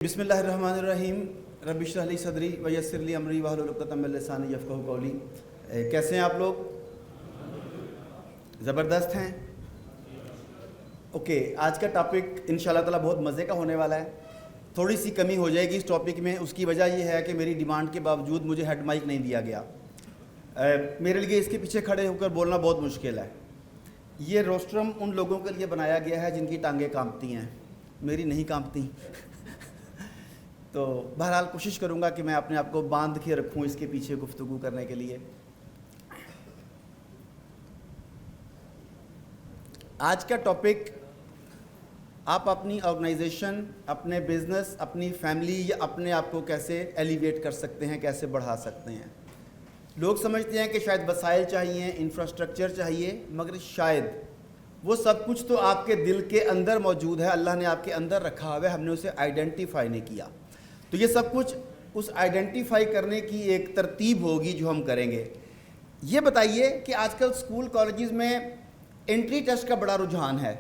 بسم اللہ الرحمن الرحیم رب اشرح لی صدری ویسر لی امری واحلل عقدۃ من لسانی یفقہوا قولی۔ کیسے ہیں آپ لوگ؟ زبردست ہیں؟ اوکے، آج کا ٹاپک انشاءاللہ تعالیٰ بہت مزے کا ہونے والا ہے۔ تھوڑی سی کمی ہو جائے گی اس ٹاپک میں، اس کی وجہ یہ ہے کہ میری ڈیمانڈ کے باوجود مجھے ہیڈ مائک نہیں دیا گیا۔ میرے لیے اس کے پیچھے کھڑے ہو کر بولنا بہت مشکل ہے۔ یہ روسٹرم ان لوگوں کے لیے بنایا گیا ہے جن کی ٹانگیں کانپتی ہیں، میری نہیں کانپتی۔ تو بہرحال کوشش کروں گا کہ میں اپنے آپ کو باندھ کے رکھوں اس کے پیچھے گفتگو کرنے کے لیے۔ آج کا ٹاپک، آپ اپنی آرگنائزیشن، اپنے بزنس، اپنی فیملی یا اپنے آپ کو کیسے ایلیویٹ کر سکتے ہیں، کیسے بڑھا سکتے ہیں۔ لوگ سمجھتے ہیں کہ شاید وسائل چاہیے، انفراسٹرکچر چاہیے، مگر شاید وہ سب کچھ تو آپ کے دل کے اندر موجود ہے، اللہ نے آپ کے اندر رکھا ہوا ہے، ہم نے اسے آئیڈینٹیفائی نہیں کیا۔ تو یہ سب کچھ اس آئیڈینٹیفائی کرنے کی ایک ترتیب ہوگی جو ہم کریں گے۔ یہ بتائیے کہ آج کل اسکول کالجز میں انٹری ٹیسٹ کا بڑا رجحان ہے۔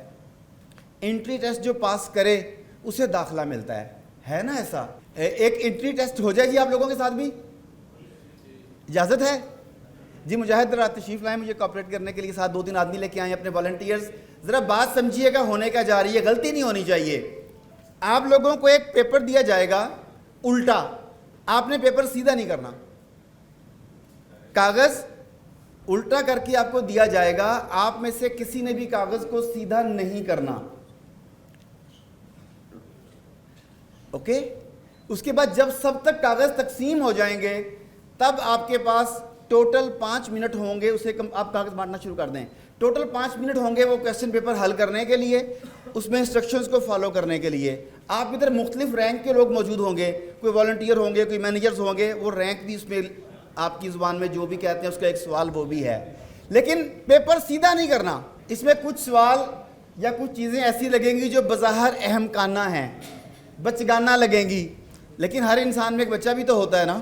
انٹری ٹیسٹ جو پاس کرے اسے داخلہ ملتا ہے نا ایسا؟ ایک انٹری ٹیسٹ ہو جائے گی آپ لوگوں کے ساتھ بھی؟ اجازت ہے؟ جی مجاہد رات تشریف لائیں مجھے کوآپریٹ کرنے کے لیے، ساتھ 2-3 آدمی لے کے آئیں اپنے والنٹیئرز۔ ذرا بات سمجھیے گا، ہونے کا جا رہی ہے، غلطی نہیں ہونی چاہیے۔ آپ لوگوں کو ایک پیپر دیا جائے گا الٹا، آپ نے پیپر سیدھا نہیں کرنا، کاغذ الٹا کر کے آپ کو دیا جائے گا، آپ میں سے کسی نے بھی کاغذ کو سیدھا نہیں کرنا، اوکے؟ اس کے بعد جب سب تک کاغذ تقسیم ہو جائیں گے تب آپ کے پاس ٹوٹل 5 منٹ ہوں گے، اسے آپ کاغذ بانٹنا شروع کر دیں۔ ٹوٹل 5 منٹ ہوں گے وہ کویسچن پیپر حل کرنے کے لیے، اس میں انسٹرکشنز کو فالو کرنے کے لیے۔ آپ ادھر مختلف رینک کے لوگ موجود ہوں گے، کوئی والنٹیئر ہوں گے، کوئی مینیجرز ہوں گے، وہ رینک بھی اس میں آپ کی زبان میں جو بھی کہتے ہیں اس کا ایک سوال وہ بھی ہے، لیکن پیپر سیدھا نہیں کرنا۔ اس میں کچھ سوال یا کچھ چیزیں ایسی لگیں گی جو بظاہر اہم کانہ ہیں، بچگانہ لگیں گی، لیکن ہر انسان میں ایک بچہ بھی تو ہوتا ہے نا۔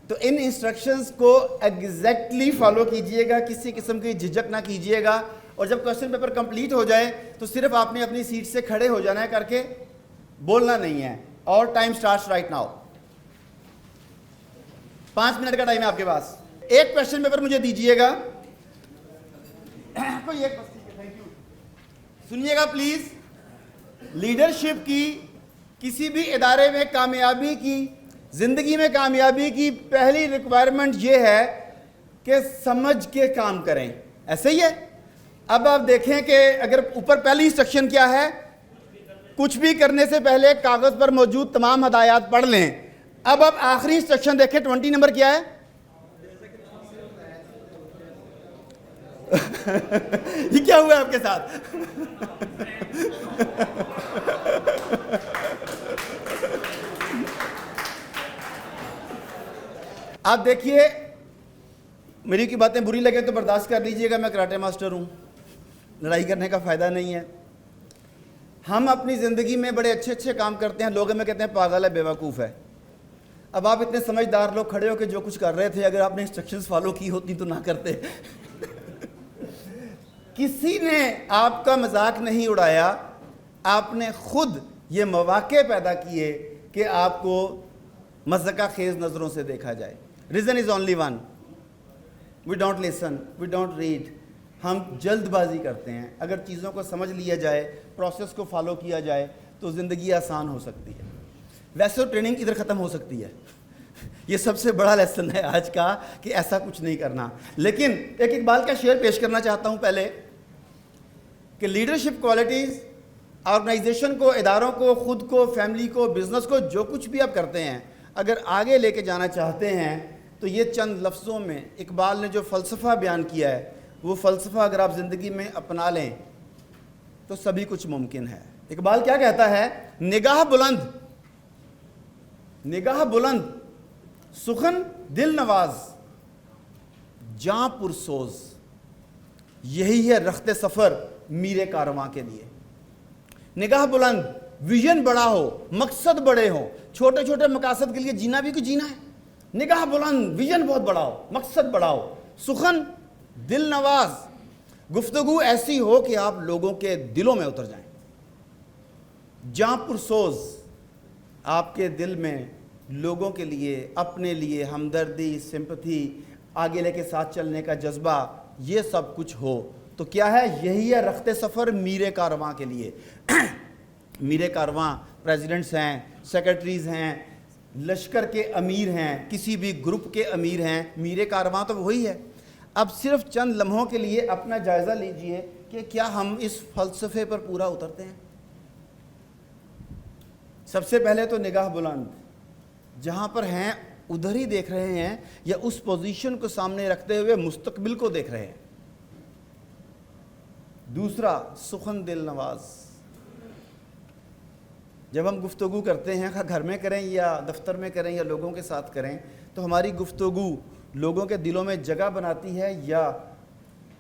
تو ان انسٹرکشنز کو ایگزیکٹلی فالو کیجئے گا، کسی قسم کی جھجک نہ کیجئے گا، اور جب کویسچن پیپر کمپلیٹ ہو جائے تو صرف آپ نے اپنی سیٹ سے کھڑے ہو جانا ہے، کر کے بولنا نہیں ہے۔ اور time starts right now. 5 minute کا ٹائم ہے آپ کے پاس۔ ایک کویسچن پیپر مجھے دیجئے گا، کوئی ایک بس، ٹھیک ہے، تھینک یو۔ سنیے گا پلیز، لیڈرشپ کی، کسی بھی ادارے میں کامیابی کی، زندگی میں کامیابی کی پہلی ریکوائرمنٹ یہ ہے کہ سمجھ کے کام کریں، ایسے ہی ہے؟ اب آپ دیکھیں کہ اگر اوپر پہلی انسٹرکشن کیا ہے، کچھ بھی کرنے سے پہلے کاغذ پر موجود تمام ہدایات پڑھ لیں۔ اب آپ آخری انسٹرکشن دیکھیں، 20 نمبر کیا ہے؟ یہ کیا ہوا ہے آپ کے ساتھ؟ آپ دیکھیے، میری کی باتیں بری لگے تو برداشت کر لیجئے گا، میں کراٹے ماسٹر ہوں، لڑائی کرنے کا فائدہ نہیں ہے۔ ہم اپنی زندگی میں بڑے اچھے اچھے کام کرتے ہیں، لوگ ہمیں کہتے ہیں پاگل ہے، بیوقوف ہے۔ اب آپ اتنے سمجھدار لوگ کھڑے ہو کے جو کچھ کر رہے تھے، اگر آپ نے انسٹرکشنز فالو کی ہوتی تو نہ کرتے۔ کسی نے آپ کا مذاق نہیں اڑایا، آپ نے خود یہ مواقع پیدا کیے کہ آپ کو مذاق خیز نظروں سے دیکھا جائے۔ Reason is only one, we don't listen, we don't read. ہم جلد بازی کرتے ہیں۔ اگر چیزوں کو سمجھ لیا جائے، پروسیس کو فالو کیا جائے تو زندگی آسان ہو سکتی ہے۔ ویسے ٹریننگ ادھر ختم ہو سکتی ہے، یہ سب سے بڑا لیسن ہے آج کا کہ ایسا کچھ نہیں کرنا۔ لیکن ایک اقبال کا شعر پیش کرنا چاہتا ہوں پہلے، کہ لیڈرشپ کوالٹیز آرگنائزیشن کو، اداروں کو، خود کو، فیملی کو، بزنس کو، جو کچھ بھی آپ کرتے ہیں، اگر آگے لے کے جانا چاہتے ہیں تو یہ چند لفظوں میں اقبال نے جو فلسفہ بیان کیا ہے، وہ فلسفہ اگر آپ زندگی میں اپنا لیں تو سبھی کچھ ممکن ہے۔ اقبال کیا کہتا ہے؟ نگاہ بلند، نگاہ بلند، سخن دل نواز، جاں پرسوز، یہی ہے رخت سفر میر کارواں کے لیے۔ نگاہ بلند، ویژن بڑا ہو، مقصد بڑے ہوں، چھوٹے چھوٹے مقاصد کے لیے جینا بھی کچھ جینا ہے۔ نگاہ بلند، ویژن بہت بڑا ہو، مقصد بڑا ہو، سخن دل نواز، گفتگو ایسی ہو کہ آپ لوگوں کے دلوں میں اتر جائیں۔ جاں پرسوز، آپ کے دل میں لوگوں کے لیے، اپنے لیے ہمدردی، سمپتھی، آگے لے کے ساتھ چلنے کا جذبہ، یہ سب کچھ ہو تو کیا ہے؟ یہی ہے رخت سفر میر کارواں کے لیے۔ میر کارواں پریزیڈنٹس ہیں، سیکرٹریز ہیں، لشکر کے امیر ہیں، کسی بھی گروپ کے امیر ہیں، میر کارواں تو وہی ہے۔ اب صرف چند لمحوں کے لیے اپنا جائزہ لیجئے کہ کیا ہم اس فلسفے پر پورا اترتے ہیں؟ سب سے پہلے تو نگاہ بلند، جہاں پر ہیں ادھر ہی دیکھ رہے ہیں یا اس پوزیشن کو سامنے رکھتے ہوئے مستقبل کو دیکھ رہے ہیں؟ دوسرا، سخن دل نواز۔ جب ہم گفتگو کرتے ہیں، گھر میں کریں یا دفتر میں کریں یا لوگوں کے ساتھ کریں، تو ہماری گفتگو لوگوں کے دلوں میں جگہ بناتی ہے یا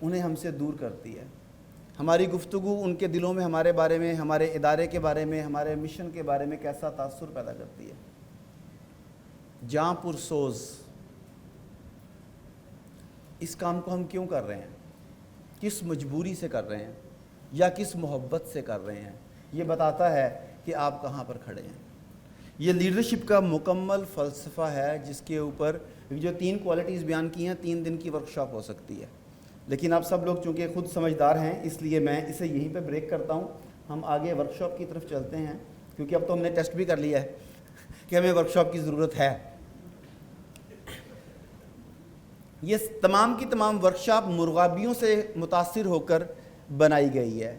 انہیں ہم سے دور کرتی ہے؟ ہماری گفتگو ان کے دلوں میں ہمارے بارے میں، ہمارے ادارے کے بارے میں، ہمارے مشن کے بارے میں کیسا تاثر پیدا کرتی ہے؟ جاں پرسوز، اس کام کو ہم کیوں کر رہے ہیں؟ کس مجبوری سے کر رہے ہیں یا کس محبت سے کر رہے ہیں؟ یہ بتاتا ہے کہ آپ کہاں پر کھڑے ہیں۔ یہ لیڈرشپ کا مکمل فلسفہ ہے جس کے اوپر جو 3 کوالٹیز بیان کی ہیں 3 دن کی ورکشاپ ہو سکتی ہے، لیکن آپ سب لوگ چونکہ خود سمجھدار ہیں اس لیے میں اسے یہیں پہ بریک کرتا ہوں۔ ہم آگے ورکشاپ کی طرف چلتے ہیں کیونکہ اب تو ہم نے ٹیسٹ بھی کر لیا ہے کہ ہمیں ورکشاپ کی ضرورت ہے۔ یہ تمام کی تمام ورکشاپ مرغابیوں سے متاثر ہو کر بنائی گئی ہے۔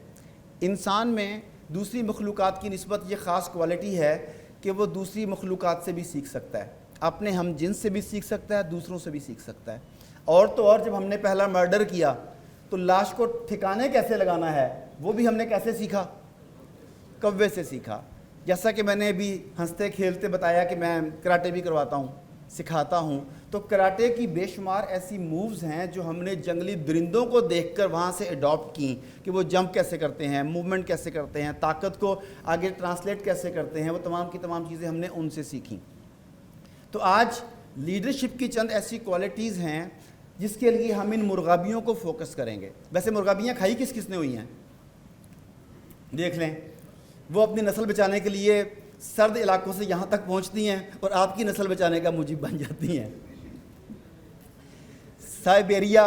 انسان میں دوسری مخلوقات کی نسبت یہ خاص کوالٹی ہے کہ وہ دوسری مخلوقات سے بھی سیکھ سکتا ہے، اپنے ہم جنس سے بھی سیکھ سکتا ہے، دوسروں سے بھی سیکھ سکتا ہے۔ اور تو اور جب ہم نے پہلا مرڈر کیا تو لاش کو ٹھکانے کیسے لگانا ہے وہ بھی ہم نے کیسے سیکھا؟ کوے سے سیکھا۔ جیسا کہ میں نے ابھی ہنستے کھیلتے بتایا کہ میں کراٹے بھی کرواتا ہوں، سکھاتا ہوں، تو کراٹے کی بے شمار ایسی مووز ہیں جو ہم نے جنگلی درندوں کو دیکھ کر وہاں سے اڈاپٹ کی کہ وہ جمپ کیسے کرتے ہیں، موومنٹ کیسے کرتے ہیں، طاقت کو آگے ٹرانسلیٹ کیسے کرتے ہیں، وہ تمام کی تمام چیزیں ہم نے ان سے سیکھیں۔ تو آج لیڈرشپ کی چند ایسی کوالٹیز ہیں جس کے لیے ہم ان مرغابیوں کو فوکس کریں گے۔ ویسے مرغابیاں کھائی کس کس نے ہوئی ہیں؟ دیکھ لیں، وہ اپنی نسل بچانے کے لیے سرد علاقوں سے یہاں تک پہنچتی ہیں اور آپ کی نسل بچانے کا موجب بن جاتی ہیں۔ سائبیریا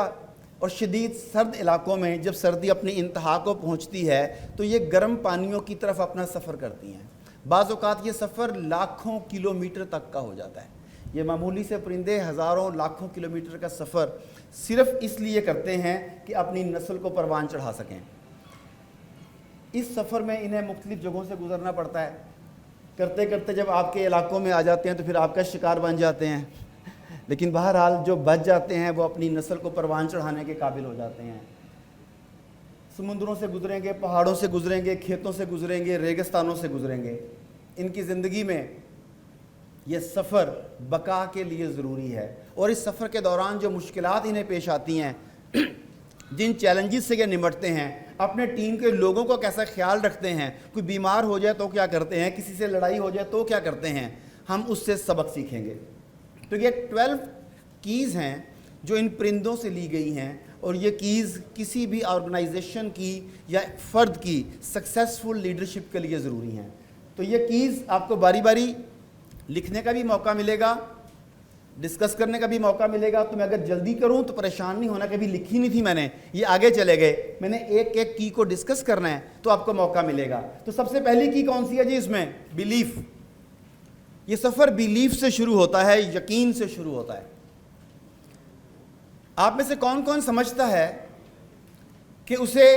اور شدید سرد علاقوں میں جب سردی اپنی انتہا کو پہنچتی ہے تو یہ گرم پانیوں کی طرف اپنا سفر کرتی ہیں۔ بعض اوقات یہ سفر لاکھوں کلومیٹر تک کا ہو جاتا ہے۔ یہ معمولی سے پرندے ہزاروں لاکھوں کلومیٹر کا سفر صرف اس لیے کرتے ہیں کہ اپنی نسل کو پروان چڑھا سکیں۔ اس سفر میں انہیں مختلف جگہوں سے گزرنا پڑتا ہے۔ کرتے کرتے جب آپ کے علاقوں میں آ جاتے ہیں تو پھر آپ کا شکار بن جاتے ہیں، لیکن بہرحال جو بچ جاتے ہیں وہ اپنی نسل کو پروان چڑھانے کے قابل ہو جاتے ہیں۔ سمندروں سے گزریں گے، پہاڑوں سے گزریں گے، کھیتوں سے گزریں گے، ریگستانوں سے گزریں گے۔ ان کی زندگی میں یہ سفر بقا کے لیے ضروری ہے، اور اس سفر کے دوران جو مشکلات انہیں پیش آتی ہیں، جن چیلنجز سے یہ نمٹتے ہیں، اپنے ٹیم کے لوگوں کو کیسا خیال رکھتے ہیں، کوئی بیمار ہو جائے تو کیا کرتے ہیں، کسی سے لڑائی ہو جائے تو کیا کرتے ہیں، ہم اس سے سبق سیکھیں گے۔ تو یہ 12 کیز ہیں جو ان پرندوں سے لی گئی ہیں، اور یہ کیز کسی بھی آرگنائزیشن کی یا فرد کی سکسیسفل لیڈرشپ کے لیے ضروری ہیں۔ تو یہ کیز آپ کو باری باری لکھنے کا بھی موقع ملے گا، ڈسکس کرنے کا بھی موقع ملے گا۔ تو میں اگر جلدی کروں تو پریشان نہیں ہونا، کبھی لکھی نہیں تھی میں نے، یہ آگے چلے گئے، میں نے ایک ایک کی کو ڈسکس کرنا ہے تو آپ کو موقع ملے گا۔ تو سب سے پہلی کی کون سی ہے جی؟ اس میں بیلیف۔ یہ سفر بیلیف سے شروع ہوتا ہے، یقین سے شروع ہوتا ہے۔ آپ میں سے کون کون سمجھتا ہے کہ اسے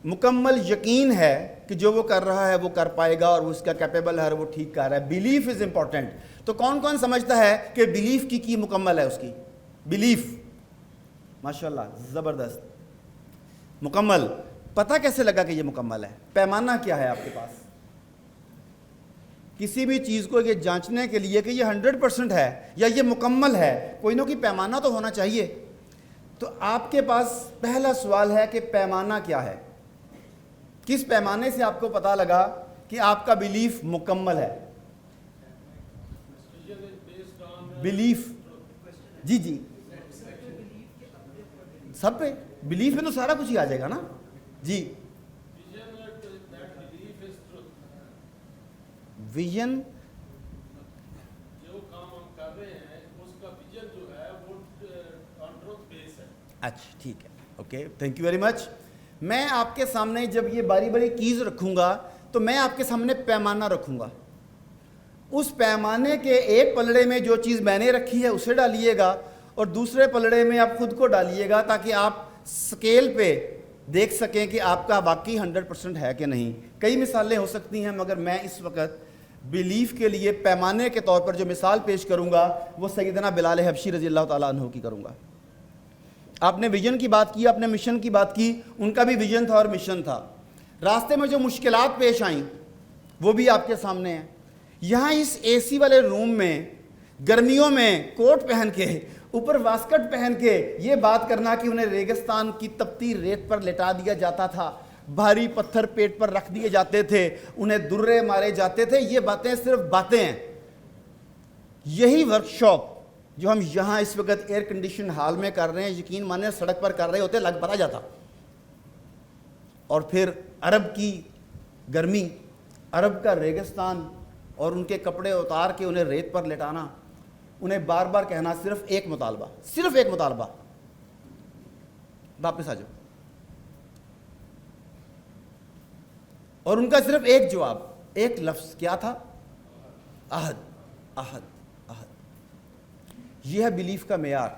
مکمل یقین ہے کہ جو وہ کر رہا ہے وہ کر پائے گا اور وہ اس کا کیپیبل ہے اور وہ ٹھیک کر رہا ہے؟ بیلیف از امپورٹنٹ۔ تو کون کون سمجھتا ہے کہ بیلیف کی مکمل ہے؟ اس کی بیلیف، ماشاءاللہ زبردست، مکمل۔ پتہ کیسے لگا کہ یہ مکمل ہے؟ پیمانہ کیا ہے آپ کے پاس؟ کسی بھی چیز کو یہ جانچنے کے لیے کہ یہ 100% ہے یا یہ مکمل ہے، کوئی نہ کوئی پیمانہ تو ہونا چاہیے۔ تو آپ کے پاس پہلا سوال ہے کہ پیمانہ کیا ہے؟ کس پیمانے سے آپ کو پتہ لگا کہ آپ کا بیلیف مکمل ہے؟ بیلیف، جی جی، سب پہ بیلیف میں تو سارا کچھ ہی آ جائے گا نا جی۔ ویژن اچھا ٹھیک ہے, okay, thank you very much. میں آپ کے سامنے جب یہ باری باری کیز رکھوں گا تو میں آپ کے سامنے پیمانہ رکھوں گا. اس پیمانے کے ایک پلڑے میں جو چیز میں نے رکھی ہے اسے ڈالیے گا اور دوسرے پلڑے میں آپ خود کو ڈالیے گا, تاکہ آپ سکیل پہ دیکھ سکیں کہ آپ کا واقعی 100% ہے کہ نہیں. کئی مثالیں ہو سکتی ہیں, مگر میں اس وقت بیلیف کے لیے پیمانے کے طور پر جو مثال پیش کروں گا وہ سیدنا بلال حبشی رضی اللہ تعالیٰ عنہ کی کروں گا. آپ نے ویژن کی بات کی, آپ نے مشن کی بات کی, ان کا بھی ویژن تھا اور مشن تھا. راستے میں جو مشکلات پیش آئیں وہ بھی آپ کے سامنے ہیں. یہاں اس اے سی والے روم میں گرمیوں میں کوٹ پہن کے اوپر واسکٹ پہن کے یہ بات کرنا کہ انہیں ریگستان کی تپتی ریت پر لٹا دیا جاتا تھا, بھاری پتھر پیٹ پر رکھ دیے جاتے تھے, انہیں درے مارے جاتے تھے, یہ باتیں صرف باتیں ہیں. یہی ورکشاپ جو ہم یہاں اس وقت ایئر کنڈیشن ہال میں کر رہے ہیں, یقین مانیں سڑک پر کر رہے ہوتے لگ پڑا جاتا. اور پھر عرب کی گرمی, عرب کا ریگستان, اور ان کے کپڑے اتار کے انہیں ریت پر لٹانا, انہیں بار بار کہنا صرف ایک مطالبہ, واپس آ جاؤ. اور ان کا صرف ایک جواب, ایک لفظ, کیا تھا؟ عہد, عہد, عہد. یہ ہے بیلیف کا معیار,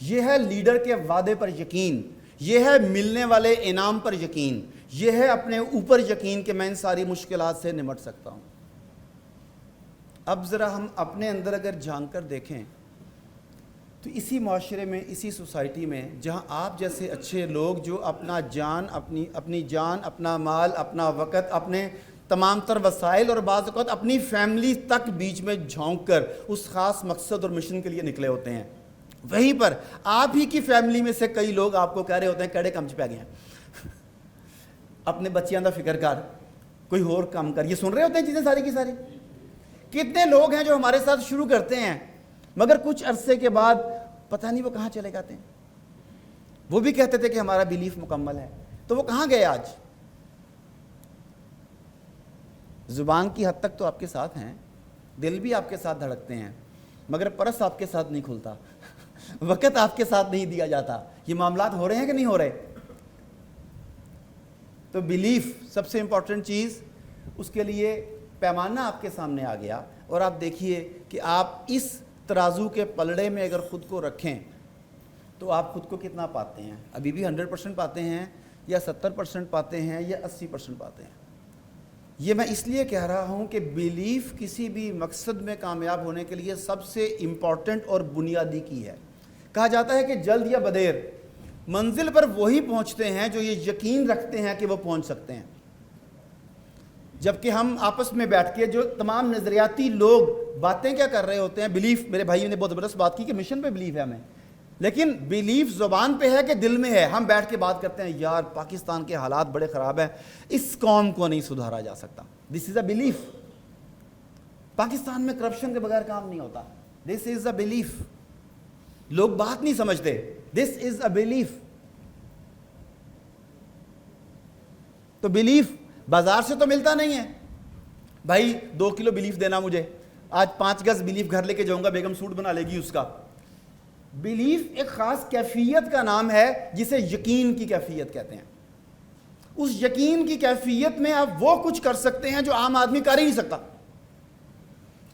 یہ ہے لیڈر کے وعدے پر یقین, یہ ہے ملنے والے انعام پر یقین, یہ ہے اپنے اوپر یقین کہ میں ان ساری مشکلات سے نمٹ سکتا ہوں. اب ذرا ہم اپنے اندر اگر جھانک کر دیکھیں تو اسی معاشرے میں, اسی سوسائٹی میں جہاں آپ جیسے اچھے لوگ جو اپنا جان, اپنی جان, اپنا مال, اپنا وقت, اپنے تمام تر وسائل اور بعض اوقات اپنی فیملی تک بیچ میں جھونک کر اس خاص مقصد اور مشن کے لیے نکلے ہوتے ہیں, وہیں پر آپ ہی کی فیملی میں سے کئی لوگ آپ کو کہہ رہے ہوتے ہیں کڑے کم چ پی گئے ہیں, اپنے بچیاں دا فکر کر, کوئی اور کام کر. یہ سن رہے ہوتے ہیں چیزیں ساری کی ساری. کتنے لوگ ہیں جو ہمارے ساتھ شروع کرتے ہیں مگر کچھ عرصے کے بعد پتہ نہیں وہ کہاں چلے جاتے ہیں. وہ بھی کہتے تھے کہ ہمارا بیلیف مکمل ہے, تو وہ کہاں گئے آج؟ زبان کی حد تک تو آپ کے ساتھ ہیں, دل بھی آپ کے ساتھ دھڑکتے ہیں, مگر پرس آپ کے ساتھ نہیں کھلتا, وقت آپ کے ساتھ نہیں دیا جاتا. یہ معاملات ہو رہے ہیں کہ نہیں ہو رہے؟ تو بیلیف سب سے امپورٹنٹ چیز, اس کے لیے پیمانہ آپ کے سامنے آ گیا, اور آپ دیکھیے کہ آپ اس ترازو کے پلڑے میں اگر خود کو رکھیں تو آپ خود کو کتنا پاتے ہیں. ابھی بھی 100% پاتے ہیں یا 70% پاتے ہیں یا 80% پاتے ہیں. یہ میں اس لیے کہہ رہا ہوں کہ بیلیف کسی بھی مقصد میں کامیاب ہونے کے لیے سب سے امپورٹنٹ اور بنیادی کی ہے. کہا جاتا ہے کہ جلد یا بدیر منزل پر وہی پہنچتے ہیں جو یہ یقین رکھتے ہیں کہ وہ پہنچ سکتے ہیں. جبکہ ہم آپس میں بیٹھ کے جو تمام نظریاتی لوگ باتیں کیا کر رہے ہوتے ہیں, بیلیف, میرے بھائی نے بہت زبردست بات کی کہ مشن پہ بیلیف ہے ہمیں, لیکن بیلیف زبان پہ ہے کہ دل میں ہے. ہم بیٹھ کے بات کرتے ہیں یار پاکستان کے حالات بڑے خراب ہیں, اس قوم کو نہیں سدھارا جا سکتا. دس از اے بیلیف. پاکستان میں کرپشن کے بغیر کام نہیں ہوتا. دس از اے بیلیف. لوگ بات نہیں سمجھتے. دس از اے بیلیف. تو بیلیف بازار سے تو ملتا نہیں ہے. بھائی 2 کلو بیلیف دینا مجھے, آج 5 گز بیلیف گھر لے کے جاؤں گا, بیگم سوٹ بنا لے گی اس کا. بیلیف ایک خاص کیفیت کا نام ہے جسے یقین کی کیفیت کہتے ہیں. اس یقین کی کیفیت میں آپ وہ کچھ کر سکتے ہیں جو عام آدمی کر ہی نہیں سکتا.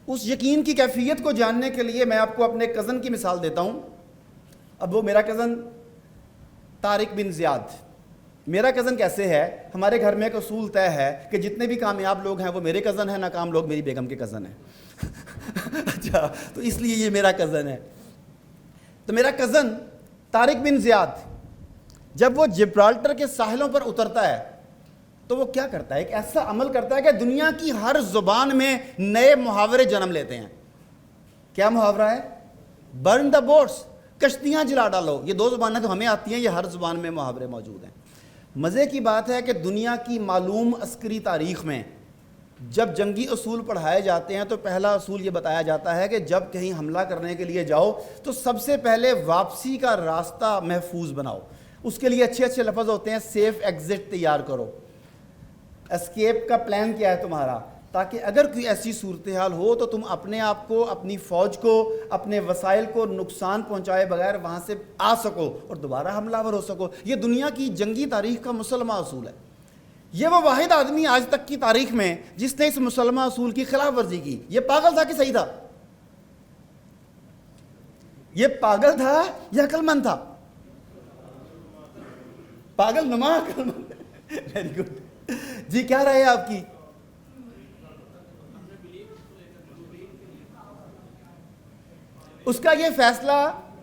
اس یقین کی کیفیت کو جاننے کے لیے میں آپ کو اپنے کزن کی مثال دیتا ہوں. اب وہ میرا کزن طارق بن زیاد. میرا کزن کیسے ہے؟ ہمارے گھر میں ایک اصول طے ہے کہ جتنے بھی کامیاب لوگ ہیں وہ میرے کزن ہیں, ناکام لوگ میری بیگم کے کزن ہیں. اچھا, تو اس لیے یہ میرا کزن ہے. تو میرا کزن طارق بن زیاد جب وہ جبرالٹر کے ساحلوں پر اترتا ہے تو وہ کیا کرتا ہے؟ ایک ایسا عمل کرتا ہے کہ دنیا کی ہر زبان میں نئے محاورے جنم لیتے ہیں. کیا محاورہ ہے؟ برن دا بوٹس, کشتیاں جلا ڈالو. یہ 2 زبانیں تو ہمیں آتی ہیں, یہ ہر زبان میں محاورے موجود ہیں. مزے کی بات ہے کہ دنیا کی معلوم عسکری تاریخ میں جب جنگی اصول پڑھائے جاتے ہیں تو پہلا اصول یہ بتایا جاتا ہے کہ جب کہیں حملہ کرنے کے لیے جاؤ تو سب سے پہلے واپسی کا راستہ محفوظ بناؤ. اس کے لیے اچھے اچھے لفظ ہوتے ہیں. سیف ایگزٹ تیار کرو. اسکیپ کا پلان کیا ہے تمہارا, تاکہ اگر کوئی ایسی صورتحال ہو تو تم اپنے آپ کو، اپنی فوج کو، اپنے وسائل کو نقصان پہنچائے بغیر وہاں سے آ سکو اور دوبارہ حملہ آور ہو سکو۔ یہ دنیا کی جنگی تاریخ کا مسلمہ اصول ہے۔ یہ وہ واحد آدمی آج تک کی تاریخ میں جس نے اس مسلمہ اصول کی خلاف ورزی کی۔ یہ پاگل تھا کہ صحیح تھا؟ یہ پاگل تھا یا عقل مند تھا؟ پاگل نما عقل مند۔ ویری گڈ جی، کیا رہے آپ کی؟ اس کا یہ فیصلہ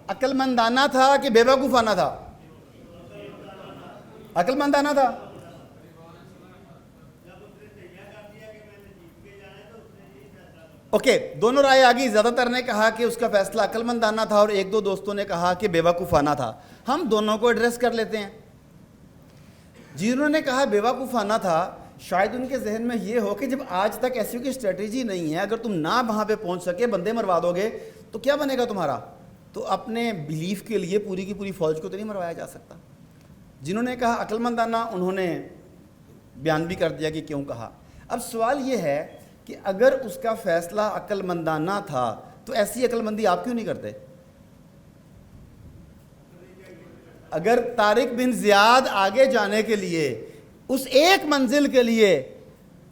عقل مندانہ تھا کہ بے وقوفانہ تھا؟ عقل مندانہ تھا۔ اوکے، دونوں رائے آگئی۔ زیادہ تر نے کہا کہ اس کا فیصلہ عقل مندانہ تھا اور ایک دو دوستوں نے کہا کہ بے وقوفانہ تھا۔ ہم دونوں کو ایڈریس کر لیتے ہیں۔ جنہوں نے کہا بے وقوفانہ تھا، شاید ان کے ذہن میں یہ ہو کہ جب آج تک ایسی کوئی اسٹریٹجی نہیں ہے، اگر تم نہ وہاں پہ پہنچ سکے، بندے مروا دو گے تو کیا بنے گا تمہارا؟ تو اپنے بلیف کے لیے پوری کی پوری فوج کو تو نہیں مروایا جا سکتا۔ جنہوں نے کہا عقل مندانہ، انہوں نے بیان بھی کر دیا کہ کیوں کہا۔ اب سوال یہ ہے کہ اگر اس کا فیصلہ عقل مندانہ تھا تو ایسی عقل مندی آپ کیوں نہیں کرتے؟ اگر طارق بن زیاد آگے جانے کے لیے، اس ایک منزل کے لیے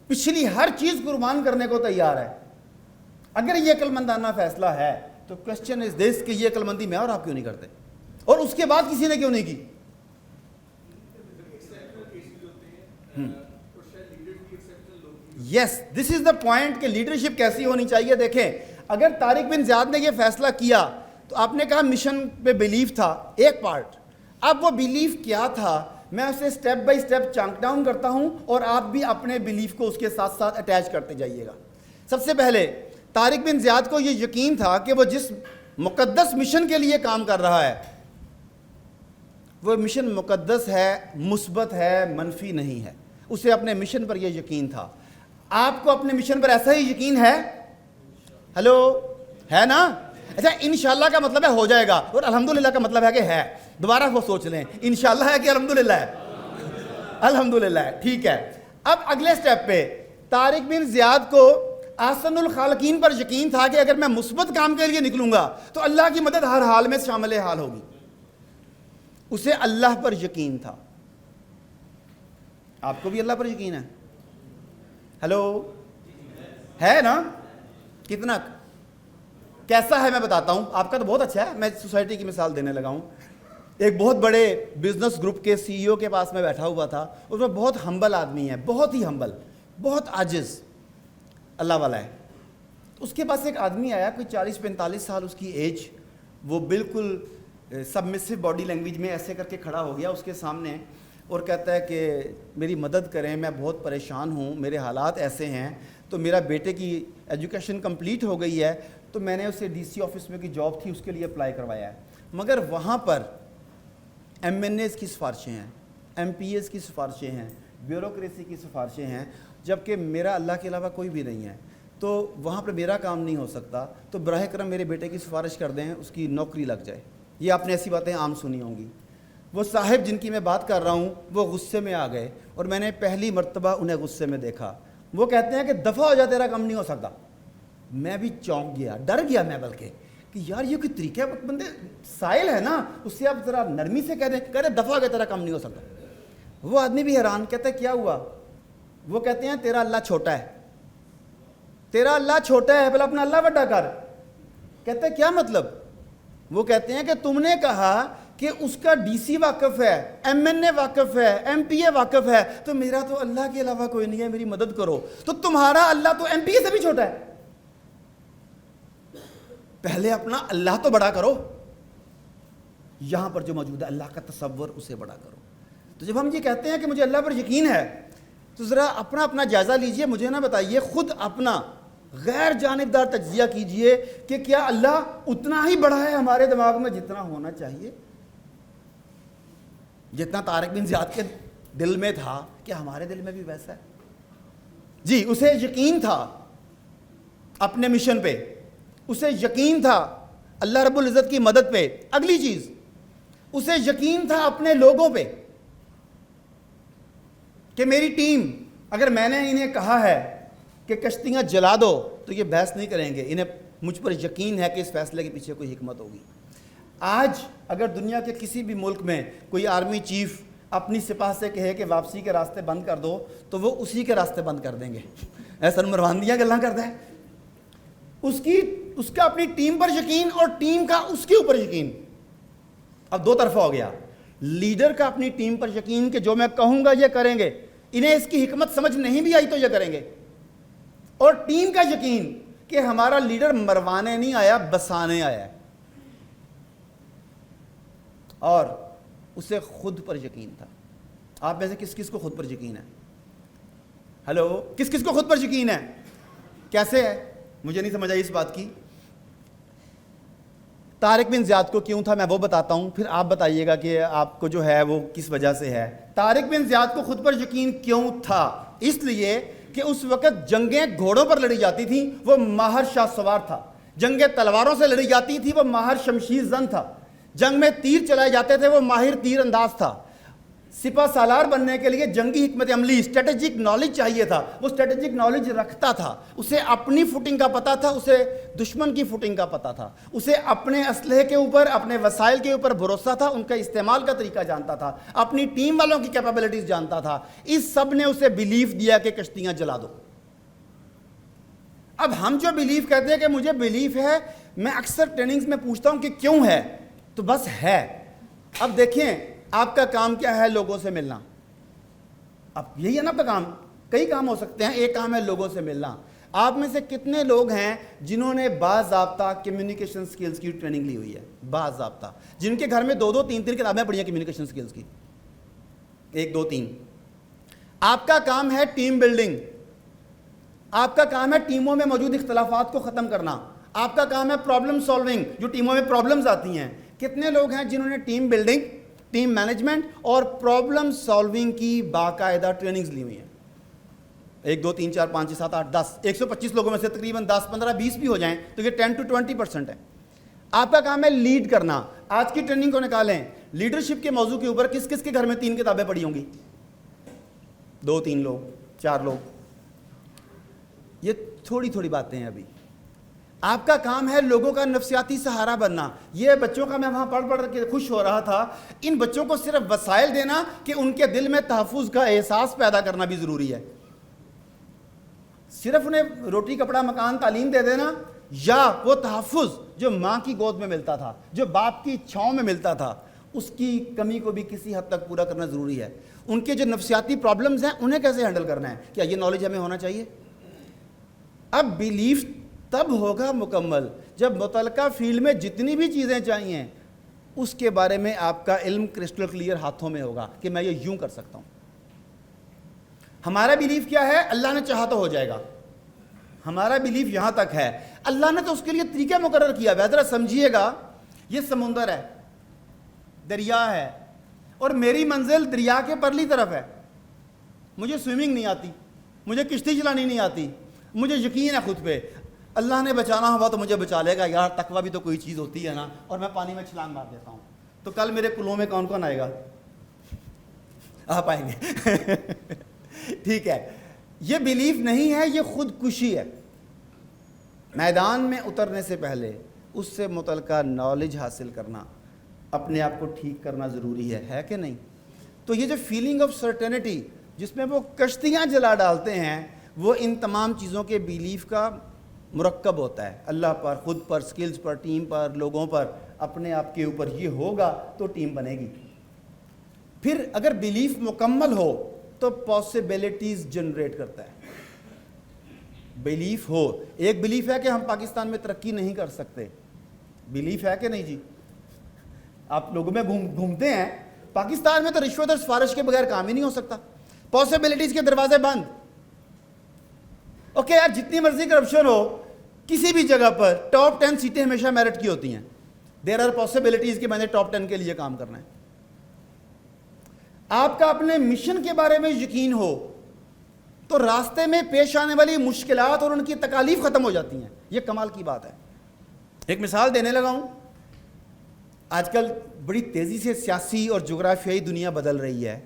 پچھلی ہر چیز قربان کرنے کو تیار ہے، اگر یہ عقل مندانہ فیصلہ ہے تو کوسچن از دس کہ یہ عقل مندی میں اور آپ کیوں نہیں کرتے؟ اور اس کے بعد کسی نے کیوں نہیں کی؟ یس، دس از دا پوائنٹ کہ لیڈرشپ کیسی ہونی چاہیے۔ دیکھیں، اگر طارق بن زیاد نے یہ فیصلہ کیا تو آپ نے کہا مشن پہ بلیف تھا، ایک پارٹ۔ اب وہ بلیف کیا تھا، میں اسے سٹیپ بائی سٹیپ چانک ڈاؤن کرتا ہوں اور آپ بھی اپنے بلیف کو اس کے ساتھ ساتھ اٹیچ کرتے جائیے گا۔ سب سے پہلے طارق بن زیاد کو یہ یقین تھا کہ وہ جس مقدس مشن کے لیے کام کر رہا ہے وہ مشن مقدس ہے، مثبت ہے، منفی نہیں ہے۔ اسے اپنے مشن پر یہ یقین تھا۔ آپ کو اپنے مشن پر ایسا ہی یقین ہے؟ ہیلو، ہے نا؟ اچھا، انشاءاللہ کا مطلب ہے ہو جائے گا، اور الحمدللہ کا مطلب ہے کہ ہے۔ دوبارہ وہ سوچ لیں، انشاءاللہ ہے کہ الحمدللہ ہے؟ الحمدللہ ہے، ٹھیک ہے۔ اب اگلے سٹیپ پہ طارق بن زیاد کو احسن الخالقین پر یقین تھا کہ اگر میں مثبت کام کے لیے نکلوں گا تو اللہ کی مدد ہر حال میں شامل حال ہوگی۔ اسے اللہ پر یقین تھا۔ آپ کو بھی اللہ پر یقین ہے؟ ہیلو، ہے نا؟ کتنا؟ کیسا ہے میں بتاتا ہوں۔ آپ کا تو بہت اچھا ہے، میں سوسائٹی کی مثال دینے لگا ہوں۔ ایک بہت بڑے بزنس گروپ کے سی ای او کے پاس میں بیٹھا ہوا تھا، اس میں بہت ہمبل آدمی ہے، بہت ہی ہمبل، بہت عاجز، اللہ والا ہے۔ اس کے پاس ایک آدمی آیا، کوئی 40-45 سال اس کی ایج، وہ بالکل سبمسو باڈی لینگویج میں ایسے کر کے کھڑا ہو گیا اس کے سامنے اور کہتا ہے کہ میری مدد کریں، میں بہت پریشان ہوں، میرے حالات ایسے ہیں، تو میرا بیٹے کی ایجوکیشن کمپلیٹ ہو گئی ہے، تو میں نے اسے ڈی سی آفس میں کی جاب تھی اس کے لیے اپلائی کروایا ہے، مگر وہاں پر ایم این ایز کی سفارشیں ہیں، ایم پی ایز کی سفارشیں ہیں، بیوروکریسی کی سفارشیں ہیں، جبکہ میرا اللہ کے علاوہ کوئی بھی نہیں ہے، تو وہاں پر میرا کام نہیں ہو سکتا، تو براہ کرم میرے بیٹے کی سفارش کر دیں، اس کی نوکری لگ جائے۔ یہ آپ نے ایسی باتیں عام سنی ہوں گی۔ وہ صاحب جن کی میں بات کر رہا ہوں وہ غصے میں آ گئے، اور میں نے پہلی مرتبہ انہیں غصے میں دیکھا۔ وہ کہتے ہیں کہ دفع ہو جا، تیرا کام نہیں ہو سکتا۔ میں بھی چونک گیا، ڈر گیا میں، بلکہ کہ یار یہ کوئی طریقہ، بندے سائل ہے نا، اس سے آپ ذرا نرمی سے کہہ دیں، کہہ دیں دفع ہو گیا، تیرا کام نہیں ہو سکتا۔ وہ آدمی بھی حیران، کہتا ہے کیا ہوا؟ وہ کہتے ہیں تیرا اللہ چھوٹا ہے، تیرا اللہ چھوٹا ہے، بھلا اپنا اللہ بڑا کر۔ کہتا ہے کیا مطلب؟ وہ کہتے ہیں کہ تم نے کہا کہ اس کا ڈی سی واقف ہے، ایم این اے واقف ہے، ایم پی اے واقف ہے، تو میرا تو اللہ کے علاوہ کوئی نہیں ہے، میری مدد کرو۔ تو تمہارا اللہ تو ایم پی اے سے بھی چھوٹا ہے، پہلے اپنا اللہ تو بڑا کرو، یہاں پر جو موجود ہے اللہ کا تصور، اسے بڑا کرو۔ تو جب ہم یہ کہتے ہیں کہ مجھے اللہ پر یقین ہے تو ذرا اپنا جائزہ لیجئے، مجھے نہ بتائیے، خود اپنا غیر جانبدار تجزیہ کیجئے کہ کیا اللہ اتنا ہی بڑا ہے ہمارے دماغ میں جتنا ہونا چاہیے، جتنا طارق بن زیاد کے دل میں تھا، کہ ہمارے دل میں بھی ویسا ہے؟ جی، اسے یقین تھا اپنے مشن پہ، اسے یقین تھا اللہ رب العزت کی مدد پہ۔ اگلی چیز، اسے یقین تھا اپنے لوگوں پہ، کہ میری ٹیم، اگر میں نے انہیں کہا ہے کہ کشتیاں جلا دو تو یہ بحث نہیں کریں گے، انہیں مجھ پر یقین ہے کہ اس فیصلے کے پیچھے کوئی حکمت ہوگی۔ آج اگر دنیا کے کسی بھی ملک میں کوئی آرمی چیف اپنی سپاہ سے کہے کہ واپسی کے راستے بند کر دو تو وہ اسی کے راستے بند کر دیں گے۔ ایسا مروان دیا گلاں کرتا ہے، اس کا اپنی ٹیم پر یقین اور ٹیم کا اس کے اوپر یقین۔ اب دو طرفہ ہو گیا، لیڈر کا اپنی ٹیم پر یقین کہ جو میں کہوں گا یہ کریں گے، انہیں اس کی حکمت سمجھ نہیں بھی آئی تو یہ کریں گے، اور ٹیم کا یقین کہ ہمارا لیڈر مروانے نہیں آیا بسانے آیا ہے، اور اسے خود پر یقین تھا۔ آپ میں سے کس کس کو خود پر یقین ہے؟ ہلو، کس کس کو خود پر یقین ہے؟ کیسے ہے؟ مجھے نہیں سمجھ آئی اس بات کی۔ طارق بن زیاد کو کیوں تھا میں وہ بتاتا ہوں، پھر آپ بتائیے گا کہ آپ کو جو ہے وہ کس وجہ سے ہے۔ طارق بن زیاد کو خود پر یقین کیوں تھا؟ اس لیے کہ اس وقت جنگیں گھوڑوں پر لڑی جاتی تھیں، وہ ماہر شاہ سوار تھا۔ جنگیں تلواروں سے لڑی جاتی تھی، وہ ماہر شمشیر زن تھا۔ جنگ میں تیر چلائے جاتے تھے، وہ ماہر تیر انداز تھا۔ سپہ سالار بننے کے لیے جنگی حکمت عملی، اسٹریٹجک نالج چاہیے تھا، وہ اسٹریٹجک نالج رکھتا تھا۔ اسے اپنی فوٹنگ کا پتہ تھا، اسے دشمن کی فوٹنگ کا پتہ تھا، اسے اپنے اسلحے کے اوپر، اپنے وسائل کے اوپر بھروسہ تھا، ان کا استعمال کا طریقہ جانتا تھا، اپنی ٹیم والوں کی کیپیبلٹیز جانتا تھا۔ اس سب نے اسے بیلیف دیا کہ کشتیاں جلا دو۔ اب ہم جو بیلیف کہتے ہیں کہ مجھے بیلیف ہے، میں اکثر ٹریننگز میں پوچھتا ہوں کہ کیوں ہے، تو بس ہے۔ اب دیکھیں آپ کا کام کیا ہے؟ لوگوں سے ملنا۔ اب یہی ہے نا آپ کا کام، کئی کام ہو سکتے ہیں، ایک کام ہے لوگوں سے ملنا۔ آپ میں سے کتنے لوگ ہیں جنہوں نے باضابطہ کمیونیکیشن سکلز کی ٹریننگ لی ہوئی ہے؟ باضابطہ، جن کے گھر میں 2-3 کتابیں پڑھی ہیں کمیونیکیشن سکلز کی، 1-2-3۔ آپ کا کام ہے ٹیم بلڈنگ، آپ کا کام ہے ٹیموں میں موجود اختلافات کو ختم کرنا، آپ کا کام ہے پرابلم سالونگ، جو ٹیموں میں پرابلمز آتی ہیں۔ کتنے لوگ ہیں جنہوں نے ٹیم بلڈنگ، ٹیم مینجمنٹ اور پرابلم سالونگ کی باقاعدہ ٹریننگز لی ہوئی ہیں؟ 1 2 3 4 5 6 7 8 10 125 لوگوں میں سے تقریباً 10 15 20 بھی ہو جائیں تو یہ 10 to 20% ہے۔ آپ کا کام ہے لیڈ کرنا۔ آج کی ٹریننگ کو نکالیں، لیڈرشپ کے موضوع کے اوپر کس کس کے گھر میں 3 کتابیں پڑھی ہوں گی؟ 2-3 لوگ، 4 لوگ۔ یہ تھوڑی باتیں ہیں ابھی۔ آپ کا کام ہے لوگوں کا نفسیاتی سہارا بننا۔ یہ بچوں کا میں وہاں پڑھ کے خوش ہو رہا تھا، ان بچوں کو صرف وسائل دینا کہ ان کے دل میں تحفظ کا احساس پیدا کرنا بھی ضروری ہے۔ صرف انہیں روٹی کپڑا مکان تعلیم دے دینا، یا وہ تحفظ جو ماں کی گود میں ملتا تھا، جو باپ کی چھاؤں میں ملتا تھا، اس کی کمی کو بھی کسی حد تک پورا کرنا ضروری ہے۔ ان کے جو نفسیاتی پرابلمز ہیں انہیں کیسے ہینڈل کرنا ہے، کیا یہ نالج ہمیں ہونا چاہیے؟ اب بیلیف تب ہوگا مکمل جب متعلقہ فیلڈ میں جتنی بھی چیزیں چاہیے اس کے بارے میں آپ کا علم کرسٹل کلیئر ہاتھوں میں ہوگا کہ میں یہ یوں کر سکتا ہوں۔ ہمارا بیلیف کیا ہے؟ اللہ نے چاہا تو ہو جائے گا۔ ہمارا بیلیف یہاں تک ہے، اللہ نے تو اس کے لیے طریقہ مقرر کیا ہے۔ ذرا سمجھیے گا، یہ سمندر ہے، دریا ہے، اور میری منزل دریا کے پرلی طرف ہے۔ مجھے سوئمنگ نہیں آتی، مجھے کشتی چلانی نہیں آتی، مجھے یقین ہے خود پہ اللہ نے بچانا ہوا تو مجھے بچا لے گا، یار تقویٰ بھی تو کوئی چیز ہوتی ہے نا، اور میں پانی میں چھلانگ مار دیتا ہوں، تو کل میرے کلوں میں کون کون آئے گا؟ آپ آئیں گے۔ ٹھیک ہے، یہ بیلیف نہیں ہے، یہ خودکشی ہے۔ میدان میں اترنے سے پہلے اس سے متعلقہ نالج حاصل کرنا، اپنے آپ کو ٹھیک کرنا ضروری ہے کہ نہیں؟ تو یہ جو فیلنگ آف سرٹینٹی جس میں وہ کشتیاں جلا ڈالتے ہیں، وہ ان تمام چیزوں کے بیلیف کا مرکب ہوتا ہے۔ اللہ پر، خود پر، سکلز پر، ٹیم پر، لوگوں پر، اپنے آپ کے اوپر یہ ہوگا تو ٹیم بنے گی۔ پھر اگر بیلیف مکمل ہو تو پاسبلٹیز جنریٹ کرتا ہے۔ بیلیف ہو، ایک بیلیف ہے کہ ہم پاکستان میں ترقی نہیں کر سکتے، بیلیف ہے کہ نہیں جی؟ آپ لوگوں میں گھومتے ہیں، پاکستان میں تو رشوت اور سفارش کے بغیر کام ہی نہیں ہو سکتا، پاسبلٹیز کے دروازے بند۔ اوکے یار، جتنی مرضی کرپشن ہو کسی بھی جگہ پر، ٹاپ 10 سیٹیں ہمیشہ میرٹ کی ہوتی ہیں۔ دیر آر پاسبلٹیز کہ میں نے ٹاپ 10 کے لیے کام کرنا ہے۔ آپ کا اپنے مشن کے بارے میں یقین ہو تو راستے میں پیش آنے والی مشکلات اور ان کی تکالیف ختم ہو جاتی ہیں۔ یہ کمال کی بات ہے۔ ایک مثال دینے لگا ہوں، آج کل بڑی تیزی سے سیاسی اور جغرافیائی دنیا بدل رہی ہے۔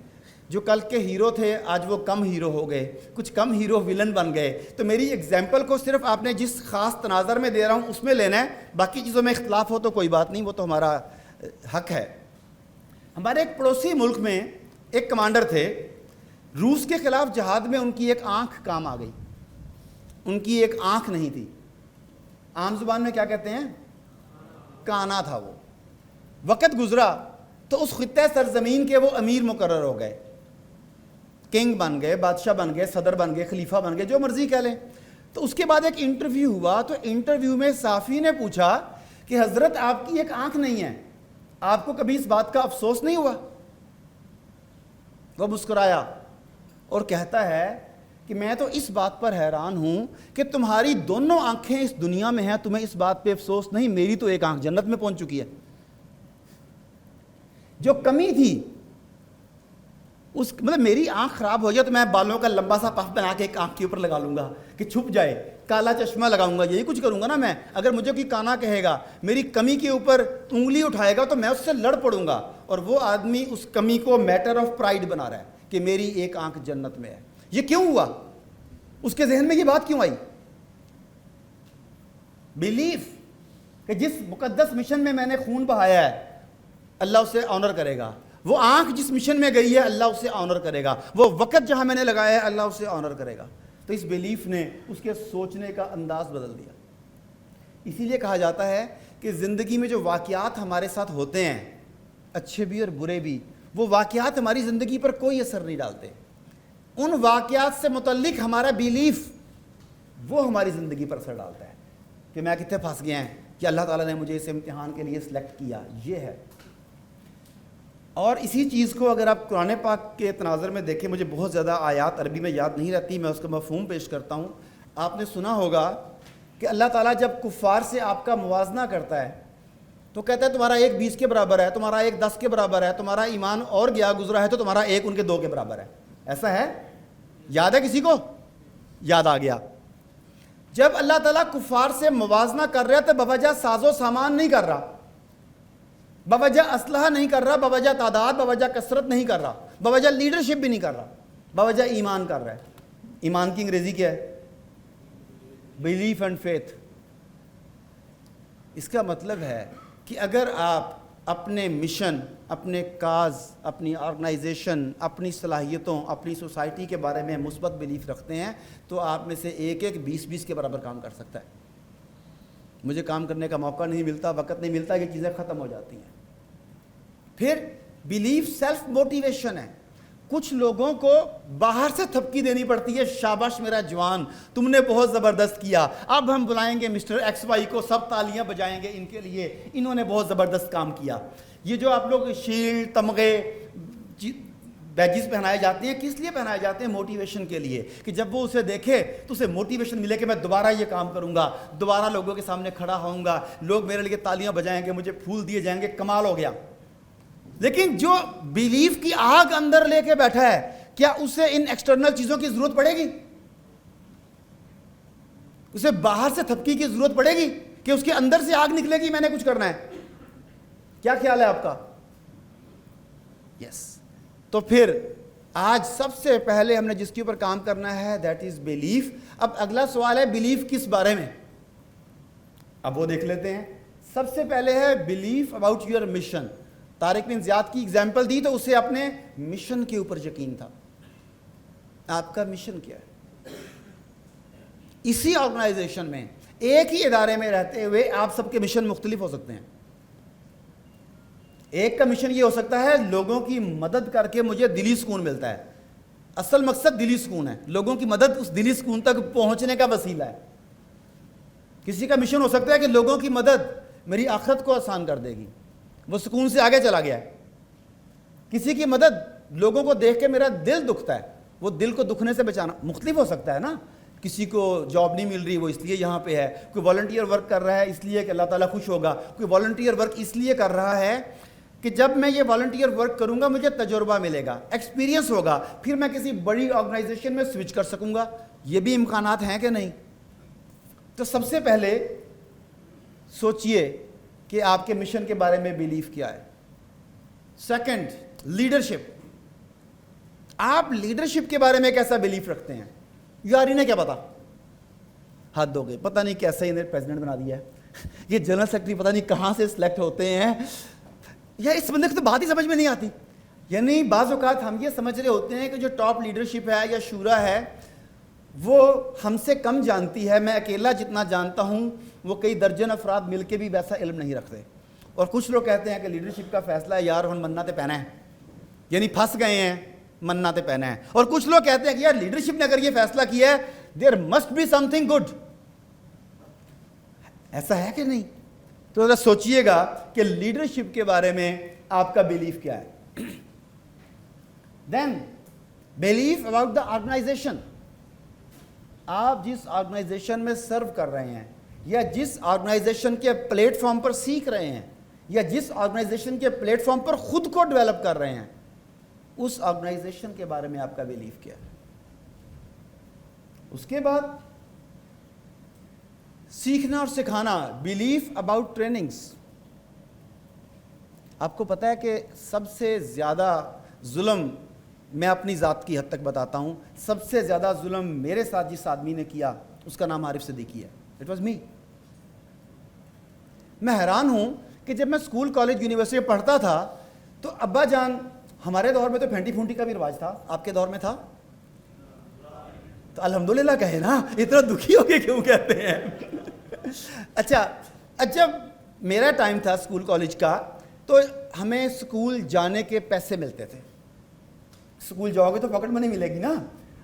جو کل کے ہیرو تھے آج وہ کم ہیرو ہو گئے, کچھ کم ہیرو ولن بن گئے. تو میری ایگزامپل کو صرف آپ نے جس خاص تناظر میں دے رہا ہوں اس میں لینا ہے, باقی چیزوں میں اختلاف ہو تو کوئی بات نہیں, وہ تو ہمارا حق ہے. ہمارے ایک پڑوسی ملک میں ایک کمانڈر تھے, روس کے خلاف جہاد میں ان کی ایک آنکھ کام آ گئی. ان کی ایک آنکھ نہیں تھی, عام زبان میں کیا کہتے ہیں, کانا تھا وہ. وقت گزرا تو اس خطہ سرزمین کے وہ امیر مقرر ہو گئے, کنگ بن گئے, بادشاہ بن گئے, صدر بن گئے, خلیفہ بن گئے, جو مرضی کہہ لیں. تو اس کے بعد ایک انٹرویو ہوا, تو انٹرویو میں صحافی نے پوچھا کہ حضرت آپ کی ایک آنکھ نہیں ہے, آپ کو کبھی اس بات کا افسوس نہیں ہوا؟ وہ مسکرایا اور کہتا ہے کہ میں تو اس بات پر حیران ہوں کہ تمہاری دونوں آنکھیں اس دنیا میں ہیں, تمہیں اس بات پہ افسوس نہیں, میری تو ایک آنکھ جنت میں پہنچ چکی ہے. جو کمی تھی اس مطلب میری آنکھ خراب ہو جائے تو میں بالوں کا لمبا سا پف بنا کے ایک آنکھ کے اوپر لگا لوں گا کہ چھپ جائے, کالا چشمہ لگاؤں گا, یہی کچھ کروں گا نا میں. اگر مجھے کوئی کانا کہے گا, میری کمی کے اوپر انگلی اٹھائے گا تو میں اس سے لڑ پڑوں گا. اور وہ آدمی اس کمی کو میٹر آف پرائڈ بنا رہا ہے کہ میری ایک آنکھ جنت میں ہے. یہ کیوں ہوا؟ اس کے ذہن میں یہ بات کیوں آئی؟ بیلیف کہ جس مقدس مشن میں میں نے خون بہایا ہے اللہ اسے آنر کرے گا. وہ آنکھ جس مشن میں گئی ہے اللہ اسے آنر کرے گا. وہ وقت جہاں میں نے لگایا ہے اللہ اسے آنر کرے گا. تو اس بیلیف نے اس کے سوچنے کا انداز بدل دیا. اسی لیے کہا جاتا ہے کہ زندگی میں جو واقعات ہمارے ساتھ ہوتے ہیں, اچھے بھی اور برے بھی, وہ واقعات ہماری زندگی پر کوئی اثر نہیں ڈالتے. ان واقعات سے متعلق ہمارا بیلیف وہ ہماری زندگی پر اثر ڈالتا ہے کہ میں کتنے پھنس گیا ہیں, کہ اللہ تعالیٰ نے مجھے اس امتحان کے لیے سلیکٹ کیا. یہ ہے. اور اسی چیز کو اگر آپ قرآن پاک کے تناظر میں دیکھیں, مجھے بہت زیادہ آیات عربی میں یاد نہیں رہتی, میں اس کا مفہوم پیش کرتا ہوں. آپ نے سنا ہوگا کہ اللہ تعالیٰ جب کفار سے آپ کا موازنہ کرتا ہے تو کہتا ہے تمہارا ایک 20 کے برابر ہے, تمہارا ایک 10 کے برابر ہے, تمہارا ایمان اور گیا گزرا ہے تو تمہارا ایک ان کے 2 کے برابر ہے. ایسا ہے؟ یاد ہے کسی کو؟ یاد آ گیا. جب اللہ تعالیٰ کفار سے موازنہ کر رہا ہے تو بوجہ ساز و سامان نہیں کر رہا, بوجہ اسلحہ نہیں کر رہا, بوجہ تعداد, بوجہ کثرت نہیں کر رہا, بوجہ لیڈرشپ بھی نہیں کر رہا, بوجہ ایمان کر رہا ہے. ایمان کی انگریزی کیا ہے؟ Belief and faith. اس کا مطلب ہے کہ اگر آپ اپنے مشن, اپنے کاز, اپنی آرگنائزیشن, اپنی صلاحیتوں, اپنی سوسائٹی کے بارے میں مثبت بلیف رکھتے ہیں تو آپ میں سے ایک 20 کے برابر کام کر سکتا ہے. مجھے کام کرنے کا موقع نہیں ملتا, وقت نہیں ملتا, یہ چیزیں ختم ہو جاتی ہیں. پھر بیلیف سیلف موٹیویشن ہے. کچھ لوگوں کو باہر سے تھپکی دینی پڑتی ہے, شاباش میرا جوان, تم نے بہت زبردست کیا, اب ہم بلائیں گے مسٹر ایکس وائی کو, سب تالیاں بجائیں گے ان کے لیے, انہوں نے بہت زبردست کام کیا. یہ جو آپ لوگ شیلڈ, تمغے, بیجز پہنائے جاتے ہیں, کس لیے پہنائے جاتے ہیں؟ موٹیویشن کے لیے, کہ جب وہ اسے دیکھے تو اسے موٹیویشن ملے کہ میں دوبارہ یہ کام کروں گا, دوبارہ لوگوں کے سامنے کھڑا ہوں گا, لوگ میرے لیے تالیاں بجائیں گے, مجھے پھول دیے جائیں گے, کمال ہو گیا. لیکن جو بیلیف کی آگ اندر لے کے بیٹھا ہے, کیا اسے ان ایکسٹرنل چیزوں کی ضرورت پڑے گی؟ اسے باہر سے تھپکی کی ضرورت پڑے گی کہ اس کے اندر سے آگ نکلے گی میں نے کچھ کرنا ہے؟ کیا خیال ہے آپ کا؟ یس. تو پھر آج سب سے پہلے ہم نے جس کے اوپر کام کرنا ہے دیٹ از بیلیف. اب اگلا سوال ہے بیلیف کس بارے میں, اب وہ دیکھ لیتے ہیں. سب سے پہلے ہے بیلیف اباؤٹ یور مشن. طارق بن زیاد کی ایگزامپل دی تو اسے اپنے مشن کے اوپر یقین تھا. آپ کا مشن کیا ہے؟ اسی آرگنائزیشن میں, ایک ہی ادارے میں رہتے ہوئے آپ سب کے مشن مختلف ہو سکتے ہیں. ایک کا مشن یہ ہو سکتا ہے لوگوں کی مدد کر کے مجھے دلی سکون ملتا ہے, اصل مقصد دلی سکون ہے, لوگوں کی مدد اس دلی سکون تک پہنچنے کا وسیلہ ہے. کسی کا مشن ہو سکتا ہے کہ لوگوں کی مدد میری آخرت کو آسان کر دے گی, وہ سکون سے آگے چلا گیا ہے. کسی کی مدد لوگوں کو دیکھ کے میرا دل دکھتا ہے, وہ دل کو دکھنے سے بچانا. مختلف ہو سکتا ہے نا, کسی کو جاب نہیں مل رہی وہ اس لیے یہاں پہ ہے, کوئی والنٹیئر ورک کر رہا ہے اس لیے کہ اللہ تعالیٰ خوش ہوگا, کوئی والنٹیئر ورک اس لیے کر رہا ہے کہ جب میں یہ والنٹیئر ورک کروں گا مجھے تجربہ ملے گا, ایکسپیرینس ہوگا, پھر میں کسی بڑی آرگنائزیشن میں سوئچ کر سکوں گا. یہ بھی امکانات ہیں کہ نہیں؟ تو سب سے پہلے سوچئے کہ آپ کے مشن کے بارے میں بیلیف کیا ہے. Second, leadership. آپ لیڈرشپ کے بارے میں کیسا بلیف رکھتے ہیں؟ یار انہیں کیا پتا، حد ہو گئی، پتہ نہیں کیسے انہیں پریزیڈنٹ بنا دیا ہے، یہ جنرل سیکرٹری پتہ نہیں کہاں سے سلیکٹ ہوتے ہیں، یا اس بندے کو تو بات ہی سمجھ میں نہیں آتی. یعنی بعض اوقات ہم یہ سمجھ رہے ہوتے ہیں کہ جو ٹاپ لیڈرشپ ہے یا شورا ہے وہ ہم سے کم جانتی ہے، میں اکیلا جتنا جانتا ہوں وہ کئی درجن افراد مل کے بھی ویسا علم نہیں رکھتے. اور کچھ لوگ کہتے ہیں کہ لیڈرشپ کا فیصلہ ہے یار ہم مناتے پہنا ہے، یعنی پھنس گئے ہیں، مناتے پہنا ہے. اور کچھ لوگ کہتے ہیں کہ یار لیڈرشپ نے اگر یہ فیصلہ کیا ہے there must be something good. ایسا ہے کہ نہیں؟ تو ذرا سوچئے گا کہ لیڈرشپ کے بارے میں آپ کا بیلیف کیا ہے. دین بیلیف اباؤٹ دا آرگنائزیشن. آپ جس آرگنائزیشن میں سرو کر رہے ہیں یا جس آرگنائزیشن کے پلیٹ فارم پر سیکھ رہے ہیں یا جس آرگنائزیشن کے پلیٹ فارم پر خود کو ڈیولپ کر رہے ہیں اس آرگنائزیشن کے بارے میں آپ کا بیلیف کیا ہے. اس کے بعد سیکھنا اور سکھانا، بیلیف اباؤٹ ٹریننگز. آپ کو پتہ ہے کہ سب سے زیادہ ظلم، میں اپنی ذات کی حد تک بتاتا ہوں، سب سے زیادہ ظلم میرے ساتھ جس آدمی نے کیا اس کا نام عارف صدیقی ہے. It was me. میں حیران ہوں کہ جب میں اسکول کالج یونیورسٹی میں پڑھتا تھا تو ابا جان، ہمارے دور میں تو پھینٹی پھونٹی کا بھی رواج تھا، آپ کے دور میں تھا؟ تو الحمدللہ کہے نا، اتنا دکھی ہو کے کیوں کہتے ہیں؟ اچھا، جب میرا ٹائم تھا اسکول کالج کا تو ہمیں اسکول جانے کے پیسے ملتے تھے. اسکول جاؤ گے تو پاکٹ منی ملے گی نا.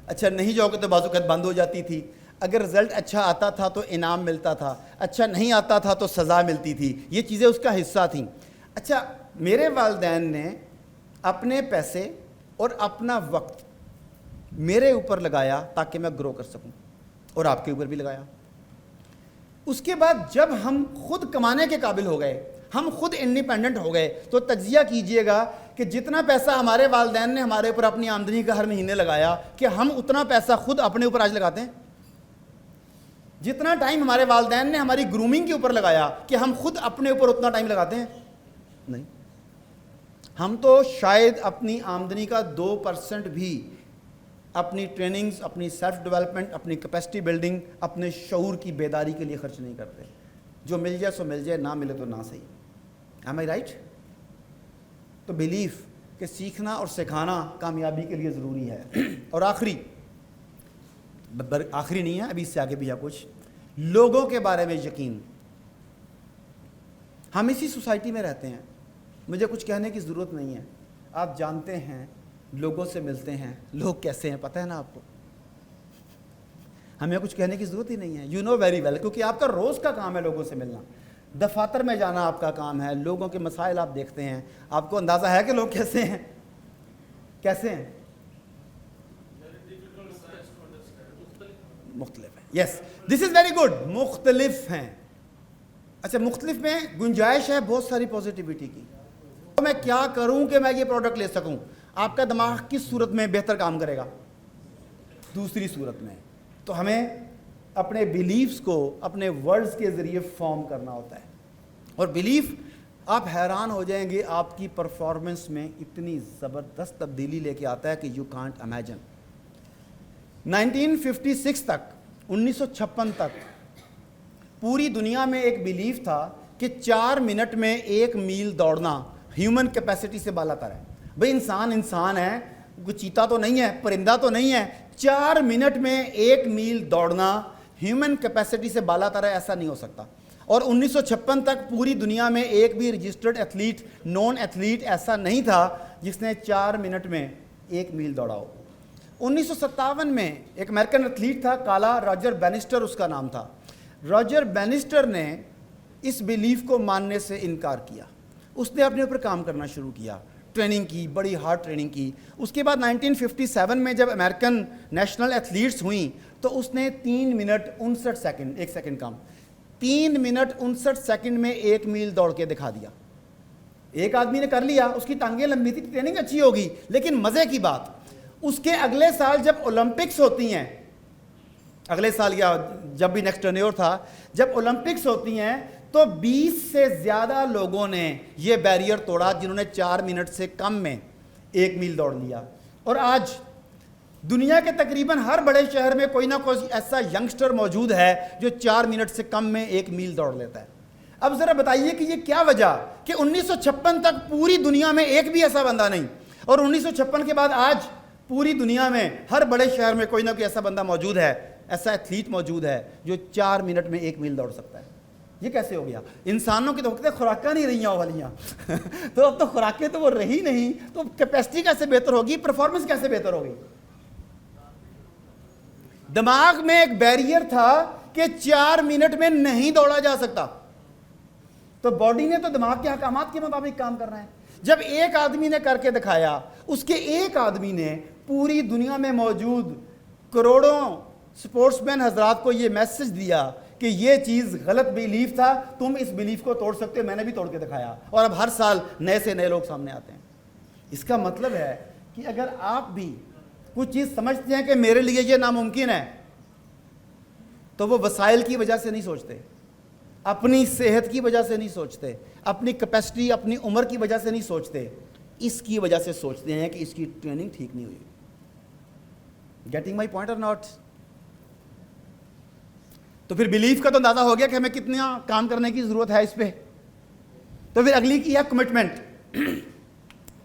اچھا نہیں جاؤ گے تو بعض اوقات بند ہو جاتی تھی. اگر رزلٹ اچھا آتا تھا تو انعام ملتا تھا، اچھا نہیں آتا تھا تو سزا ملتی تھی. یہ چیزیں اس کا حصہ تھیں. اچھا میرے والدین نے اپنے پیسے اور اپنا وقت میرے اوپر لگایا تاکہ میں گرو کر سکوں، اور آپ کے اوپر بھی لگایا. اس کے بعد جب ہم خود کمانے کے قابل ہو گئے، ہم خود انڈیپینڈنٹ ہو گئے، تو تجزیہ کیجئے گا کہ جتنا پیسہ ہمارے والدین نے ہمارے اوپر اپنی آمدنی کا ہر مہینے لگایا، کہ ہم اتنا پیسہ خود اپنے اوپر آج لگاتے ہیں؟ جتنا ٹائم ہمارے والدین نے ہماری گرومنگ کے اوپر لگایا، کہ ہم خود اپنے اوپر اتنا ٹائم لگاتے ہیں؟ نہیں. ہم تو شاید اپنی آمدنی کا 2% بھی اپنی ٹریننگز، اپنی سیلف ڈیولپمنٹ، اپنی کیپیسٹی بلڈنگ، اپنے شعور کی بیداری کے لیے خرچ نہیں کرتے. جو مل جائے سو مل جائے، نہ ملے تو نہ صحیح. ایم آئی رائٹ؟ تو بیلیف کہ سیکھنا اور سکھانا کامیابی کے لیے ضروری ہے. اور آخری نہیں ہے، ابھی اس سے آگے بھی ہے کچھ، لوگوں کے بارے میں یقین. ہم اسی سوسائٹی میں رہتے ہیں، مجھے کچھ کہنے کی ضرورت نہیں ہے. آپ جانتے ہیں، لوگوں سے ملتے ہیں، لوگ کیسے ہیں پتہ ہے نا آپ کو. ہمیں کچھ کہنے کی ضرورت ہی نہیں ہے. یو نو ویری ویل، کیونکہ آپ کا روز کا کام ہے لوگوں سے ملنا. دفاتر میں جانا آپ کا کام ہے، لوگوں کے مسائل آپ دیکھتے ہیں. آپ کو اندازہ ہے کہ لوگ کیسے ہیں؟ کیسے ہیں؟ مختلف ہیں. یس، دس از ویری گڈ. مختلف ہیں. اچھا، مختلف میں گنجائش ہے بہت ساری پازیٹیوٹی کی. تو میں کیا کروں کہ میں یہ پروڈکٹ لے سکوں؟ آپ کا دماغ کس صورت میں بہتر کام کرے گا؟ دوسری صورت میں. تو ہمیں اپنے بیلیفز کو اپنے ورڈز کے ذریعے فارم کرنا ہوتا ہے. اور بیلیف، آپ حیران ہو جائیں گے، آپ کی پرفارمنس میں اتنی زبردست تبدیلی لے کے آتا ہے کہ یو کانٹ امیجن. 1956 تک، 1956 تک پوری دنیا میں ایک بیلیف تھا کہ 4 منٹ میں 1 میل دوڑنا ہیومن کیپیسٹی سے بالا تر ہے. بھئی انسان ہے، کوئی چیتا تو نہیں ہے، پرندہ تو نہیں ہے. 4 منٹ میں 1 میل دوڑنا ہیومن کیپیسٹی سے بالا تر ہے، ایسا نہیں ہو سکتا. اور 1956 تک پوری دنیا میں ایک بھی رجسٹرڈ ایتھلیٹ، نون ایتھلیٹ ایسا نہیں تھا جس نے 4 منٹ میں 1 میل دوڑا ہو. 1957 میں ایک امریکن ایتھلیٹ تھا، کالا، راجر بینسٹر اس کا نام تھا. راجر بینسٹر نے اس بیلیف کو ماننے سے انکار کیا. اس نے اپنے اوپر کام کرنا شروع کیا، ٹریننگ کی، بڑی ہارڈ ٹریننگ کی. اس کے بعد 1957 میں جب امریکن نیشنل ایتھلیٹس ہوئیں تو اس نے 3 منٹ 59 سیکنڈ، 1 سیکنڈ کم، 3 منٹ 59 سیکنڈ میں 1 میل دوڑ کے دکھا دیا. ایک آدمی نے کر لیا، اس کی ٹانگیں لمبی تھی، ٹریننگ اچھی ہوگی، لیکن مزے کی بات، اس کے اگلے سال جب اولمپکس ہوتی ہیں، اگلے سال یا جب بھی نیکسٹ ٹرنیور تھا، جب اولمپکس ہوتی ہیں تو 20 سے زیادہ لوگوں نے یہ بیریئر توڑا جنہوں نے 4 منٹ سے کم میں 1 میل دوڑ لیا. اور آج دنیا کے تقریباً ہر بڑے شہر میں کوئی نہ کوئی ایسا ینگسٹر موجود ہے جو 4 منٹ سے کم میں 1 میل دوڑ لیتا ہے. اب ذرا بتائیے کہ یہ کیا وجہ کہ 1956 تک پوری دنیا میں ایک بھی ایسا بندہ نہیں, اور 1956 کے بعد آج پوری دنیا میں ہر بڑے شہر میں کوئی نہ کوئی ایسا بندہ موجود ہے, ایسا ایتھلیٹ موجود ہے جو 4 منٹ میں 1 میل دوڑ سکتا ہے. یہ کیسے ہو گیا؟ انسانوں کی تو وقت خوراکیں نہیں رہی والیاں تو اب تو خوراکیں تو وہ رہی نہیں, تو کیپیسٹی کیسے بہتر ہوگی, پرفارمنس کیسے بہتر ہوگی؟ دماغ میں ایک بیریئر تھا کہ 4 منٹ میں نہیں دوڑا جا سکتا, تو باڈی نے تو دماغ کے احکامات کے مطابق کام کرنا ہے. جب ایک آدمی نے کر کے دکھایا, اس کے ایک آدمی نے پوری دنیا میں موجود کروڑوں سپورٹس مین حضرات کو یہ میسج دیا کہ یہ چیز غلط بیلیف تھا, تم اس بیلیف کو توڑ سکتے ہو, میں نے بھی توڑ کے دکھایا, اور اب ہر سال نئے سے نئے لوگ سامنے آتے ہیں. اس کا مطلب ہے کہ اگر آپ بھی کچھ چیز سمجھتے ہیں کہ میرے لیے یہ ناممکن ہے, تو وہ وسائل کی وجہ سے نہیں سوچتے, اپنی صحت کی وجہ سے نہیں سوچتے, اپنی کیپیسٹی اپنی عمر کی وجہ سے نہیں سوچتے, اس کی وجہ سے سوچتے ہیں کہ اس کی ٹریننگ ٹھیک نہیں ہوئی. گیٹنگ مائی پوائنٹ اور ناٹ؟ تو پھر بیلیف کا تو اندازہ ہو گیا کہ ہمیں کتنا کام کرنے کی ضرورت ہے اس پہ. تو پھر اگلی کی ہے کمٹمنٹ.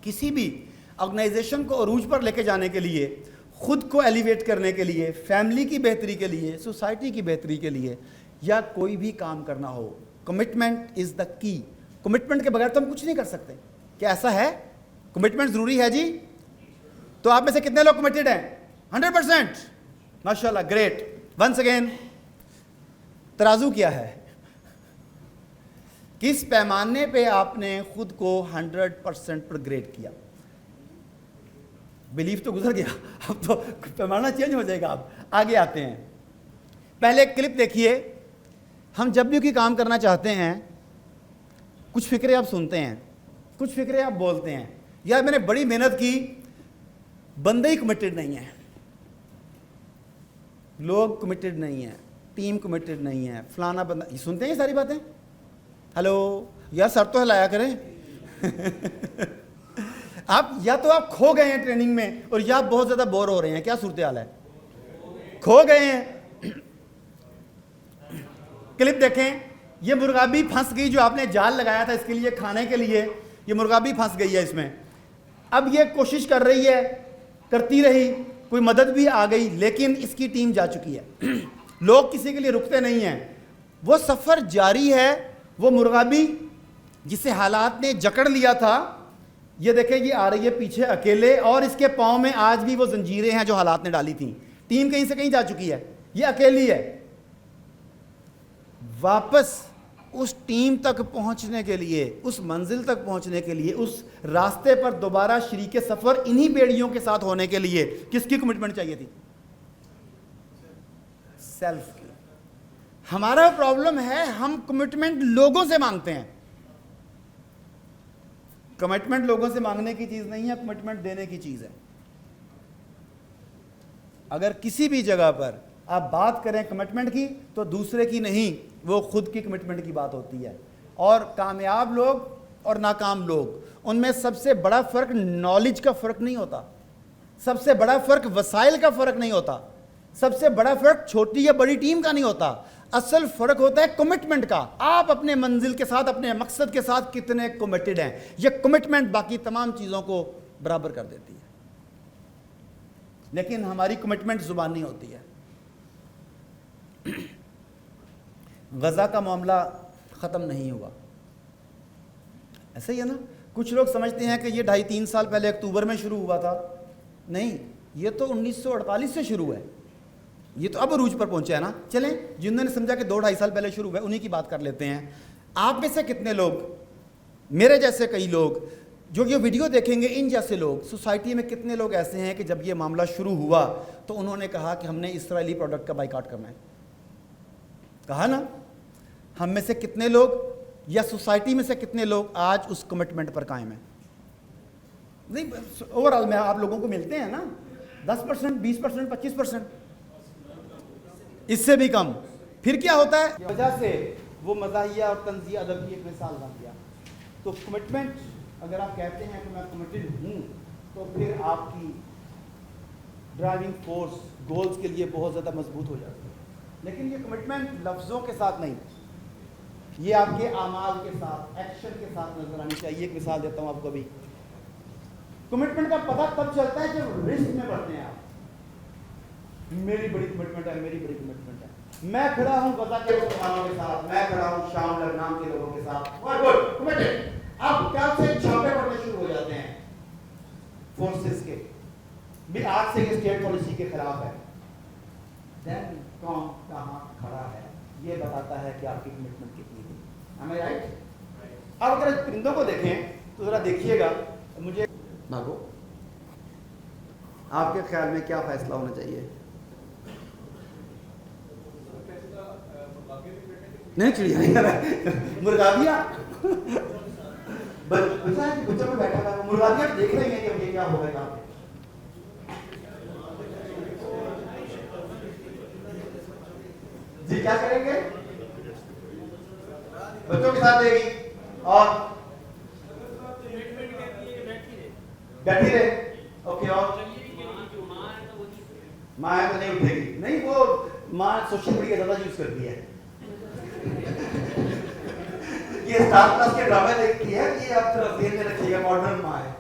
کسی بھی آرگنائزیشن کو عروج پر لے کے جانے کے لیے, خود کو ایلیویٹ کرنے کے لیے, فیملی کی بہتری کے لیے, سوسائٹی کی بہتری کے لیے, یا کوئی بھی کام کرنا ہو, کمٹمنٹ از دا کی. کمٹمنٹ کے بغیر تو ہم کچھ نہیں کر سکتے. کیا ایسا ہے؟ کمٹمنٹ ضروری ہے جی. تو آپ میں سے کتنے لوگ کمٹڈ ہیں؟ 100%. ماشاء اللہ, گریٹ. ونس اگین, ترازو کیا ہے؟ کس پیمانے پہ آپ نے خود کو 100% پر گریڈ کیا؟ بیلیف تو گزر گیا, اب تو پیمانہ چینج ہو جائے گا. اب آگے آتے ہیں. پہلے ایک کلپ دیکھیے. ہم جب بھی کوئی کام کرنا چاہتے ہیں, کچھ فکرے آپ سنتے ہیں, کچھ فکرے آپ بولتے ہیں, یار میں نے بڑی محنت کی, بندے ہی کمیٹڈ نہیں ہیں, لوگ کمیٹڈ نہیں ہیں, ٹیم کمیٹڈ نہیں ہے, فلانا بندہ. یہ سنتے ہیں یہ ساری باتیں؟ ہلو, یار سر تو ہلایا کریں. آپ یا تو آپ کھو گئے ہیں ٹریننگ میں, اور یا آپ بہت زیادہ بور ہو رہے ہیں. کیا صورتحال ہے؟ کھو گئے ہیں. کلپ دیکھیں. یہ مرغابی پھنس گئی جو آپ نے جال لگایا تھا اس کے لیے کھانے کے لیے, یہ مرغابی پھنس گئی ہے اس میں. اب یہ کوشش کر رہی ہے, کرتی رہی, کوئی مدد بھی آ گئی, لیکن اس کی ٹیم جا چکی ہے. لوگ کسی کے لیے رکتے نہیں ہیں, وہ سفر جاری ہے. وہ مرغابی جسے حالات نے جکڑ لیا تھا, یہ دیکھیں یہ آ رہی ہے پیچھے اکیلے, اور اس کے پاؤں میں آج بھی وہ زنجیریں ہیں جو حالات نے ڈالی تھیں. ٹیم کہیں سے کہیں جا چکی ہے, یہ اکیلی ہے. واپس اس ٹیم تک پہنچنے کے لیے, اس منزل تک پہنچنے کے لیے, اس راستے پر دوبارہ شریک سفر انہی بیڑیوں کے ساتھ ہونے کے لیے کس کی کمٹمنٹ چاہیے تھی؟ سیلف کی. ہمارا پرابلم ہے ہم کمٹمنٹ لوگوں سے مانگتے ہیں. کمٹمنٹ لوگوں سے مانگنے کی چیز نہیں ہے, کمٹمنٹ دینے کی چیز ہے. اگر کسی بھی جگہ پر آپ بات کریں کمٹمنٹ کی, تو دوسرے کی نہیں, وہ خود کی کمٹمنٹ کی بات ہوتی ہے. اور کامیاب لوگ اور ناکام لوگ, ان میں سب سے بڑا فرق نالج کا فرق نہیں ہوتا, سب سے بڑا فرق وسائل کا فرق نہیں ہوتا, سب سے بڑا فرق چھوٹی یا بڑی ٹیم کا نہیں ہوتا. اصل فرق ہوتا ہے کمٹمنٹ کا. آپ اپنے منزل کے ساتھ, اپنے مقصد کے ساتھ کتنے کمٹڈ ہیں. یہ کمٹمنٹ باقی تمام چیزوں کو برابر کر دیتی ہے. لیکن ہماری کمٹمنٹ زبانی ہوتی ہے. غزہ کا معاملہ ختم نہیں ہوا, ایسا ہی ہے نا. کچھ لوگ سمجھتے ہیں کہ یہ 2.5-3 سال پہلے اکتوبر میں شروع ہوا تھا. نہیں, یہ تو 1948 سے شروع ہے. یہ تو اب عروج پر پہنچا ہے نا. چلیں, جنہوں نے سمجھا کہ 2-2.5 سال پہلے شروع ہوا ہے, انہی کی بات کر لیتے ہیں. آپ میں سے کتنے لوگ, میرے جیسے کئی لوگ جو یہ ویڈیو دیکھیں گے, ان جیسے لوگ سوسائٹی میں کتنے لوگ ایسے ہیں کہ جب یہ معاملہ شروع ہوا تو انہوں نے کہا کہ ہم نے اسرائیلی پروڈکٹ کا بائیکاٹ کرنا ہے؟ کہا نا. ہم میں سے کتنے لوگ یا سوسائٹی میں سے کتنے لوگ آج اس کمٹمنٹ پر قائم ہیں؟ نہیں, اوور آل میں آپ لوگوں کو ملتے ہیں نا, 10%, 20%, 25%, اس سے بھی کم. پھر کیا ہوتا ہے؟ وجہ سے وہ مزاحیہ اور طنزیہ ادب کی ایک مثال بن گیا. تو کمٹمنٹ, اگر آپ کہتے ہیں کہ میں کمٹڈ ہوں, تو پھر آپ کی ڈرائیونگ فورس گولز کے لیے بہت زیادہ مضبوط ہو جاتی ہے. لیکن یہ کمٹمنٹ لفظوں کے ساتھ نہیں, یہ آپ کے اعمال کے ساتھ, ایکشن کے ساتھ نظر آنی چاہیے. ایک مثال دیتا ہوں آپ کو. ابھی کمٹمنٹ کا پتہ تب چلتا ہے جب رسک میں پڑتے ہیں آپ. میری بڑی کمٹمنٹ ہے, میری بڑی کمٹمنٹ ہے. میں کھڑا ہوں غزہ کے مسلمانوں کے ساتھ, میں کھڑا ہوں شام لبنان کے لوگوں کے ساتھ. گڈ کمٹڈ. اب کیا سے چھاپے پڑنے شروع ہو جاتے ہیں فورسز کے بھی, آج سے یہ اسٹیٹ پالیسی کے خلاف ہے. دین کون کہاں کھڑا ہے یہ بتاتا ہے کہ آپ کی کمٹمنٹ کتنی تھی. am I right؟ اب اگر پرندوں کو دیکھیں تو ذرا دیکھیے گا. مجھے بھاگو, آپ کے خیال میں کیا فیصلہ ہونا چاہیے؟ نہیں چڑیا نہیں کر رہا ہے, مرغابیاں بچوں میں بیٹھا تھا, مرغابیاں دیکھ رہی ہیں کہ یہ کیا ہوگا یہاں پہ. جی کیا کریں گے؟ بچوں کے ساتھ دے گی اور بیٹھی رہے. اوکے, اور ماں ہے تو نہیں اٹھے گی. نہیں, وہ ماں سوشل میڈیا زیادہ یوز کرتی ہے, یہ اسٹار پلس کے ڈرامے دیکھتی ہے. یہ آپ طرف دیر میں رکھیے گا, ماڈرن ماں ہے.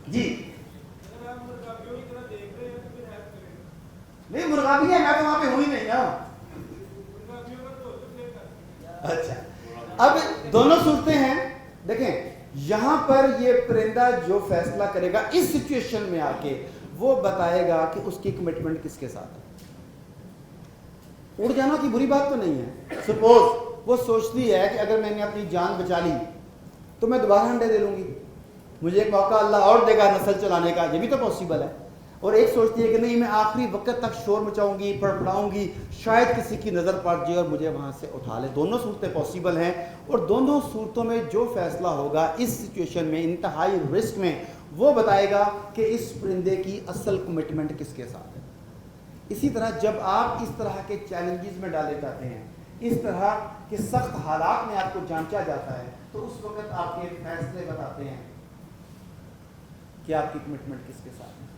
جی نہیں, مرغابی ہے, میں تو وہاں پہ ہوئی نہیں نا. اچھا, اب دونوں صورتیں ہیں. دیکھیں یہاں پر یہ پرندہ جو فیصلہ کرے گا اس سچویشن میں آ کے, وہ بتائے گا کہ اس کی کمٹمنٹ کس کے ساتھ ہے. اڑ جانا کی بری بات تو نہیں ہے. سپوز وہ سوچتی ہے کہ اگر میں نے اپنی جان بچا لی تو میں دوبارہ انڈے دے لوں گی, مجھے ایک موقع اللہ اور دے گا نسل چلانے کا, یہ بھی تو پاسبل ہے. اور ایک سوچتی ہے کہ نہیں, میں آخری وقت تک شور مچاؤں گی, پڑپڑاؤں گی, شاید کسی کی نظر پڑ جائے اور مجھے وہاں سے اٹھا لے. دونوں صورتیں پاسبل ہیں, اور دونوں صورتوں میں جو فیصلہ ہوگا اس سچویشن میں, انتہائی رسک میں, وہ بتائے گا کہ اس پرندے کی اصل کمٹمنٹ کس کے ساتھ ہے. اسی طرح جب آپ اس طرح کے چیلنجز میں ڈالے جاتے ہیں, اس طرح کے سخت حالات میں آپ کو جانچا جاتا ہے, تو اس وقت آپ کے فیصلے بتاتے ہیں کہ آپ کی کمٹمنٹ کس کے ساتھ ہے.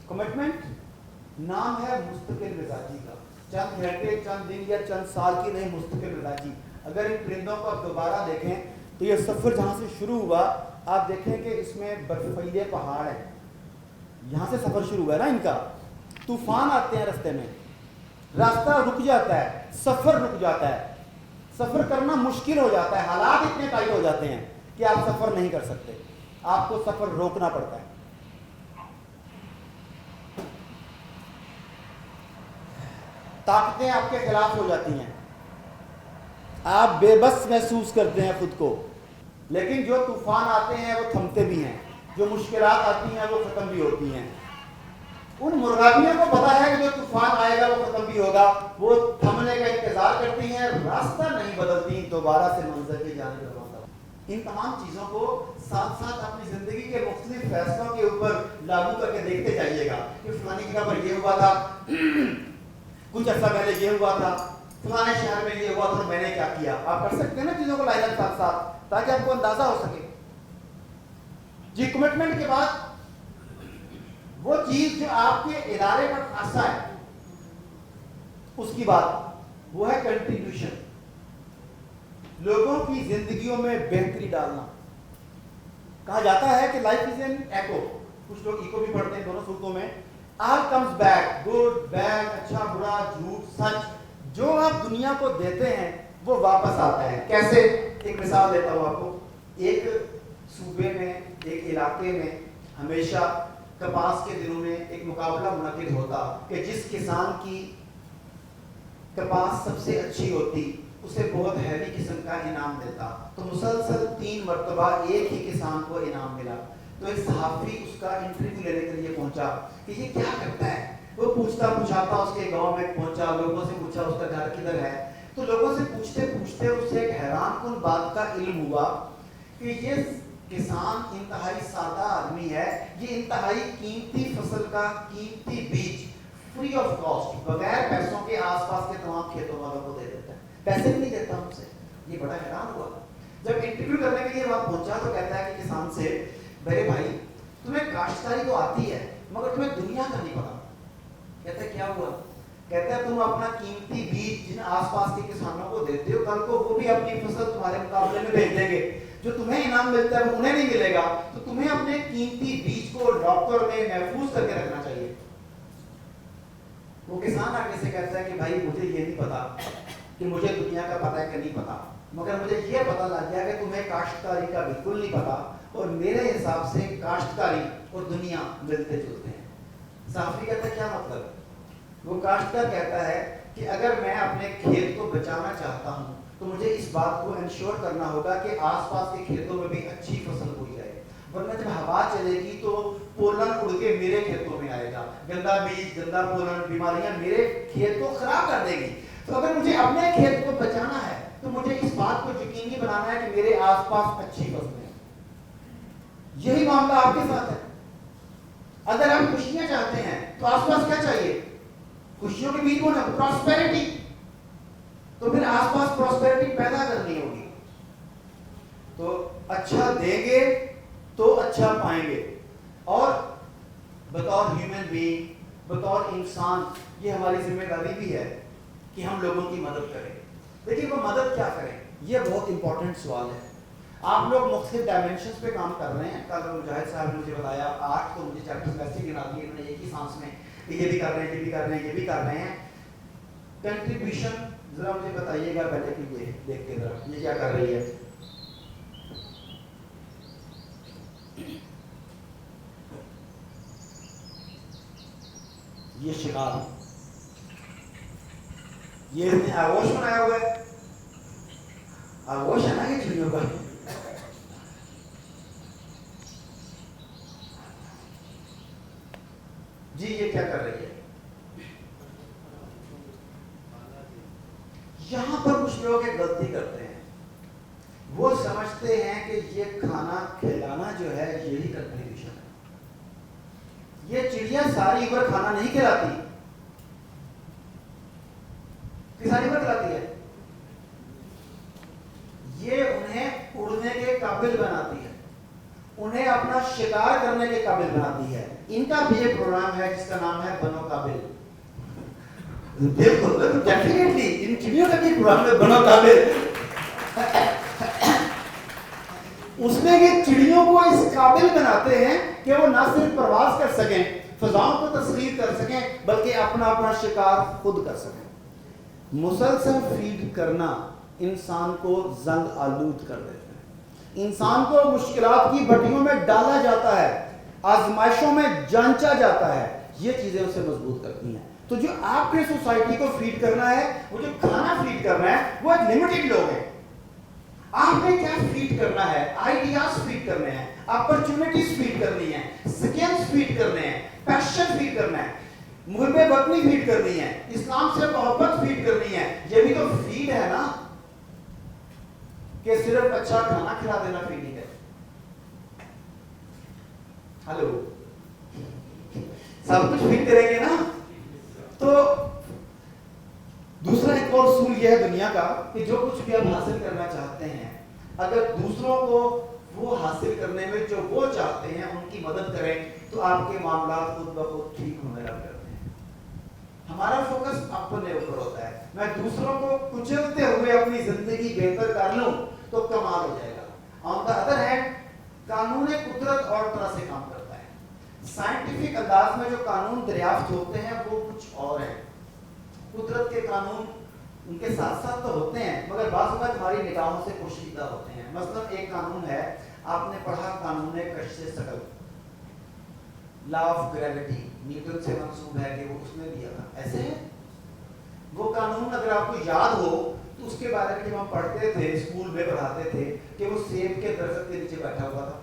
کمٹمنٹ نام ہے مستقل مزاجی کا, چند گھنٹے, چند دن یا چند سال کی نہیں, مستقل مزاجی. اگر ان پرندوں کو آپ دوبارہ دیکھیں تو یہ سفر جہاں سے شروع ہوا, آپ دیکھیں کہ اس میں برفیلے پہاڑ ہیں, یہاں سے سفر شروع ہوا ہے نا ان کا. طوفان آتے ہیں رستے میں, راستہ رک جاتا ہے, سفر رک جاتا ہے, سفر کرنا مشکل ہو جاتا ہے, حالات اتنے ٹائٹ ہو جاتے ہیں کہ آپ سفر نہیں کر سکتے, آپ کو سفر روکنا پڑتا ہے. طاقتیں آپ کے خلاف ہو جاتی ہیں, آپ بے بس محسوس کرتے ہیں خود کو. لیکن جو طوفان آتے ہیں وہ تھمتے بھی ہیں, جو مشکلات آتی ہیں وہ ختم بھی ہوتی ہیں. ان مرغابیوں کو پتا ہے کہ جو طوفان آئے گا وہ ختم بھی ہوگا, وہ تھمنے کا انتظار کرتی ہیں, راستہ نہیں بدلتی, دوبارہ سے منزل کی جانب روانہ. ان تمام چیزوں کو ساتھ ساتھ اپنی زندگی کے مختلف فیصلوں کے اوپر لاگو کر کے دیکھتے جائیے گا کہ فلانی جگہ پر یہ ہوا تھا, کچھ عرصہ پہلے یہ ہوا تھا, فلانے شہر میں یہ ہوا تھا, میں نے کیا کیا. آپ کر سکتے ہیں نا چیزوں کو لائن اپ ساتھ ساتھ, تاکہ آپ کو اندازہ ہو سکے. جی کمٹمنٹ کے بعد وہ چیز جو آپ کے ادارے پر خاصا ہے, اس کی بات وہ ہے کنٹریبیوشن, لوگوں کی زندگیوں میں بہتری ڈالنا. کہا جاتا ہے کہ لائف از این ایکو, کچھ لوگ ایکو بھی پڑھتے ہیں دونوں صورتوں میں. آل کمز بیک, گڈ بیڈ, اچھا برا, جھوٹ سچ, جو آپ دنیا کو دیتے ہیں وہ واپس آتا ہے. کیسے؟ ایک مثال دیتا ہوں آپ کو. ایک صوبے میں, ایک علاقے میں ہمیشہ کپاس کے دنوں میں ایک مقابلہ منعقد ہوتا کہ جس کسان کی کپاس سب سے اچھی ہوتی اسے بہت ہیوی قسم کا انعام دیتا. تو مسلسل 3 مرتبہ ایک ہی کسان کو انعام ملا. تو ایک صحافی اس کا انٹرویو لینے کے لیے پہنچا کہ یہ کیا کرتا ہے. وہ پوچھتا اس کے گاؤں میں پہنچا, لوگوں سے پوچھا اس کا گھر کدھر ہے. تو لوگوں سے پوچھتے پوچھتے اسے ایک حیران کن بات کا علم ہوا کہ یہ کسان انتہائی سادہ آدمی ہے, یہ انتہائی قیمتی فصل کا قیمتی بیج فری آف کاسٹ, بغیر پیسوں کے آس پاس کے تمام کھیتوں والوں کو دے دیتا ہے, پیسے بھی نہیں دیتا ان سے. یہ بڑا حیران ہوا. جب انٹرویو کرنے کے لیے وہاں پہنچا تو کہتا ہے کہ کسان سے میرے بھائی تمہیں کاشتکاری تو آتی ہے مگر تمہیں دنیا کا نہیں پتا. کہتا ہے کیا ہوا؟ کہتا ہے تم اپنا قیمتی بیج جن آس پاس کے کسانوں کو دیتے ہو کل کو وہ بھی اپنی فصل تمہارے مقابلے میں بھیج دیں گے, جو تمہیں انعام ملتا ہے وہ انہیں نہیں ملے گا, تو تمہیں اپنے قیمتی بیج کو لاکر میں محفوظ کر کے رکھنا چاہیے. وہ کسان آگے سے کہتا ہے کہ بھائی مجھے یہ نہیں پتا کہ مجھے دنیا کا پتہ ہے کہ نہیں پتا, مگر مجھے یہ پتا لگ گیا کہ تمہیں کاشتکاری کا بالکل نہیں پتا, اور میرے حساب سے کاشتکاری اور دنیا ملتے جلتے ہیں. صحافی کہتا ہے کیا مطلب؟ وہ کاشتکار کہتا ہے کہ اگر میں اپنے کھیت کو بچانا چاہتا ہوں تو مجھے اس بات کو انشور کرنا ہوگا کہ آس پاس کے کھیتوں میں بھی اچھی فصل بوئی جائے, ورنہ جب ہوا چلے گی تو پولن اڑ کے میرے کھیتوں میں آئے گا, گندا بیج گندا پولن بیماریاں میرے کھیت کو خراب کر دے گی. تو اگر مجھے اپنے کھیت کو بچانا ہے تو مجھے اس بات کو یقینی بنانا ہے کہ میرے آس پاس اچھی فصلیں ہیں. یہی معاملہ آپ کے ساتھ ہے. اگر آپ خوشیاں چاہتے ہیں تو آس پاس کیا چاہیے؟ خوشیوں کے بیچ ہونا پراسپیرٹی. تو پھر آس پاس پراسپیرٹی پیدا کرنی ہوگی. تو اچھا دیں گے تو اچھا پائیں گے, اور بطور ہیومن بینگ, بطور انسان, یہ ہماری ذمہ داری بھی ہے کہ ہم لوگوں کی مدد کریں. دیکھیے وہ مدد کیا کریں, یہ بہت امپورٹنٹ سوال ہے. آپ لوگ مختلف ڈائمینشنز پہ کام کر رہے ہیں. کل مجاہد صاحب نے مجھے بتایا 8 تو مجھے چیپٹرز ویسے گنا دیے انہوں نے ایک ہی سانس میں, یہ بھی کر رہے ہیں, یہ بھی کر رہے ہیں, یہ بھی کر رہے ہیں. کنٹریبیوشن ذرا مجھے بتائیے گا پہلے کہ یہ دیکھ کے ذرا یہ کیا کر رہی ہے. یہ شکار, یہ اس نے آغوش بنایا ہوا ہے. آغوش ہے نا یہ چڑیوں کا. جی یہ کیا کر رہی ہے؟ یہاں پر کچھ لوگ ایک غلطی کرتے ہیں, وہ سمجھتے ہیں کہ یہ کھانا کھلانا جو ہے یہی کنٹریبیوشن ہے. یہ چڑیا ساری عمر کھانا نہیں کھلاتی. ساری عمر کھلاتی ہے, یہ انہیں اڑنے کے قابل بناتی ہے, انہیں اپنا شکار کرنے کے قابل بناتی ہے. ان کا بھی ایک پروگرام ہے جس کا نام ہے بنو قابل. بالکل ڈیفینیٹلی ان چڑیوں کا بھی پروگرام ہے بنو قابل. اس میں یہ چڑیوں کو اس قابل بناتے ہیں کہ وہ نہ صرف پرواز کر سکیں, فضاؤں کو تسخیر کر سکیں, بلکہ اپنا شکار خود کر سکیں. مسلسل فیڈ کرنا انسان کو زنگ آلود کر دیتا ہے. انسان کو مشکلات کی بھٹیوں میں ڈالا جاتا ہے, آزمائشوں میں جانچا جاتا ہے. یہ چیزیں اسے مضبوط کرتی ہیں. تو جو آپ نے سوسائٹی کو فیڈ کرنا ہے, وہ جو کھانا فیڈ کرنا ہے, وہ ایک لمیٹڈ لوگ ہیں. آپ نے کیا فیڈ کرنا ہے؟ آئیڈیاز فیڈ کرنے ہیں, اپرچونٹیز فیڈ کرنی ہے, سکلز فیڈ کرنے ہیں, پیشن فیڈ کرنا ہے, محب وطنی فیڈ کرنی ہے, اسلام سے محبت فیڈ کرنی ہے. یہ بھی تو فیڈ ہے نا, کہ صرف اچھا کھانا کھلا دینا فیڈنگ ہے. ہلو, سب کچھ فیڈ کریں گے نا. تو دوسرا ایک اور اصول یہ ہے دنیا کا کہ جو کچھ بھی آپ حاصل کرنا چاہتے ہیں, اگر دوسروں کو وہ حاصل کرنے میں جو وہ چاہتے ہیں ان کی مدد کریں تو آپ کے معاملات خود بخود ٹھیک ہونے لگ جاتے ہیں. ہمارا فوکس اپنے اوپر ہوتا ہے. میں دوسروں کو کچلتے ہوئے اپنی زندگی بہتر کر لوں تو کمال ہو جائے گا. آن دا ادر ہینڈ قانون قدرت اور طرح سے کام کرتا ہے. سائنٹیفک انداز میں جو قانون دریافت ہوتے ہیں وہ کچھ اور ہیں. قدرت کے قانون ان کے ساتھ ساتھ تو ہوتے ہیں مگر بعض اوقات ہماری نگاہوں سے پوشیدہ ہوتے ہیں. مثلا ایک قانون ہے, آپ نے پڑھا قانون کشش ثقل, لا آف گریوٹی, نیوٹن سے منسوب ہے کہ وہ اس نے دیا تھا. ایسے ہے وہ قانون, اگر آپ کو یاد ہو تو اس کے بارے میں جب ہم پڑھتے تھے اسکول میں پڑھاتے تھے کہ وہ سیب کے درخت کے نیچے بیٹھا ہوا تھا,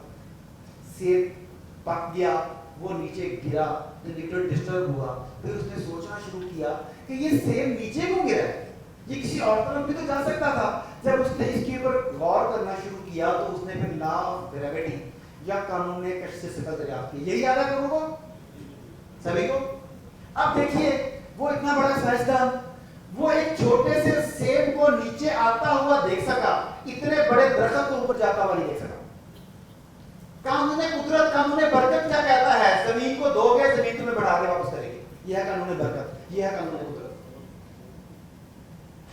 سیب پک گیا, وہ نیچے گرا, نیوٹن ڈسٹرب ہوا, پھر اس نے سوچنا شروع کیا کہ یہ سیب نیچے کیوں گرا ہے, یہ کسی اور طرف بھی تو جا سکتا تھا. جب اس نے اس کے اوپر غور کرنا شروع کیا تو اس نے پھر لا آف گریوٹی یا قانون کشش ثقل دریافت کی. یہی یاد ہے لوگوں کو, سبھی کو. اب دیکھیے وہ اتنا بڑا سائنسدان, وہ ایک چھوٹے سے سیب کو نیچے آتا ہوا دیکھ سکا, اتنے بڑے درخت کو اوپر جاتا ہوا نہیں دیکھ سکا. قانون قدرت، قانون برکت کیا کہتا ہے؟ زمین کو دو گے زمین تمہیں بڑھا کے واپس کرے گی. یہ ہے قانون برکت، یہ ہے قانون قدرت.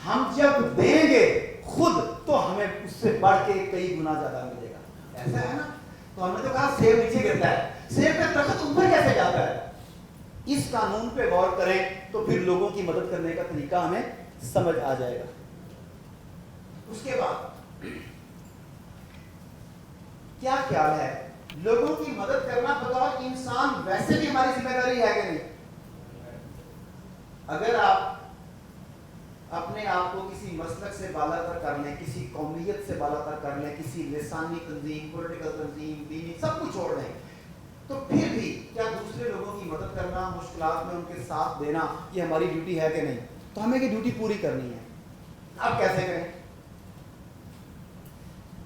ہم جب دیں گے خود تو ہمیں اس سے بڑھ کے کئی گنا زیادہ ملے گا. ایسا ہے نا؟ تو ہم نے تو کہا سیب نیچے گرتا ہے، سیب کا درخت اوپر کیسے جاتا ہے؟ اس قانون پہ غور کریں تو پھر لوگوں کی مدد کرنے کا طریقہ ہمیں سمجھ آ جائے گا. اس کے بعد کیا خیال ہے لوگوں کی مدد کرنا بطور انسان ویسے بھی ہماری ذمہ داری ہے کہ نہیں؟ اگر آپ اپنے آپ کو کسی مسلک سے بالا تر کر لیں، کسی قومیت سے بالا تر کر لیں، کسی لسانی تنظیم، پولیٹیکل تنظیم، دینی، سب کچھ چھوڑ لیں، تو پھر بھی کیا دوسرے لوگوں کی مدد کرنا، مشکلات میں ان کے ساتھ دینا یہ ہماری ڈیوٹی ہے کہ نہیں؟ تو ہمیں یہ ڈیوٹی پوری کرنی ہے. اب کیسے کریں؟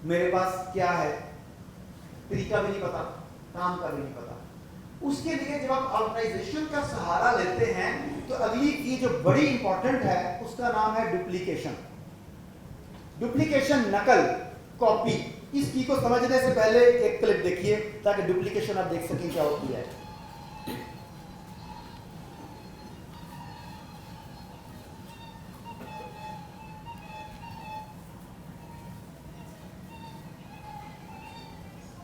میرے پاس کیا ہے طریقہ بھی نہیں پتا، کام کا بھی نہیں پتا. اس کے لیے جب آپ آرگنائزیشن کا سہارا لیتے ہیں تو اگلی کی جو بڑی امپورٹنٹ ہے اس کا نام ہے ڈپلیکیشن. ڈپلیکیشن، نقل، کاپی. اس کی کو سمجھنے سے پہلے ایک کلپ دیکھیے تاکہ ڈپلیکیشن آپ دیکھ سکیں کیا ہوتی ہے.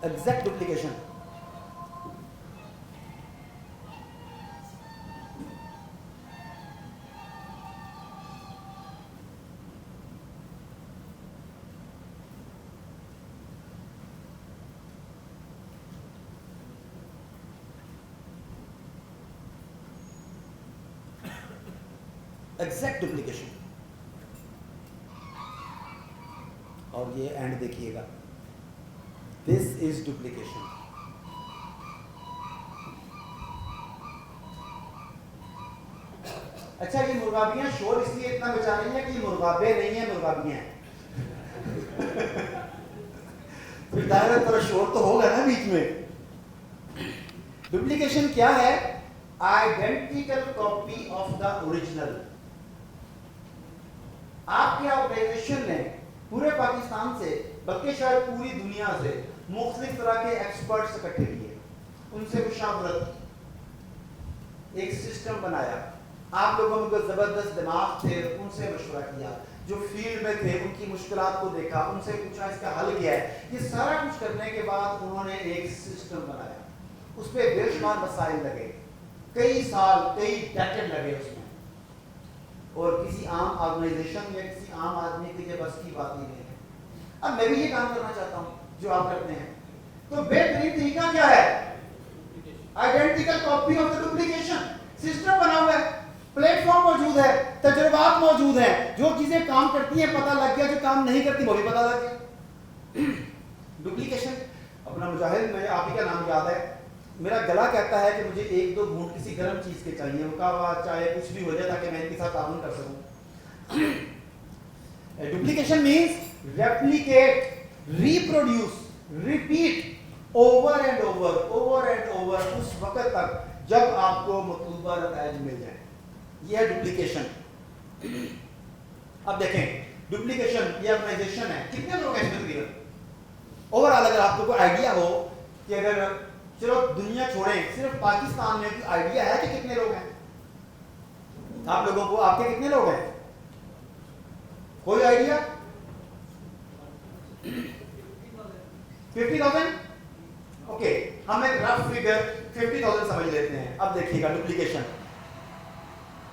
Exact duplication. Exact duplication. اور یہ اینڈ دیکھیے گا. دس از ڈپلیکیشن. اچھا یہ مرغابیاں شور اس لیے اتنا بچا رہی ہیں کہ یہ مرغابے نہیں ہیں، مرغابیاں ہیں. پھر دائرہ تھوڑا شور تو ہوگا نا بیچ میں. ڈپلیکیشن کیا ہے؟ Identical copy of the original. آپ کی آرگنائزیشن نے پورے پاکستان سے بلکہ شاید پوری دنیا سے مختلف طرح کے ایکسپرٹس اکٹھے کیے، ان سے مشاورت کی، ایک سسٹم بنایا. آپ لوگوں کو زبردست دماغ تھے، ان سے مشورہ کیا. جو فیلڈ میں تھے ان کی مشکلات کو دیکھا، ان سے پوچھا، اس کا حل کیا ہے. یہ سارا کچھ کرنے کے بعد انہوں نے ایک سسٹم بنایا. اس پہ بے شمار مسائل لگے، کئی سال، کئی ڈیکیڈ لگے اس میں. اور کسی عام آرگنائزیشن یا کسی عام آدمی کے لیے بس کی بات نہیں ہے. اب میں بھی یہ کام کرنا چاہتا ہوں جو آپ کرتے ہیں. تو بہترین طریقہ کیا ہے؟ Identical copy of the duplication. System بنا ہوا ہے، پلیٹ فارم موجود ہے، تجربات موجود ہیں. جو چیزیں کام کرتی ہیں پتہ لگ گیا، جو کام نہیں کرتی وہ بھی پتہ لگ گیا. ڈپلیکیشن. اپنا مجاہد، مجھے آپ ہی کا نام یاد ہے، میرا گلا کہتا ہے کہ مجھے ایک دو گھونٹ کسی گرم چیز کے چاہیے، وہ کہوا چاہے کچھ بھی ہو جائے تاکہ میں ان کے ساتھ تعاون کر سکوں. Duplication means replicate, reproduce, repeat over and over, over and over, اس وقت تک جب آپ کو مطلوبہ نتائج مل جائیں. یہ ہے ڈپلیکیشن. اب دیکھیں ڈپلیکیشن یہ آرگنائزیشن ہے، کتنے لوگ ہیں اس میں تقریباً؟ اوور آل اگر آپ کو کوئی آئیڈیا ہو کہ اگر چلو دنیا چھوڑیں، صرف پاکستان میں کوئی آئیڈیا ہے کہ کتنے لوگ ہیں؟ آپ لوگوں کو، آپ کے کتنے لوگ ہیں؟ کوئی آئیڈیا؟ 50,000. اوکے، ہم ایک رف فگر 50,000 سمجھ لیتے ہیں. اب دیکھیے گا ڈپلیکیشن.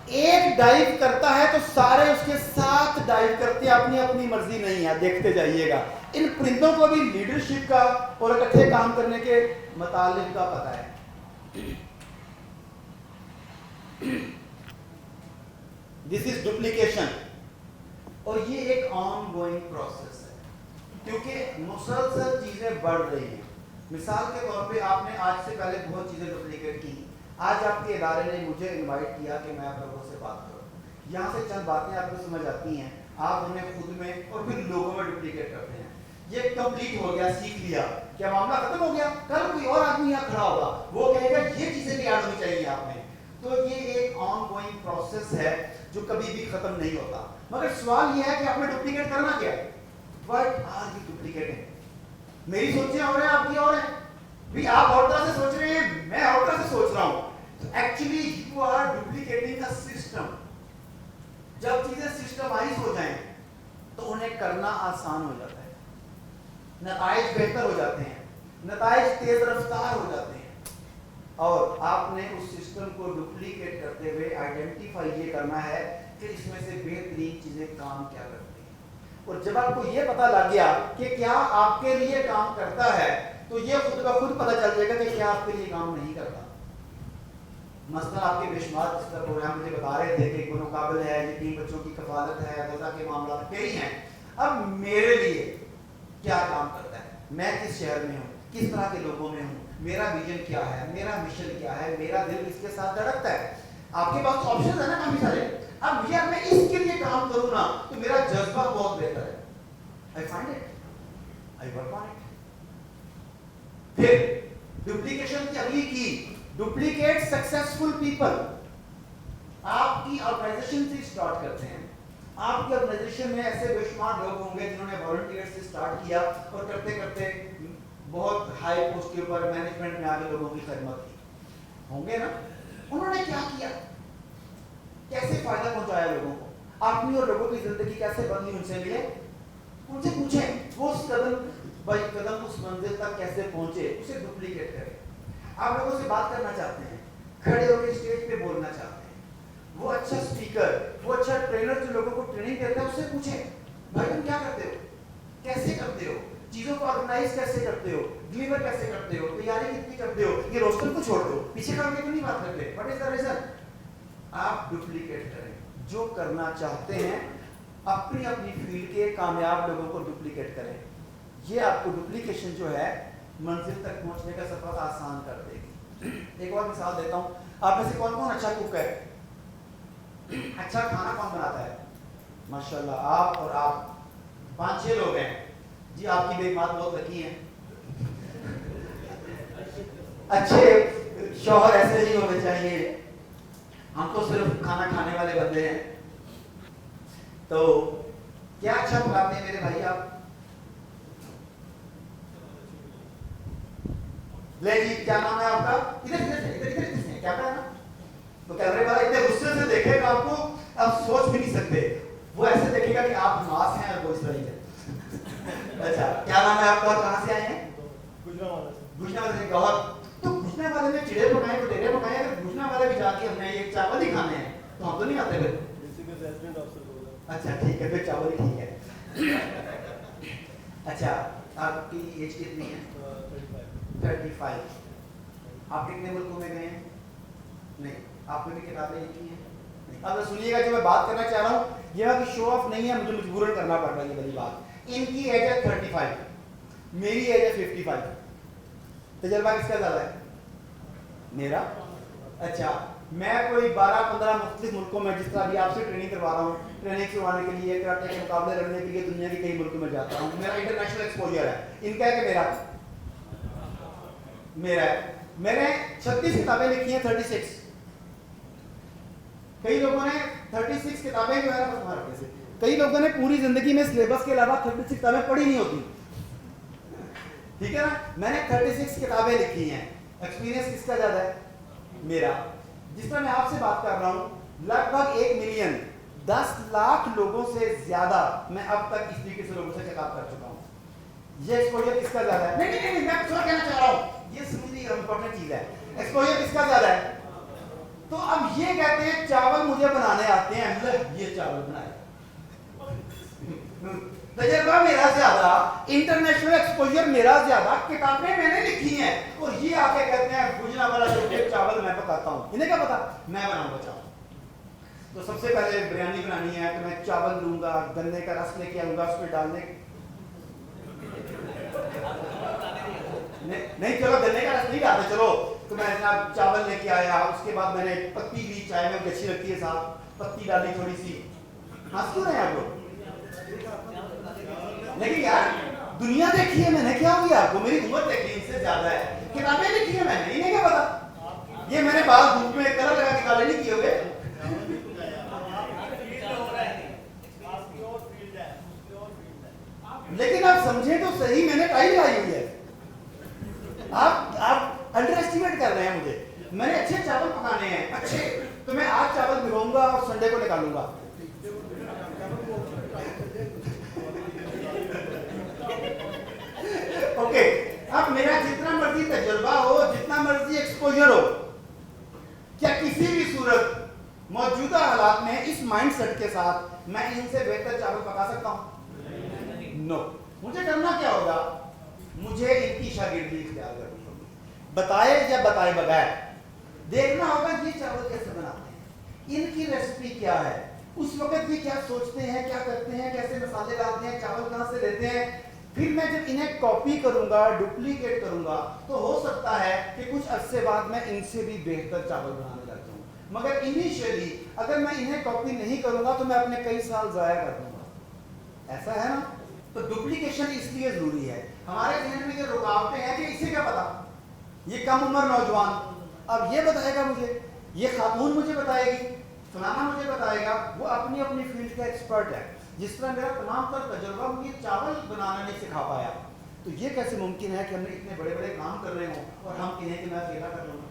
ایک ڈائیو کرتا ہے تو سارے اس کے ساتھ ڈائیو کرتے ہیں، اپنی اپنی مرضی نہیں ہے. دیکھتے جائیے گا. ان پرندوں کو بھی لیڈرشپ کا اور اکٹھے کام کرنے کے مطالب کا پتہ ہے. دس از ڈپلیکیشن. اور یہ ایک آن گوئنگ پروسیس ہے کیونکہ مسلسل چیزیں بڑھ رہی ہیں. مثال کے طور پہ آپ نے آج سے پہلے بہت چیزیں ڈپلیکیٹ کی. آج آپ کے ادارے نے مجھے انوائٹ کیا کہ میں آپ لوگوں سے بات کروں. یہاں سے چند باتیں آپ کو سمجھ آتی ہیں، آپ انہیں خود میں اور پھر لوگوں میں ڈپلیکیٹ کرتے ہیں. یہ کمپلیٹ ہو گیا، سیکھ لیا، کیا معاملہ ختم ہو گیا. کل کوئی اور آدمی یہاں کھڑا ہوگا، وہ کہے گا یہ چیزیں بھی ایڈ ہونی چاہیے آپ میں. تو یہ ایک آن گوئنگ پروسیس ہے جو کبھی بھی ختم نہیں ہوتا. مگر سوال یہ ہے کہ آپ نے ڈپلیکیٹ کرنا کیا ہے. What are you duplicating? میری سوچیں اور ہیں, آپ کی اور ہیں. بھی آپ اور طرح سے سوچ رہے ہیں, میں اور طرح سے سوچ رہا ہوں. Actually you are duplicating a system. جب چیزیں سسٹمائز ہو جائیں تو انہیں کرنا آسان ہو جاتا ہے, نتائج بہتر ہو جاتے ہیں, نتائج تیز رفتار ہو جاتے ہیں. اور آپ نے اس سسٹم کو ڈپلیکیٹ کرتے ہوئے آئیڈینٹیفائی یہ کرنا ہے کہ اس میں سے بہترین چیزیں کام کیا کرتی ہیں. اور جب آپ کو یہ پتہ لگ گیا کہ کیا آپ کے لیے کام کرتا ہے تو یہ خود بخود پتہ چل جائے گا کہ کیا آپ کے لیے کام نہیں کرتا. مثلا آپ کے بے شمار جس طرح پروگرام مجھے بتا رہے تھے کہ گنو قابل ہے, یتیم بچوں کی کفالت ہے, غذا کے معاملات کئی ہیں. اب میرے لیے کیا کام کرتا ہے, میں کس شہر میں ہوں, کس طرح کے لوگوں میں ہوں, میرا ویژن کیا ہے, میرا مشن کیا ہے, میرا دل کس کے ساتھ دھڑکتا ہے. آپ کے پاس آپشنز ہیں نا کافی سارے. اب یار میں اس کے لیے کام کروں نا تو میرا جذبہ بہت بہتر ہے. I find it, I work on it. پھر ڈپلیکیشن کی اگلی کی ڈپلیکیٹ سکسیسفل پیپل. آپ کی آرگنائزیشن سے اسٹارٹ کرتے ہیں. آپ کی آرگنائزیشن میں ایسے بے شمار لوگ ہوں گے جنہوں نے والنٹیئر سے اسٹارٹ کیا اور کرتے کرتے بہت ہائی پوسٹ کے اوپر مینجمنٹ میں آگے لوگوں کی خدمت کی ہوں گے نا. انہوں نے کیا کیا, کیسے فائدہ پہنچایا لوگوں کو, اپنی اور لوگوں کی زندگی کیسے بدلی, ان سے ملے, ان سے پوچھیں وہ اس قدم بائی قدم اس منزل تک کیسے پہنچے, اسے ڈپلیکیٹ کریں. آپ لوگوں سے بات کرنا چاہتے ہیں, کھڑے ہو کے اسٹیج پہ بولنا چاہتے ہیں, وہ اچھا اسپیکر, وہ اچھا ٹرینر جو لوگوں کو ٹریننگ دیتا ہے اس سے پوچھیں بھائی تم کیا کرتے ہو, کیسے کرتے ہو, چیزوں کو آرگنائز کیسے کرتے ہو, ڈلیور کیسے کرتے ہو, تیاری کتنی کرتے ہو, یہ روسٹر کو چھوڑ دو, پیچھے کام کے کیوں نہیں بات کرتے, واٹ از دا ریزن. آپ ڈپلیکیٹ کریں جو کرنا چاہتے ہیں, اپنی اپنی فیلڈ کے کامیاب لوگوں کو ڈپلیکیٹ کریں. یہ آپ کو ڈپلیکیشن جو ہے منزل تک پہنچنے کا سفر آسان کر دے گی. ایک اور مثال دیتا ہوں, آپ میں سے کون کون اچھا کوک ہے, اچھا کھانا کون بناتا ہے, ماشاءاللہ آپ اور آپ 5-6 لوگ ہیں جی, آپ کی بیگمات بہت لکی ہیں. اچھے شوہر ایسے نہیں ہونے چاہیے, ہم تو صرف کھانا کھانے والے بندے ہیں. تو کیا اچھا پکاتے ہیں میرے بھائی آپ, لے جی کیا نام ہے آپ کا, ادھر ادھر ادھر ادھر سے کیا کہنا. تو کیمرے والا اتنے غصے سے دیکھے گا آپ کو, آپ سوچ بھی نہیں سکتے, وہ ایسے دیکھے گا کہ آپ ناس ہیں اور وہ اس طریقے. اچھا کیا نام ہے آپ کا, کہاں سے آئے ہیں, گجرا سے. گوہر, تو گجرا والے میں چڑے پکائے بٹیرے پکائے, اگر گجرا والے بھی جا کے ہم نے یہ چاول ہی کھانے ہیں تو ہم تو نہیں آتے پھر. اچھا ٹھیک ہے, پھر چاول ہی ٹھیک ہے. اچھا آپ کی ایج کتنی ہے, 35. آپ کتنے ملکوں میں گئے ہیں, نہیں, آپ نے بھی کتابیں لکھی ہیں. اب سنیے گا جو میں بات کرنا چاہ رہا ہوں یہ کہ شو آف نہیں ہے, مجھے مجبوراً کرنا پڑ رہا ہے یہ والی بات. ان کی ایج ہے 35, میری ایج ہے 55. تجربہ کس کا زیادہ ہے, میرا. اچھا میں کوئی 12-15 مختلف ملکوں میں, جس طرح بھی آپ سے ٹریننگ کروا رہا ہوں, ٹریننگ کروانے کے لیے, کراٹے کے مقابلے لڑنے کے لیے دنیا کے کئی ملکوں میں جاتا ہوں. میرا انٹرنیشنل ایکسپوجر ہے. ان کا ہے کہ میرا ہے. میں نے 36 کتابیں لکھی ہیں, 36. کئی لوگوں نے 36 کتابیں جو ہے نا, کئی لوگوں نے پوری زندگی میں سلیبس کے علاوہ 36 کتابیں پڑھی نہیں ہوتی, ٹھیک ہے نا. میں نے 36 کتابیں لکھی ہیں. ایکسپیرینس کس کا زیادہ ہے, میرا. جس طرح میں آپ سے بات کر رہا ہوں, لگ بھگ 1 ملین 10 لاکھ لوگوں سے زیادہ میں اب تک اس طریقے سے لوگوں سے خطاب کر چکا ہوں. یہ ایکسپوجر کس کا زیادہ ہے, نہیں میں تھوڑا کہنا چاہ رہا ہوں, یہ سمجھیے امپورٹنٹ چیز ہے. ایکسپوجر کس کا زیادہ ہے, تو اب یہ کہتے ہیں چاول مجھے بنانے آتے ہیں, یہ چاول بنائے. تجربہ میرا زیادہ, انٹرنیشنل ایکسپوجر میرا زیادہ, کتابیں میں نے لکھی ہیں, اور یہ آ کے کہتے ہیں گجرا والا جو چاول میں پکاتا ہوں, انہیں کیا پتا میں بناؤں گا چاول. تو سب سے پہلے بریانی بنانی ہے تو میں چاول لوں گا, گنے کا رس لے کے آؤں گا, اس میں ڈالنے نہیں, چلو گنے کا رس نہیں ڈالتے, چلو تو میں جناب چاول لے کے آیا, اس کے بعد میں نے پتی لی, چائے میں اچھی لگتی ہے صاحب, پتی ڈالی تھوڑی سی. ہنس کیوں رہے ہیں آپ لوگ, لیکن یار دنیا دیکھی ہے میں نے, کیا ہو گیا آپ کو, میری عمر دیکھی ان سے زیادہ ہے, کتابیں لکھی ہیں میں نے, انہیں کیا پتا. یہ میں نے بال دھوپ میں ایک طرح لگا کے کالے نہیں کیے ہوئے. سمجھیں تو صحیح، میں نے ٹائی لائی ہوئی ہے. آپ انڈر ایسٹیمیٹ کر رہے ہیں مجھے. میں نے اچھے چاول پکانے ہیں، اچھے، تو میں آج چاول بھگاؤں گا اور سنڈے کو نکالوں گا. اوکے، اب میرا جتنا مرضی تجربہ ہو، جتنا مرضی ایکسپوجر ہو، کیا کسی بھی صورت موجودہ حالات میں اس مائنڈ سیٹ کے ساتھ میں ان سے بہتر چاول پکا سکتا ہوں؟ نو. مجھے کرنا کیا ہوگا؟ مجھے ان کی شاگردی اختیار کرنی ہوگی. بتائے یا بتائے بغیر دیکھنا ہوگا یہ چاول کیسے بناتے ہیں، ان کی ریسپی کیا ہے، اس وقت یہ کیا سوچتے ہیں، کیا کرتے ہیں، کیسے مسالے ڈالتے ہیں، چاول کہاں سے لیتے ہیں. پھر میں جب انہیں کاپی کروں گا، ڈپلیکیٹ کروں گا، تو ہو سکتا ہے کہ کچھ عرصے بعد میں ان سے بھی بہتر چاول بنانے لگ جاؤں. مگر انیشیلی اگر میں انہیں کاپی نہیں کروں گا تو میں اپنے کئی سال ضائع کر دوں گا. ایسا ہے نا؟ تو ڈپلیکیشن اس لیے ضروری ہے. ہمارے ذہن میں یہ رکاوٹیں ہیں کہ اسے کیا پتا، یہ کم عمر نوجوان اب یہ بتائے گا مجھے، یہ خاتون مجھے بتائے گی، فلانا مجھے بتائے گا. وہ اپنی اپنی فیلڈ کا ایکسپرٹ ہے. جس طرح میرا تمام تر تجربہ مجھے چاول بنانا نہیں سکھا پایا، تو یہ کیسے ممکن ہے کہ ہم نے اتنے بڑے بڑے کام کر رہے ہوں اور ہم کہیں کہ میں اکیلا کر لوں گا.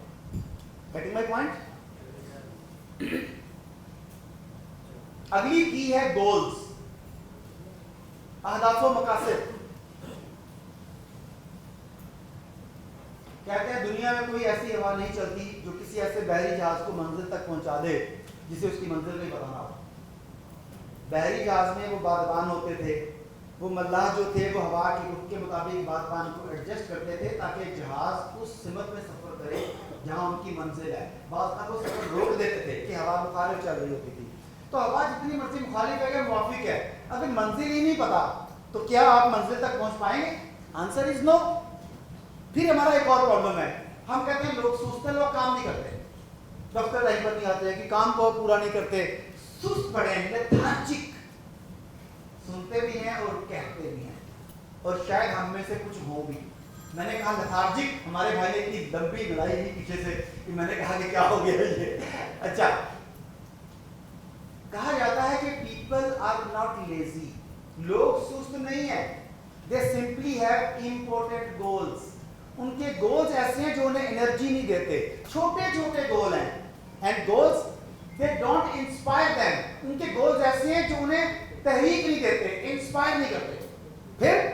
Getting my point? اگلی کی ہے گولز، اہداف و مقاصد. کہتے ہیں دنیا میں کوئی ایسی ہوا نہیں چلتی جو کسی ایسے بحری جہاز کو منزل تک پہنچا دے جسے اس کی منزل نہیں پتہ نہ ہو. بحری جہاز میں وہ بادبان ہوتے تھے، وہ ملاح جو تھے وہ ہوا کے رخ کے مطابق بادبان کو ایڈجسٹ کرتے تھے تاکہ جہاز اس سمت میں سفر کرے جہاں ان کی منزل ہے. بعض کا وہ سفر روک دیتے تھے کہ ہوا مخالف چل رہی ہوتی تھی. تو ہوا جتنی مرضی مخالف ہے کہ موافق ہے، اگر منزل ہی نہیں پتا تو کیا آپ منزل تک پہنچ پائیں گے؟ آنسر از نو. پھر ہمارا ایک اور پرابلم ہے، ہم کہتے ہیں لوگ سست ہیں، لوگ کام نہیں کرتے، دفتر رہی پر نہیں آتے کہ کام کو پورا نہیں کرتے، سست پڑے ہیں، لیتھارجک، سنتے بھی ہیں اور کہتے بھی ہیں، اور شاید ہم میں سے کچھ ہوں بھی. میں نے کہا لیتھارجک، ہمارے بھائی نے اتنی لمبی لڑائی ہوئی پیچھے سے کہ میں نے کہا کہ کیا ہو گیا یہ. اچھا، کہا جاتا ہے کہ پیپل آر ناٹ لیزی، لوگ سست نہیں ہیں، they simply have important goals. ان کے گولز ایسے ہیں جو انہیں انرجی نہیں دیتے، چھوٹے چھوٹے گول ہیں. And goals they don't inspire them, ان کے گولز ایسے ہیں جو انہیں تحریک نہیں دیتے، انسپائر نہیں کرتے. پھر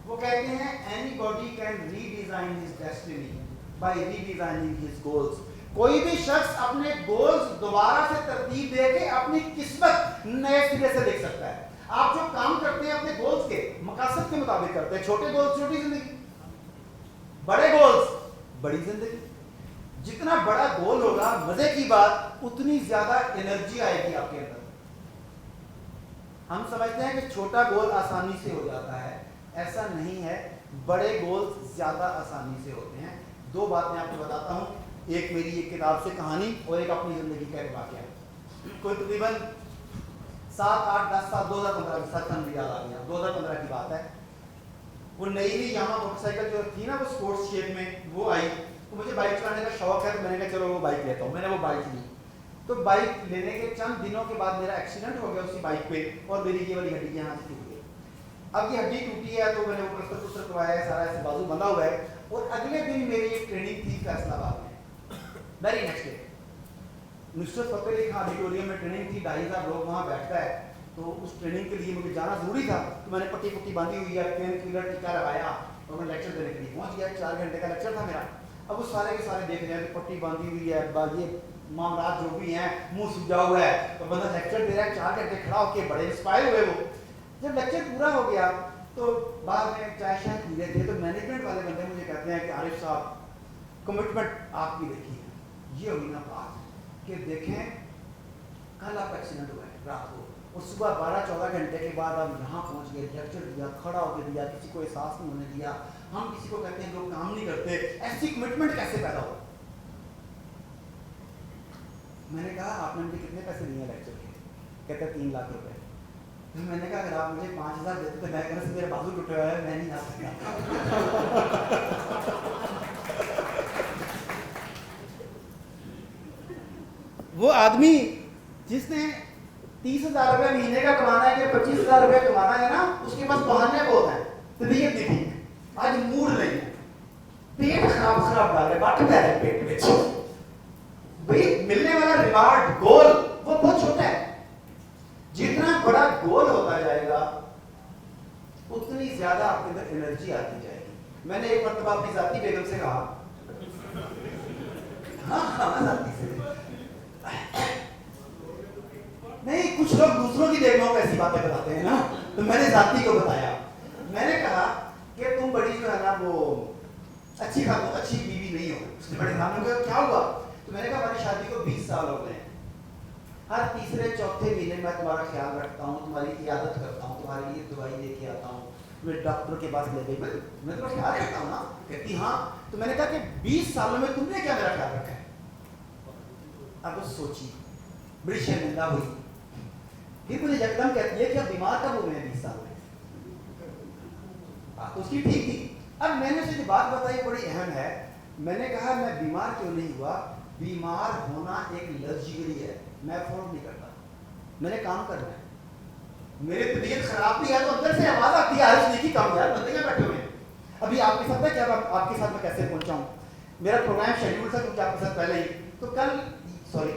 وہ کہتے ہیں anybody can redesign his destiny by redesigning his goals. کوئی بھی شخص اپنے گولز دوبارہ سے ترتیب دے کے اپنی قسمت نئے سرے سے لکھ سکتا ہے. آپ جو کام کرتے ہیں اپنے گولز کے مقاصد کے مطابق کرتے ہیں. چھوٹے گولز چھوٹی زندگی، بڑے گولز بڑی زندگی. جتنا بڑا گول ہوگا، مزے کی بات، اتنی زیادہ انرجی آئے گی آپ کے اندر. ہم سمجھتے ہیں کہ چھوٹا گول آسانی سے ہو جاتا ہے، ایسا نہیں ہے. بڑے گول زیادہ آسانی سے ہوتے ہیں. دو بات میں آپ کو بتاتا ہوں، ایک میری ایک کتاب سے کہانی اور ایک اپنی زندگی کا ایک واقعہ. کوئی تقریباً 7 8 10 سال 2015 سال تک یاد آ گیا، 2015 کی بات ہے. وہ نئی یامہا موٹر سائیکل جو تھی نا وہ اسپورٹس شیپ میں وہ آئی. تو مجھے بائک چلانے کا شوق ہے تو میں نے کہا چلو وہ بائک لیتا ہوں. میں نے وہ بائک لی. تو بائک لینے کے چند دنوں کے بعد میرا ایکسیڈنٹ ہو گیا اسی بائک پہ، اور میری یہ والی ہڈی یہاں سے ٹوٹ گئی. اب یہ ہڈی ٹوٹی ہے تو میں نے وہ پلسٹر کروایا ہے، سارا ایسے بازو بندھا ہوا ہے. اور اگلے دن میری ایک ٹریننگ تھی فیصل آباد میں، very next day Nusrat Fateh Ali Khan auditorium میں ٹریننگ تھی. 2500 لوگ وہاں بیٹھتا ہے. تو اس ٹریننگ کے لیے مجھے جانا ضروری تھا. تو میں نے پٹی پٹی باندھی ہوئی ہے، پین کلر ٹیکا لگایا اور میں لیکچر دینے کے لیے پہنچ گیا. 4 گھنٹے کا لیکچر تھا میرا. اب وہ سارے کے سارے دیکھ رہے ہیں کہ پٹی باندھی ہوئی ہے، باقی معاملات جو بھی ہیں، منہ سجا ہوا ہے، تو بندہ لیکچر دے رہا ہے. 4 گھنٹے کھڑا ہو کے بڑے انسپائر ہوئے. وہ جب لیکچر پورا ہو گیا تو بعد میں چائے شائے پی رہے تھے، تو مینجمنٹ والے بندے مجھے کہتے ہیں کہ عارف صاحب کمٹمنٹ آپ کی دیکھی ہے. یہ ہوئی نا بات کہ دیکھیں کل آپ ایکسیڈنٹ ہوا ہے رات کو، اور صبح 12 14 گھنٹے کے بعد آپ یہاں پہنچ گئے، لیکچر دیا، کھڑا ہو کے دیا، کسی کو احساس نہیں ہونے دیا. ہم کسی کو کہتے ہیں لوگ کام نہیں کرتے، ایسی کمٹمنٹ کیسے پیدا ہو؟ میں نے کہا آپ نے مجھے کتنے پیسے دیے لیکچر کے؟ کہتے ہیں 3 لاکھ روپے. میں نے کہا اگر آپ مجھے 5000 دیتے تو میں کہنا سے میرا بازو ٹوٹا ہوا ہے، میں نہیں آ سکتا. وہ آدمی جس نے 30,000 روپے مہینے کا کمانا ہے یا 25,000 روپے کمانا ہے نا، اس کے پاس بہانے بہت ہیں. طبیعت نہیں ٹھیک، آج موڈ نہیں ہے، پیٹ خراب ڈال رہے، بٹ پہ رہے پیٹ میں، بھئی ملنے والا ریوارڈ گول وہ بہت چھوٹا ہے. جتنا بڑا گول ہوتا جائے گا اتنی زیادہ آپ کے اندر انرجی آتی جائے گی. میں نے ایک مرتبہ اپنی ذاتی بیگم سے کہا، ہاں ذاتی سے نہیں، کچھ لوگ دوسروں کی بیگموں کو ایسی باتیں بتاتے ہیں نا، تو میں نے ذاتی کو بتایا. میں نے کہا کہ تم بڑی جو ہے نا وہ اچھی بیوی نہیں ہو. اس نے بڑے دھیان میں کیا ہوا؟ تو میں نے کہا ہماری شادی کو 20 سال ہو گئے ہیں، ہر تیسرے چوتھے مہینے میں تمہارا خیال رکھتا ہوں، تمہاری عیادت کرتا ہوں، تمہارے لیے دوائی لے کے آتا ہوں، میں ڈاکٹر کے پاس لے گئی، میں تمہارا خیال رکھتا ہوں نا. کہتی ہاں. تو میں نے کہا کہ 20 سالوں میں تم نے کیا میرا خیال رکھا ہے؟ اب وہ سوچی، بڑی شرمندہ ہوئی. پھر مجھے یکدم کہتی ہے کہ اب بیمار کب ہو گئے ہیں 20 سال میں؟ بات تو اس کی ٹھیک تھی. اب میں نے اسے جو بات بتائی بڑی اہم ہے. میں نے کہا میں بیمار کیوں نہیں ہوا؟ بیمار ہونا ایک لگژری ہے، میں افورڈ نہیں کرتا، میں نے کام کرنا ہے. میری طبیعت خراب بھی ہے تو اندر سے آواز آتی ہے، ہر کی کام یار بندے کیا بیٹھے ہوئے ہیں. ابھی آپ کے ساتھ کیا آپ کے ساتھ میں کیسے پہنچا ہوں؟ میرا پروگرام شیڈیول تھا کیونکہ آپ کے ساتھ پہلے ہی، تو کل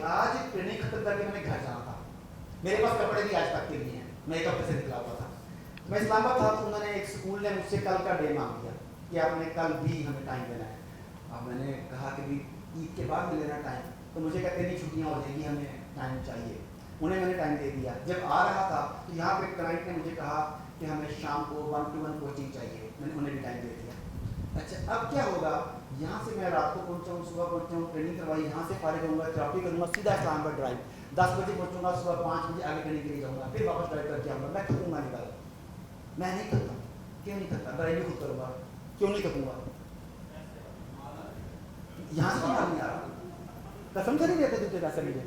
آج ٹریننگ ختم کر کے میں نے گھر جانا تھا. میرے پاس کپڑے بھی آج تک کے لیے ہیں، میں ایک ہفتے سے نکلا ہوا تھا. میں اسلام آباد تھا تو انہوں نے ایک اسکول نے مجھ سے کل کا ڈے مانگ دیا کہ آپ نے کل بھی ہمیں ٹائم دینا ہے. اب میں نے کہا کہ بھی عید کے بعد میں لینا ٹائم، تو مجھے کہتے نہیں چھٹیاں ہو جائیں گی، ہمیں ٹائم چاہیے. انہیں میں نے ٹائم دے دیا. جب آ رہا تھا تو یہاں پہ کلائنٹ نے مجھے کہا کہ ہمیں شام کو 1-to-1 کوچنگ چاہیے، میں نے انہیں بھی ٹائم دے دیا. اچھا اب کیا ہوگا؟ یہاں سے میں رات کو پہنچا ہوں، صبح پہنچا ہوں، ٹریننگ کروائی، یہاں سے فارغ ہوں گا، تھراپی کروں گا، سیدھا اسلام آباد ڈرائیو 10 بجے پہنچوں گا، صبح 5 بجے آگے ٹریننگ کے لیے جاؤں گا، پھر واپس ڈرائیو کر کے آؤں گا. میں تھکوں گا نکال، میں نہیں تھکتا. کیوں نہیں تھکتا؟ ڈرائیو خود کروں گا، کیوں نہیں تھکوں گا؟ یہاں سے کمال نہیں آ رہا، قسم سے نہیں دیتے تجھے پیسے مجھے.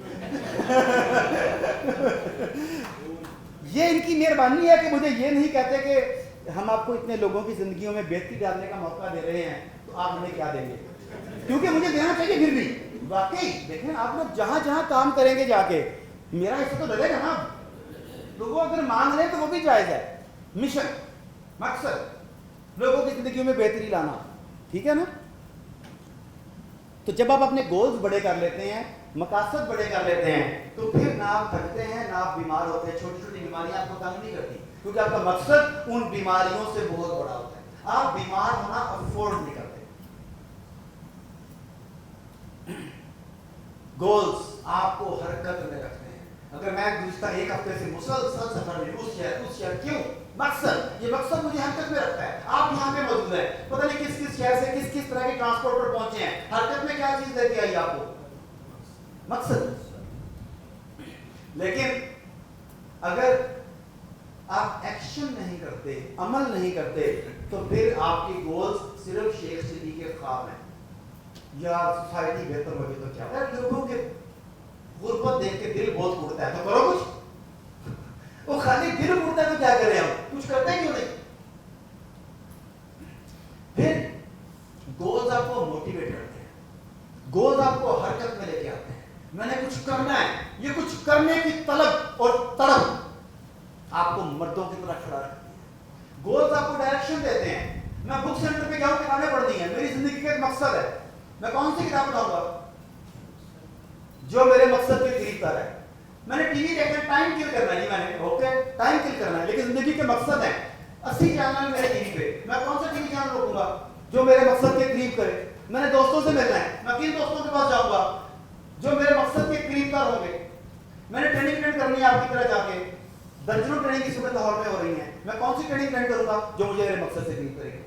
یہ ان کی مہربانی ہے کہ مجھے یہ نہیں کہتے کہ ہم آپ کو اتنے لوگوں کی زندگیوں میں بہتری ڈالنے کا موقع دے رہے ہیں تو آپ ہمیں کیا دیں گے، کیونکہ مجھے دینا چاہیے. پھر بھی واقعی دیکھیں آپ لوگ جہاں جہاں کام کریں گے جا کے میرا حصہ تو ڈلے گا نا. تو وہ اگر مان رہے تو وہ بھی جائز ہے. مشن، مقصد لوگوں کی زندگیوں میں بہتری لانا، ٹھیک ہے نا. تو جب آپ اپنے گولز بڑے کر لیتے ہیں، مقاصد بڑے کر لیتے ہیں، تو پھر نہ آپ تھکتے ہیں نہ آپ بیمار ہوتے ہیں. چھوٹی چھوٹی بیماریاں آپ کو تنگ نہیں کرتی کیونکہ آپ کا مقصد ان بیماریوں سے بہت بڑا ہوتا ہے. آپ بیمار ہونا افورڈ نہیں کرتے. گولز آپ کو حرکت میں رکھتے ہیں. اگر میں گزشتہ ایک ہفتے سے مسلسل سفر میں اس شہر کیوں؟ مقصد، یہ مقصد مجھے حرکت میں رکھتا ہے. آپ یہاں پہ موجود ہیں، پتہ نہیں کس کس شہر سے کس طرح کے ٹرانسپورٹ پر پہنچے ہیں، حرکت میں کیا چیز دیتی آئی آپ کو؟ مقصد. لیکن اگر آپ ایکشن نہیں کرتے، عمل نہیں کرتے، تو پھر آپ کے گولز صرف شیخ سٹی کے خواب ہیں یا سوسائٹی بہتر ہوگی تو کیا ہے. لوگوں کے غربت دیکھ کے دل بہت ٹوٹتا ہے، تو کرو کچھ. وہ خالی دل ٹوٹتا ہے تو کیا کریں ہم؟ کچھ کرتے ہیں کیوں نہیں؟ پھر گولز آپ کو موٹیویٹ کرتے ہیں، گولز آپ کو حرکت میں لے کے آتے ہیں. میں نے کچھ کرنا ہے، یہ کچھ کرنے کی طلب اور تڑپ آپ کو مردوں کی طرح کھڑا رکھتی ہے. گولز آپ کو ڈائریکشن دیتے ہیں. میں بک سینٹر پہ جاؤں، کتابیں پڑھنی ہیں، میری زندگی کا ایک مقصد ہے. میں کون سی کتاب پڑھاؤں گا؟ جو میرے مقصد کے قریب تر ہے. میں نے ٹی وی دیکھنا، ٹائم کل کرنا ہے. میں نے اوکے ٹائم کل کرنا ہے، لیکن زندگی کے مقصد ہیں 80 چینل میرے ٹی وی پہ. میں کون سا ٹی وی چینل روکوں گا جو میرے مقصد کے قریب کرے؟ میں نے دوستوں سے ملنا ہے، میں کن دوستوں کے پاس جاؤں گا جو میرے مقصد کے قریب تر ہوں گے. میں نے ٹریننگ اٹینڈ کرنی ہے آپ کی طرح جا کے، درجنوں ٹریننگ اس وقت لاہور میں ہو رہی ہیں. میں کون سی ٹریننگ اٹینڈ کروں گا جو مجھے میرے مقصد سے قریب کرے گی.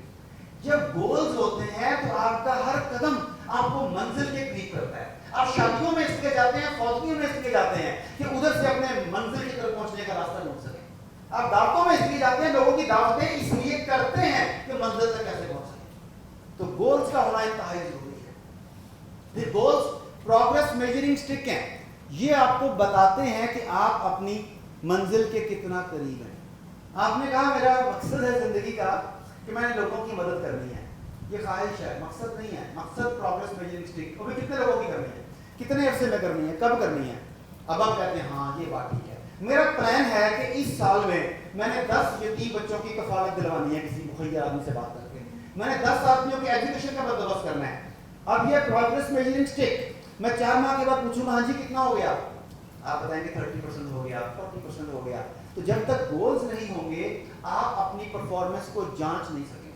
جب گولز ہوتے ہیں تو آپ کا ہر قدم آپ کو منزل کے قریب کرتا ہے. آپ شادیوں میں اس لیے جاتے ہیں، فوجیوں میں اس لیے جاتے ہیں کہ ادھر سے اپنے منزل کی طرف پہنچنے کا راستہ ڈھونڈ سکیں. آپ دعوتوں میں اس لیے جاتے ہیں، لوگوں کی دعوتیں اس لیے کرتے ہیں کہ منزل تک کیسے پہنچ سکیں. تو گولز کا ہونا انتہائی ضروری ہے. پھر گولز پروگرس میجرنگ سٹک ہیں، یہ آپ کو بتاتے ہیں کہ آپ اپنی منزل کے کتنا قریب ہیں. آپ نے کہا میرا مقصد ہے زندگی کا کہ میں نے لوگوں کی مدد کرنی ہے، یہ خواہش ہے، مقصد نہیں ہے. مقصد پروگرس میجرنگ سٹک، ابھی کتنے لوگوں کی کرنی ہے، کتنے عرصے میں کرنی ہے، کب کرنی ہے. اب ہم کہتے ہیں ہاں یہ بات ٹھیک ہے، میرا پلان ہے کہ اس سال میں نے 10 یتیم بچوں کی کفالت دلوانی ہے کسی مخیر آدمی سے بات کر کے. میں نے 10 آدمیوں کے ایجوکیشن کا بندوبست کرنا ہے. اب یہ پروگرس میجرنگ اسٹک میں 4 ماہ کے بعد پوچھوں گا ہاں جی کتنا ہو گیا, آپ بتائیں گے 30% ہو گیا, 40% ہو گیا. تو جب تک گولز نہیں ہوں گے آپ اپنی پرفارمنس کو جانچ نہیں سکیں گے.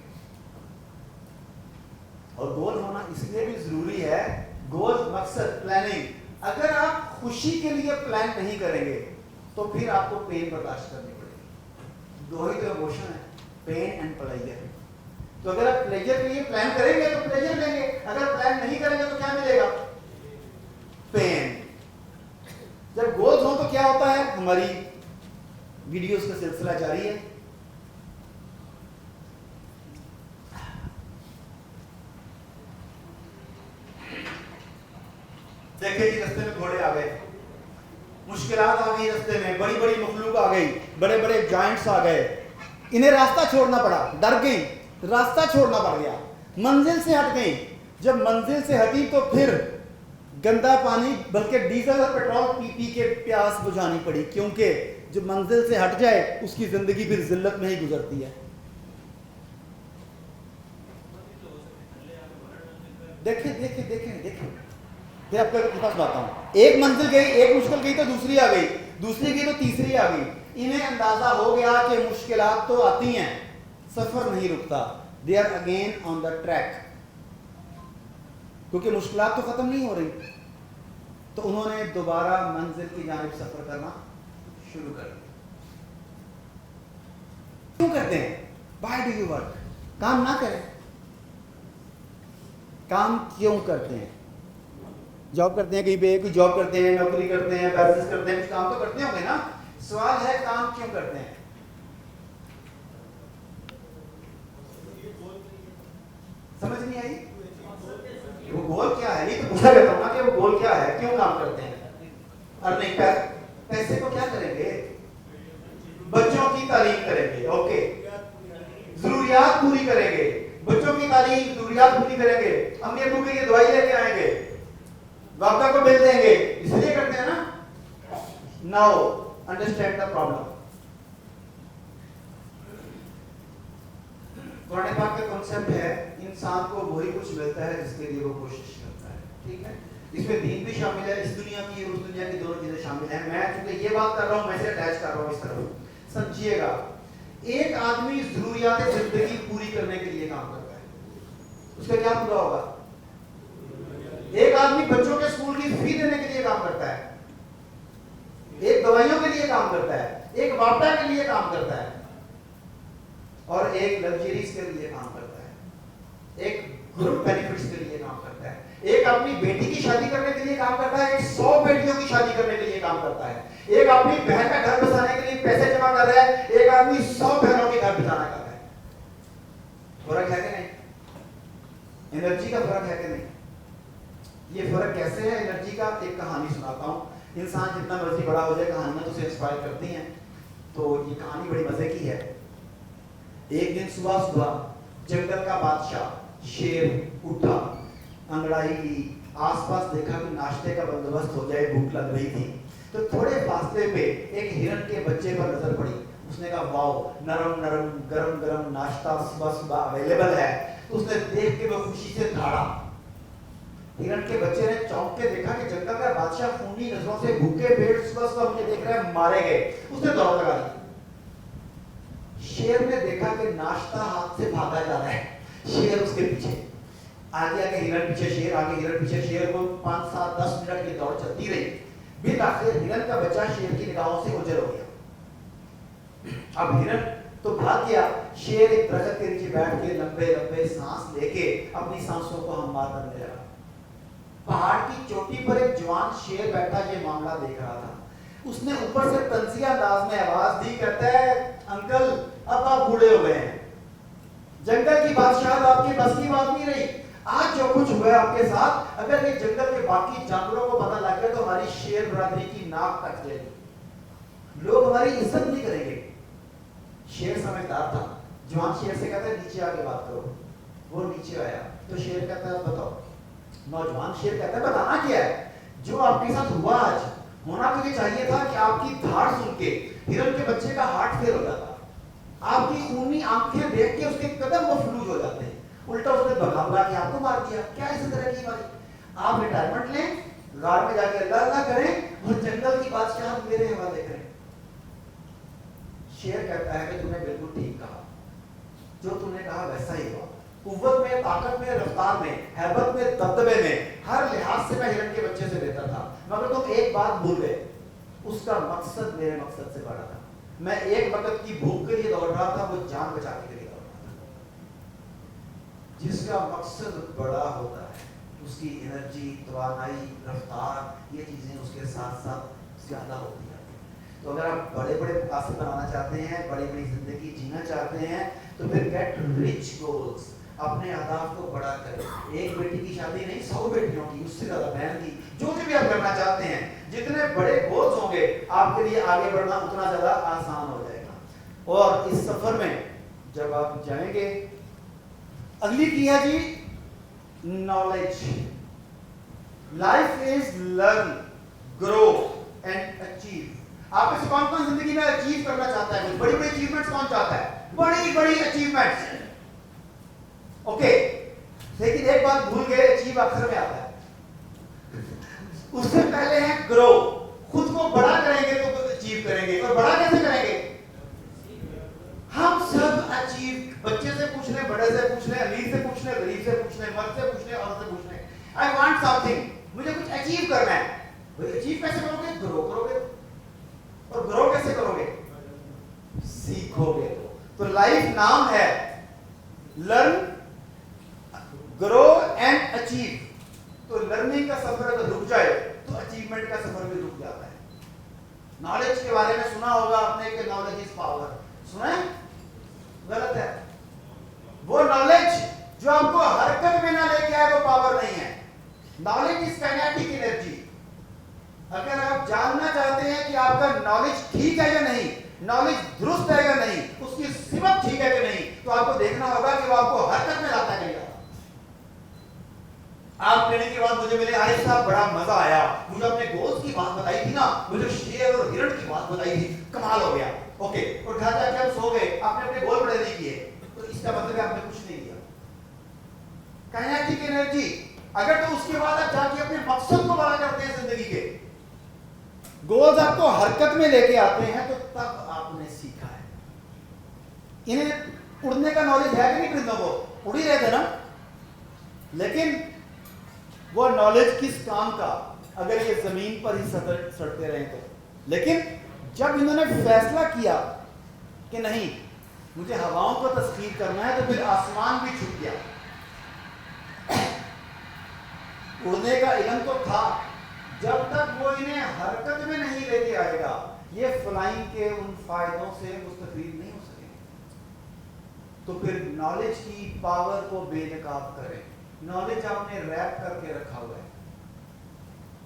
اور گول ہونا اس لیے بھی ضروری ہے, گول مقصد پلاننگ. اگر آپ خوشی کے لیے پلان نہیں کریں گے تو پھر آپ کو پین برداشت کرنی پڑے گی. دو ہی تو ایموشن ہے, پین اینڈ پلیجر. تو اگر آپ پلیجر کے لیے پلان کریں گے تو پلیجر لیں گے, اگر پلان نہیں کریں گے تو کیا ملے گا؟ پین. جب گولز ہوں تو کیا ہوتا ہے؟ ہماری ویڈیوز کا سلسلہ جاری ہے. دیکھیں جی رستے میں گھوڑے آ گئے, مشکلات آ گئی رستے میں, بڑی بڑی مخلوق آ گئی, بڑے بڑے جائنٹس آ گئے. انہیں راستہ چھوڑنا پڑا, ڈر گئی, راستہ چھوڑنا پڑ گیا, منزل سے ہٹ گئی. جب منزل سے ہٹی تو پھر گندا پانی بلکہ ڈیزل اور پیٹرول پی پی کے پیاس بجھانی پڑی, کیونکہ جو منزل سے ہٹ جائے اس کی زندگی پھر ذلت میں ہی گزرتی ہے. دیکھیں دیکھیں دیکھیں دیکھیں, پھر آپ کے پاس بات ہوں. ایک منزل گئی, ایک مشکل گئی تو دوسری آ گئی, دوسری گئی تو تیسری آ گئی. انہیں اندازہ ہو گیا کہ مشکلات تو آتی ہیں, سفر نہیں رکتا. They are again on the track, کیونکہ مشکلات تو ختم نہیں ہو رہی. تو انہوں نے دوبارہ منزل کی جانب سفر کرنا شروع کر دیا. کیوں کرتے ہیں؟ Why do you work? کام نہ کریں. کام کیوں کرتے ہیں؟ جاب کرتے ہیں کہیں پہ, کوئی جاب کرتے ہیں, نوکری کرتے ہیں, بزنس کرتے ہیں, کچھ کام تو کرتے ہوں گے نا. سوال ہے کام کیوں کرتے ہیں؟ سمجھ نہیں آئی؟ وہ گول کیا ہے؟ یہ تو پوچھا کرتا ہوں نا کہ وہ گول کیا ہے, کیوں کام کرتے ہیں؟ اور نہیں پیسے کو کیا کریں گے؟ بچوں کی تعلیم کریں گے, اوکے, ضروریات پوری کریں گے, بچوں کی تعلیم ضروریات پوری کریں گے, امی ابو کے لیے دوائی لے کے آئیں گے, والدہ کو بل دیں گے, اس لیے کرتے ہیں نا. Now understand the problem. قرآن پاک کا کنسپٹ ہے انسان کو وہی کچھ ملتا ہے جس کے لیے وہ کوشش کرتا ہے, ٹھیک ہے. اس میں دین بھی شامل ہے, اس دنیا کی اور اس دنیا کی دونوں چیزیں شامل ہیں. میں چونکہ یہ بات کر رہا ہوں, میں سے اٹیچ کر رہا ہوں اس طرف. سمجھیے گا, ایک آدمی ضروریات زندگی پوری کرنے کے لیے کام کرتا ہے, اس کا کیا پورا ہوگا؟ ایک آدمی بچوں کے اسکول کی فی دینے کے لیے کام کرتا ہے, ایک دوائیوں کے لیے کام کرتا ہے, ایک واپڈا کے لیے کام کرتا ہے, اور ایک لگژریز کے لیے کام کرتا ہے, ایک گروپ بینیفٹس کے لیے کام کرتا ہے. ایک اپنی بیٹی کی شادی کرنے کے لیے کام کرتا ہے, ایک 100 بیٹیوں کی شادی کرنے کے لیے کام کرتا ہے. ایک اپنی بہن کا گھر بسانے کے لیے پیسے جمع کر رہا ہے, ایک آدمی 100 بہنوں کے گھر بسانا کر رہا ہے. فرق ہے کہ نہیں؟ انرجی کا فرق ہے کہ نہیں؟ یہ فرق کیسے ہے انرجی کا؟ ایک کہانی سناتا ہوں. انسان جتنا مرضی بڑا ہو جائے, کہانیاں تو اسے انسپائر کرتی ہیں. تو یہ کہانی بڑی مزے کی ہے. ایک دن صبح جنگل کا بادشاہ شیر اٹھا, انگڑائی لی, آس پاس دیکھا کہ ناشتے کا بندوبست ہو جائے, بھوک لگ رہی تھی. تو تھوڑے فاصلے پہ ایک ہرن کے بچے پر نظر پڑی. اس نے کہا واؤ, نرم نرم گرم گرم ناشتہ صبح صبح اویلیبل ہے. اس نے دیکھ کے وہ خوشی سے دھاڑا. ہرن کے بچے نے چونک کے دیکھا کہ جنگل کا بادشاہ خونی نظروں سے بھوکے پیٹ صبح صبح مجھے دیکھ رہا ہے, مارے گئے. اس نے دوڑ لگا دی. شیر نے دیکھا کہ ناشتہ ہاتھ سے بھاگا جا رہا ہے, شیر اس کے پیچھے, آگے آگے ہرن پیچھے شیر, آگے ہرن پیچھے شیر. کو 5 7 10 منٹ کی دوڑ چلتی رہی. بالآخر ہرن کا بچہ شیر کی نگاہوں سے اوجھل ہو گیا. اب ہرن تو بھاگ گیا, شیر ایک درخت کے نیچے بیٹھ کے لمبے لمبے سانس لے کے اپنی سانسوں کو ہموار کرنے لگا. پہاڑ کی چوٹی پر ایک جوان شیر بیٹھا یہ معاملہ دیکھ رہا تھا. اس نے اوپر سے طنزیہ انداز میں آواز دی, کہتا ہے انکل اب آپ بوڑھے ہو گئے ہیں, جنگل کی بادشاہت آپ کی بس کی بات نہیں رہی. آج جو کچھ ہوا ہے آپ کے ساتھ, اگر یہ جنگل کے باقی جانوروں کو پتہ لگ گیا تو ہماری شیر برادری کی ناک کٹ جائے گی, لوگ ہماری عزت نہیں کریں گے. شیر سمجھدار تھا. جوان شیر سے کہتا ہے نیچے آ کے بات کرو. وہ نیچے آیا تو شیر کہتا ہے بتاؤ. نوجوان شیر کہتا ہے بتانا کیا ہے, جو آپ کے ساتھ ہوا آج ہونا تو یہ چاہیے تھا کہ آپ کی دھاڑ سن کے ہرن کے بچے کا ہارٹ فیل ہو جاتا, آپ کی خونی آنکھیں دیکھ کے اس کے قدم مفلوج ہو جاتے ہیں, الٹا اس نے بغاولا کہ آپ کو مار دیا. کیا اس طرح کی بات؟ آپ ریٹائرمنٹ لیں, غار میں جا کے اللہ اللہ کریں اور جنگل کی بادشاہ میرے حوالے کریں. شیر کہتا ہے کہ تم نے بالکل ٹھیک کہا, جو تم نے کہا ویسا ہی ہوا. قوت میں, طاقت میں, رفتار میں, ہیبت میں, دبدبے میں, ہر لحاظ سے میں ہرن کے بچے سے بہتر تھا, مگر تم ایک بات بھول گئے, اس کا مقصد میرے مقصد سے بڑا تھا. میں ایک وقت کی بھوک کے لیے دوڑ رہا تھا, وہ جان بچانے کے لیے دوڑ رہا تھا. جس کا مقصد بڑا ہوتا ہے اس کی انرجی, توانائی, رفتار, یہ چیزیں اس کے ساتھ ساتھ زیادہ ہوتی ہیں. تو اگر آپ بڑے بڑے مقاصد بنانا چاہتے ہیں, بڑی بڑی زندگی جینا چاہتے ہیں, تو پھر گیٹ رچ گولز, اپنے اہداف کو بڑا کریں. ایک بیٹی کی شادی نہیں, 100 بیٹیوں کی, اس سے زیادہ بہن کی, جو بھی آپ کرنا چاہتے ہیں, جتنے بڑے گولز ہوں گے آپ کے لیے آگے بڑھنا اتنا زیادہ آسان ہو جائے گا. اور اس سفر میں جب آپ جائیں گے, اگلی کی ہے جی knowledge. Life is learn, grow and achieve. آپ میں سے کون کون زندگی میں اچیو کرنا چاہتا ہے؟ بڑی بڑی اچیومنٹس کون چاہتا ہے؟ بڑی بڑی اچیومنٹس. اوکے, لیکن ایک بات بھول گئے, اچیو اکثر میں آتا ہے. اس سے پہلے ہے گرو. خود کو بڑا کریں گے تو اچیو کریں گے. اور بڑا کیسے کریں گے؟ ہم سب اچیو, بچے سے پوچھ لیں, بڑے سے پوچھ لیں, امیر سے پوچھ لیں, غریب سے پوچھ لیں, مرد سے پوچھ لیں, عورت سے پوچھ لیں, I want something, مجھے کچھ اچیو کرنا ہے. اچیو کیسے کرو گے؟ گرو کرو گے. اور گرو کیسے کرو گے؟ سیکھو گے. تو لائف نام ہے لرن, گرو اینڈ اچیو. تو لرننگ کا سفر اگر رک جائے تو اچیومنٹ کا سفر بھی رک جاتا ہے. نالج کے بارے میں سنا ہوگا آپ نے کہ نالج از پاور. سنا ہے؟ غلط ہے. وہ نالج جو آپ کو حرکت میں نہ لے کے آئے وہ پاور نہیں ہے. Knowledge is kinetic energy. اگر آپ جاننا چاہتے ہیں کہ آپ کا نالج ٹھیک ہے یا نہیں, نالج درست ہے یا نہیں, اس کی سمت ٹھیک ہے کہ نہیں, تو آپ کو دیکھنا ہوگا کہ وہ آپ کو حرکت میں لاتا ہے کہ نہیں لاتا. آپ لینے کے بعد مجھے ملے, عارف صاحب بڑا مزہ آیا, مجھے اپنے گولز کی بات بتائی تھی نا, مجھے شیر اور ہرن کی بات بتائی تھی, کمال ہو گیا. اوکے, اور گھر جا کے ہم سو گئے, آپ نے اپنے گول بڑے نہیں کیے, تو اس کا مطلب ہے آپ نے کچھ نہیں کیا. Kinetic energy. اگر تو اس کے بعد آپ جا کے اپنے مقصد کو بڑا کرتے ہیں, زندگی کے گولز آپ کو حرکت میں لے کے آتے ہیں, تو تب آپ نے سیکھا ہے. انہیں اڑنے کا نالج ہے کہ نہیں؟ پرندوں کو اڑ ہی رہے تھے نا, لیکن وہ نالج کس کام کا اگر یہ زمین پر ہی سڑتے رہے تو. لیکن جب انہوں نے فیصلہ کیا کہ نہیں مجھے ہواؤں کو تسخیر کرنا ہے, تو پھر آسمان بھی چھپ گیا. اڑنے کا علم تو تھا, جب تک وہ انہیں حرکت میں نہیں لے کے آئے گا, یہ فلائنگ کے ان فائدوں سے مستفید نہیں ہو سکے. تو پھر نالج کی پاور کو بے نقاب کریں. نالج آپ نے ریپ کر کے رکھا ہوا ہے,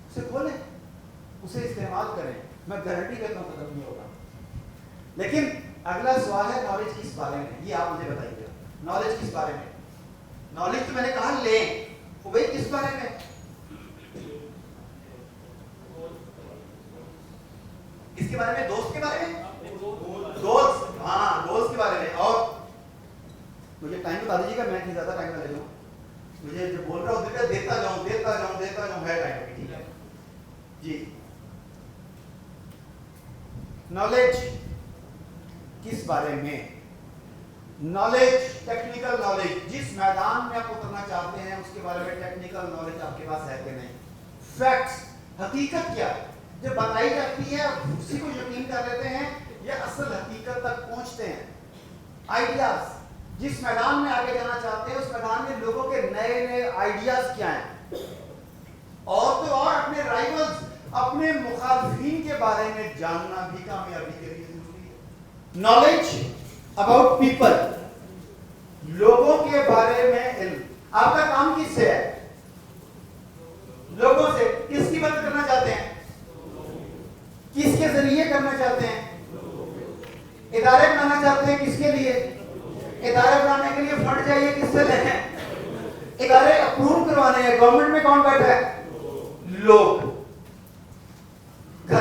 اسے کھولیں, اسے استعمال کریں. میں گارنٹی کرتا ہوں ختم نہیں ہوگا. لیکن اگلا سوال ہے نالج کس بارے میں, یہ آپ مجھے بتائیے. نالج کس بارے میں؟ نالج تو میں نے کہا لیں, وہ بھائی کس بارے میں؟ کس کے بارے میں؟ دوست کے بارے میں. دوست, ہاں دوست کے بارے میں. اور مجھے ٹائم بتا دیجیے گا, میں زیادہ ٹائم نہ لے لوں. مجھے جو بول رہا ہوں دیتا جاؤں ہے ٹائم. ٹھیک ہے جی. نالج کس بارے میں؟ Knowledge, technical knowledge. جس میدان میں آپ اترنا چاہتے ہیں اس کے بارے میں ٹیکنیکل نالج آپ کے پاس ہے کہ نہیں؟ فیکٹس, حقیقت کیا ہے جو بتائی جاتی ہے, اسی کو یقین کر لیتے ہیں یا اصل حقیقت تک پہنچتے ہیں؟ آئیڈیاز, جس میدان میں آگے جانا چاہتے ہیں اس میدان میں لوگوں کے نئے نئے آئیڈیاز کیا ہیں؟ اور تو اور اپنے رائیولز, اپنے مخالفین کے بارے میں جاننا بھی کامیابی کے لیے ضروری ہے. نالج اباؤٹ پیپل, لوگوں کے بارے میں علم. آپ کا کام کس سے ہے؟ لوگوں سے. کس کی مدد کرنا چاہتے ہیں؟ کس کے ذریعے کرنا چاہتے ہیں؟ ادارے بنانا چاہتے ہیں, کس کے لیے؟ ادارے بنانے کے لیے فنڈ چاہیے, کس سے لیں؟ ادارے اپروو کروانے ہیں. گورنمنٹ میں کون بیٹھا ہے؟ لوگ. گھر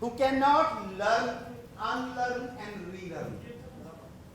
who cannot learn, unlearn and relearn।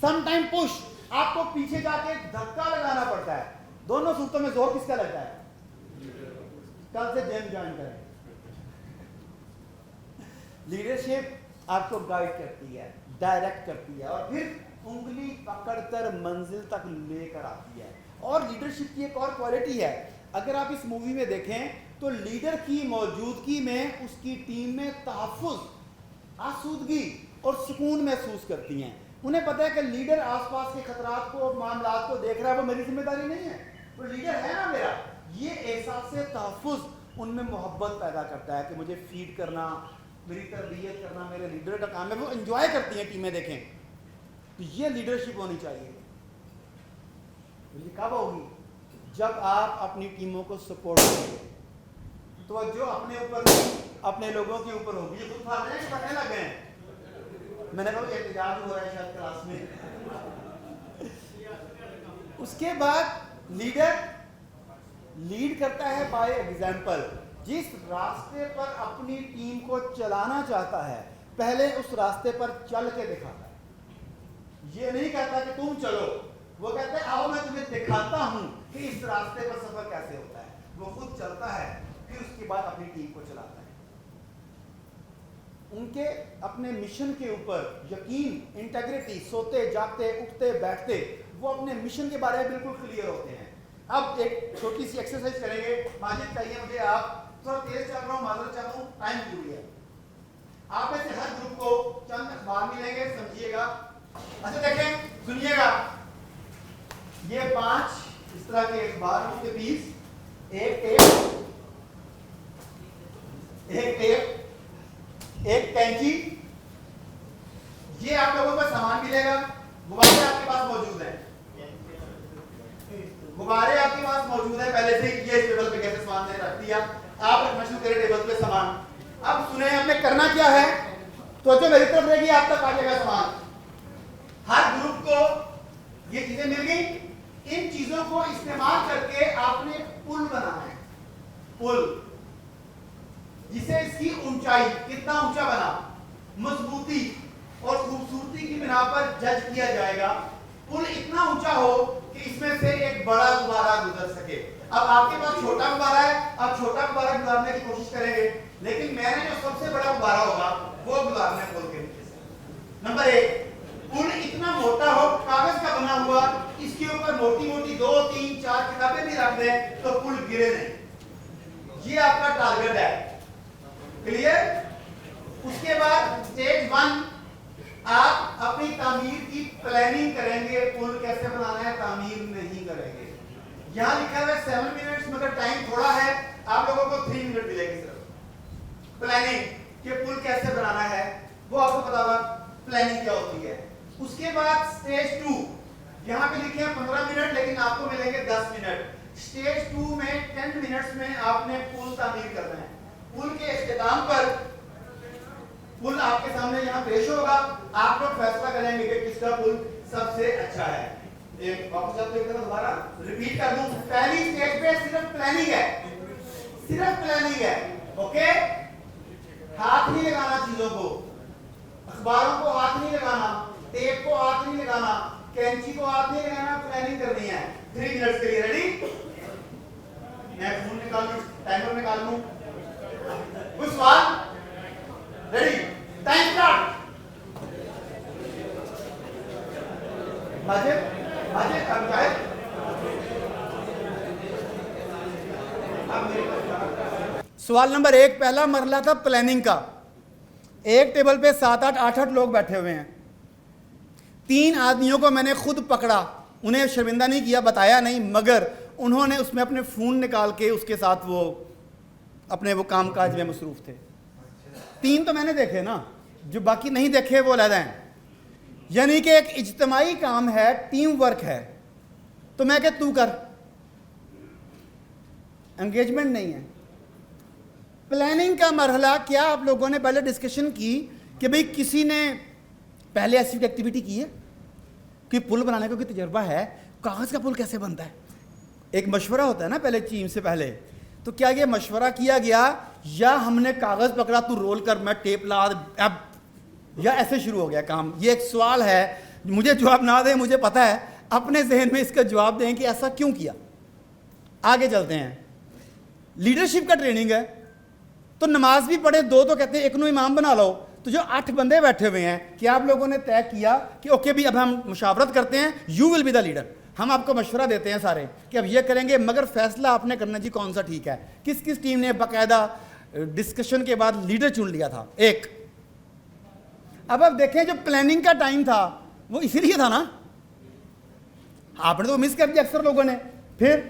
Some time push, آپ کو پیچھے جا کے دھکا لگانا پڑتا ہے. دونوں صورتوں میں زور کس کا لگتا ہے؟ کل سے جم جوائن کریں. لیڈرشپ آپ کو گائیڈ کرتی ہے, ڈائریکٹ کرتی ہے, اور پھر انگلی پکڑ کر منزل تک لے کر آتی ہے. اور لیڈرشپ کی ایک اور کوالٹی ہے, اگر آپ اس مووی میں دیکھیں تو لیڈر کی موجودگی میں اس کی ٹیم میں تحفظ, آسودگی اور سکون محسوس کرتی ہیں. انہیں پتہ ہے کہ لیڈر آس پاس کے خطرات کو, معاملات کو دیکھ رہا ہے, وہ میری ذمہ داری نہیں ہے, وہ لیڈر ہے نا میرا. یہ احساس سے تحفظ ان میں محبت پیدا کرتا ہے کہ مجھے فیڈ کرنا, میری تربیت کرنا میرے لیڈر کا کام ہے. وہ انجوائے کرتی ہیں ٹیمیں. دیکھیں تو یہ لیڈرشپ ہونی چاہیے. یہ کب ہوگی؟ جب آپ اپنی ٹیموں کو سپورٹ کریں گے. توجہ اپنے اوپر, اپنے لوگوں کے اوپر ہوگی. یہ خود پھاڑ رہے ہیں, پڑھنے لگ گئے ہیں. میں نے کہا احتجاج ہو رہا ہے شاید کلاس میں. اس کے بعد لیڈر لیڈ کرتا ہے بائی ایگزامپل. جس راستے پر اپنی ٹیم کو چلانا چاہتا ہے پہلے اس راستے پر چل کے دکھاتا ہے. یہ نہیں کہتا کہ تم چلو, وہ کہتا ہے آؤ میں تمہیں دکھاتا ہوں کہ اس راستے پر سفر کیسے ہوتا ہے. وہ خود چلتا ہے, پھر اس کے بعد اپنی ٹیم کو چلاتا ہے. ان کے اپنے مشن کے اوپر یقین, انٹیگریٹی, سوتے جاگتے اٹھتے بیٹھتے وہ اپنے مشن کے بارے میں بالکل کلیئر ہوتے ہیں. اب ایک چھوٹی سی ایکسرسائز کریں گے. ماجد چاہیے مجھے, آپ تھوڑا تیز چل رہا ہوں, معذرت چاہتا ہوں, ٹائم پوری ہے. آپ میں سے ہر گروپ کو چند اخبار ملیں گے, سمجھیے گا. اچھا دیکھیں, سنیے گا. یہ 5 اس طرح کے اخبار کے پیس, ایک ٹیپ, ایک کینچی. یہ آپ لوگوں کو سامان ملے گا. غبارے آپ کے پاس موجود ہیں, غبارے آپ کے پاس موجود ہیں پہلے سے. یہ اس ٹیبل پہ کیسے سامان نے رکھ دیا, آپ رکھنا شروع کریں ٹیبل پہ سامان. اب سنیں ہم نے کرنا کیا ہے, تو جو میری طرف رہے گی آپ تک آ جائے گا سامان. ہر گروپ کو یہ چیزیں مل گئی. ان چیزوں کو استعمال کر کے آپ نے پل بنانا ہے. پل جسے اس کی اونچائی, کتنا اونچا بنا, مضبوطی اور خوبصورتی کی بنا پر جج کیا جائے گا. پل اتنا اونچا ہو کہ اس میں سے ایک بڑا غبارہ گزر سکے. اب آپ کے پاس چھوٹا غبارہ ہے, آپ چھوٹا غبارہ گزارنے کی کوشش کریں گے, لیکن میں نے جو سب سے بڑا غبارہ ہوگا وہ گزارنا ہے پل کے نیچے سے. نمبر 1, پل اتنا موٹا ہو, کاغذ کا بنا ہوا, اس کے اوپر موٹی موٹی 2 3 4 کتابیں بھی رکھ دیں تو پل گرے نہیں. یہ آپ کا ٹارگٹ ہے. کلیئر؟ اس کے بعد سٹیج 1, آپ اپنی تعمیر کی پلاننگ کریں گے. پل کیسے بنانا ہے, تعمیر نہیں کریں گے. یہاں لکھا ہے 7 منٹس, مگر ٹائم تھوڑا ہے, آپ لوگوں کو 3 منٹ ملے گی صرف. پلاننگ کہ پل کیسے بنانا ہے وہ آپ کو پتا ہوگا پلاننگ کیا ہوتی ہے. اس کے بعد سٹیج 2, یہاں پہ لکھے ہیں 15 منٹ, لیکن آپ کو ملیں گے 10 منٹ. سٹیج 2 میں 10 منٹس میں آپ نے پل تعمیر کرنا ہے. پل کے اختتام پر پل آپ کے سامنے یہاں پیش ہوگا. آپ لوگ فیصلہ کریں گے کہ کس کا پل سب سے اچھا ہے. ایک واپس آپ کو ایک دفعہ دوبارہ ریپیٹ کر دوں. پہلی سٹیج پہ صرف پلاننگ ہے, صرف پلاننگ ہے. اوکے, ہاتھ نہیں لگانا چیزوں کو, اخباروں کو ہاتھ نہیں لگانا, ٹیپ کو ہاتھ نہیں لگانا, کینچی کو ہاتھ نہیں لگانا. پلاننگ کرنی ہے 3 منٹس کے لیے. ریڈی؟ میں فون نکال لوں, ٹائمر نکال لوں. کوئی سوال؟ Ready, time start. ماجد اب جائے. سوال نمبر 1, پہلا مرحلہ تھا پلاننگ کا. ایک ٹیبل پہ 7 8 8 لوگ بیٹھے ہوئے ہیں. 3 آدمیوں کو میں نے خود پکڑا, انہیں شرمندہ نہیں کیا, بتایا نہیں, مگر انہوں نے اس میں اپنے فون نکال کے اس کے ساتھ وہ اپنے وہ کام کاج میں مصروف تھے. 3 تو میں نے دیکھے نا, جو باقی نہیں دیکھے وہ علیحدہ ہیں. یعنی کہ ایک اجتماعی کام ہے, ٹیم ورک ہے. تو میں کہ تو کر, انگیجمنٹ نہیں ہے. پلاننگ کا مرحلہ کیا آپ لوگوں نے پہلے ڈسکشن کی کہ بھئی کسی نے پہلے ایسی ایکٹیویٹی کی ہے کہ پل بنانے کا کوئی تجربہ ہے, کاغذ کا پل کیسے بنتا ہے؟ ایک مشورہ ہوتا ہے نا پہلے ٹیم سے پہلے. تو کیا یہ مشورہ کیا گیا, یا ہم نے کاغذ پکڑا تو رول کر, میں ٹیپ لا, اب یا ایسے شروع ہو گیا کام؟ یہ ایک سوال ہے مجھے جواب نہ دیں مجھے پتہ ہے, اپنے ذہن میں اس کا جواب دیں کہ ایسا کیوں کیا. آگے چلتے ہیں. لیڈرشپ کا ٹریننگ ہے تو نماز بھی پڑھے, 2 تو کہتے ہیں ایک نو امام بنا لو. تو جو 8 بندے بیٹھے ہوئے ہیں, کہ آپ لوگوں نے طے کیا کہ اوکے بھی اب ہم مشاورت کرتے ہیں, you will be the leader. ہم آپ کو مشورہ دیتے ہیں سارے کہ اب یہ کریں گے, مگر فیصلہ آپ نے کرنا جی کون سا ٹھیک ہے. کس کس ٹیم نے باقاعدہ ڈسکشن کے بعد لیڈر چن لیا تھا؟ ایک. اب آپ دیکھیں جو پلاننگ کا ٹائم تھا وہ اسی لیے تھا نا, آپ نے تو مس کر دیا اکثر لوگوں نے. پھر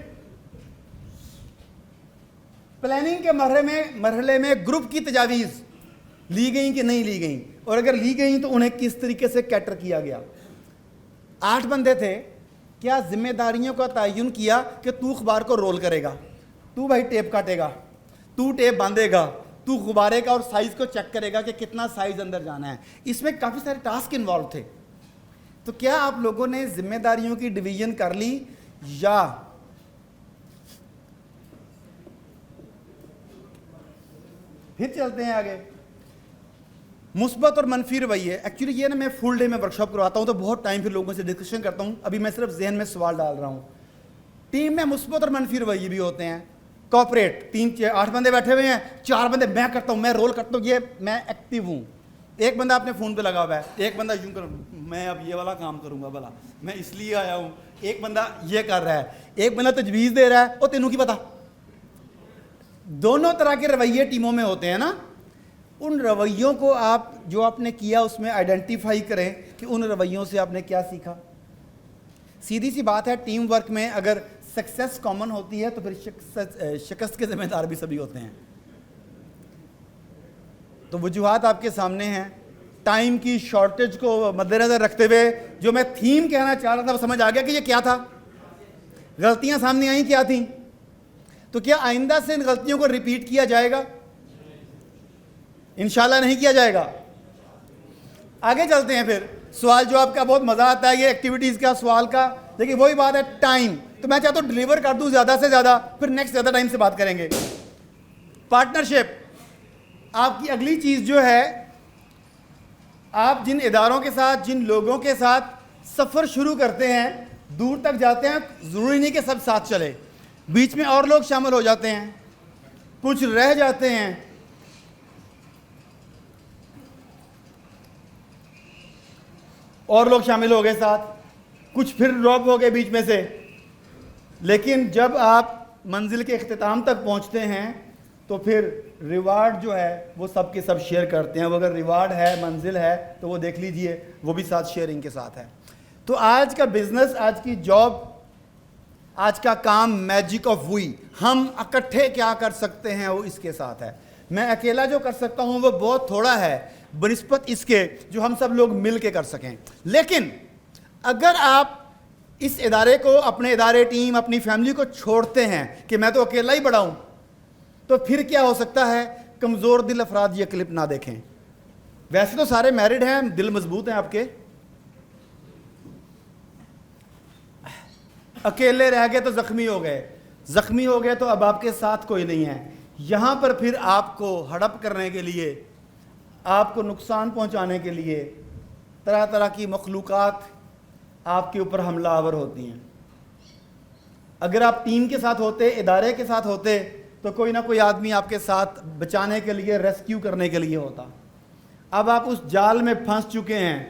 پلاننگ کے مرحلے میں گروپ کی تجاویز لی گئیں کہ نہیں لی گئیں, اور اگر لی گئیں تو انہیں کس طریقے سے کیٹر کیا گیا. 8 بندے تھے, کیا ذمہ داریوں کا تعین کیا کہ تو اخبار کو رول کرے گا, تو بھائی ٹیپ کاٹے گا, تو ٹیپ باندھے گا, تو غبارے کا اور سائز کو چیک کرے گا کہ کتنا سائز اندر جانا ہے. اس میں کافی سارے ٹاسک انوالو تھے. تو کیا آپ لوگوں نے ذمہ داریوں کی ڈویژن کر لی, یا پھر چلتے ہیں آگے. مثبت اور منفی رویے. ایکچولی یہ نا میں فل ڈے میں ورکشاپ کرواتا ہوں تو بہت ٹائم پھر لوگوں سے ڈسکشن کرتا ہوں, ابھی میں صرف ذہن میں سوال ڈال رہا ہوں. ٹیم میں مثبت اور منفی رویے بھی ہوتے ہیں. کوپریٹ 8 بندے بیٹھے ہوئے ہیں, 4 بندے میں کرتا ہوں, میں رول کرتا ہوں, یہ میں ایکٹیو ہوں. ایک بندہ اپنے فون پہ لگا ہوا ہے, ایک بندہ یوں کر میں اب یہ والا کام کروں گا, بھلا میں اس لیے آیا ہوں. ایک بندہ یہ کر رہا ہے, ایک بندہ تجویز دے رہا ہے, اور تینوں کی پتہ. دونوں طرح کے رویے ٹیموں میں ہوتے ہیں نا. ان رویوں کو آپ جو آپ نے کیا اس میں آئیڈینٹیفائی کریں کہ ان رویوں سے آپ نے کیا سیکھا. سیدھی سی بات ہے, ٹیم ورک میں اگر سکسیس کامن ہوتی ہے تو پھر شکست کے ذمہ دار بھی سبھی ہوتے ہیں. تو وجوہات آپ کے سامنے ہیں. ٹائم کی شارٹیج کو مد نظر رکھتے ہوئے جو میں تھیم کہنا چاہ رہا تھا وہ سمجھ آ گیا کہ یہ کیا تھا. غلطیاں سامنے آئیں کیا تھیں, تو کیا آئندہ سے ان غلطیوں کو ریپیٹ کیا جائے گا؟ انشاءاللہ نہیں کیا جائے گا. آگے چلتے ہیں. پھر سوال جواب کا بہت مزہ آتا ہے, یہ ایکٹیویٹیز کا سوال کا, لیکن وہی بات ہے ٹائم. تو میں چاہتا ہوں ڈلیور کر دوں زیادہ سے زیادہ, پھر نیکسٹ زیادہ ٹائم سے بات کریں گے. پارٹنرشپ آپ کی اگلی چیز جو ہے, آپ جن اداروں کے ساتھ, جن لوگوں کے ساتھ سفر شروع کرتے ہیں, دور تک جاتے ہیں, ضروری نہیں کہ سب ساتھ چلے, بیچ میں اور لوگ شامل ہو جاتے ہیں, کچھ رہ جاتے ہیں. اور لوگ شامل ہو گئے ساتھ, کچھ پھر ڈراپ ہو گئے بیچ میں سے. لیکن جب آپ منزل کے اختتام تک پہنچتے ہیں تو پھر ریوارڈ جو ہے وہ سب کے سب شیئر کرتے ہیں. وہ اگر ریوارڈ ہے, منزل ہے, تو وہ دیکھ لیجئے وہ بھی ساتھ شیئرنگ کے ساتھ ہے. تو آج کا بزنس, آج کی جاب, آج کا کام میجک آف وی, ہم اکٹھے کیا کر سکتے ہیں وہ اس کے ساتھ ہے. میں اکیلا جو کر سکتا ہوں وہ بہت تھوڑا ہے بنسبت اس کے جو ہم سب لوگ مل کے کر سکیں. لیکن اگر آپ اس ادارے کو, اپنے ادارے, ٹیم, اپنی فیملی کو چھوڑتے ہیں کہ میں تو اکیلا ہی بڑا ہوں, تو پھر کیا ہو سکتا ہے, کمزور دل افراد یہ کلپ نہ دیکھیں. ویسے تو سارے میرڈ ہیں, دل مضبوط ہیں آپ کے, اکیلے رہ گئے تو زخمی ہو گئے, زخمی ہو گئے تو اب آپ کے ساتھ کوئی نہیں ہے. یہاں پر پھر آپ کو ہڑپ کرنے کے لیے, آپ کو نقصان پہنچانے کے لیے طرح طرح کی مخلوقات آپ کے اوپر حملہ آور ہوتی ہیں. اگر آپ ٹیم کے ساتھ ہوتے, ادارے کے ساتھ ہوتے, تو کوئی نہ کوئی آدمی آپ کے ساتھ بچانے کے لیے, ریسکیو کرنے کے لیے ہوتا. اب آپ اس جال میں پھنس چکے ہیں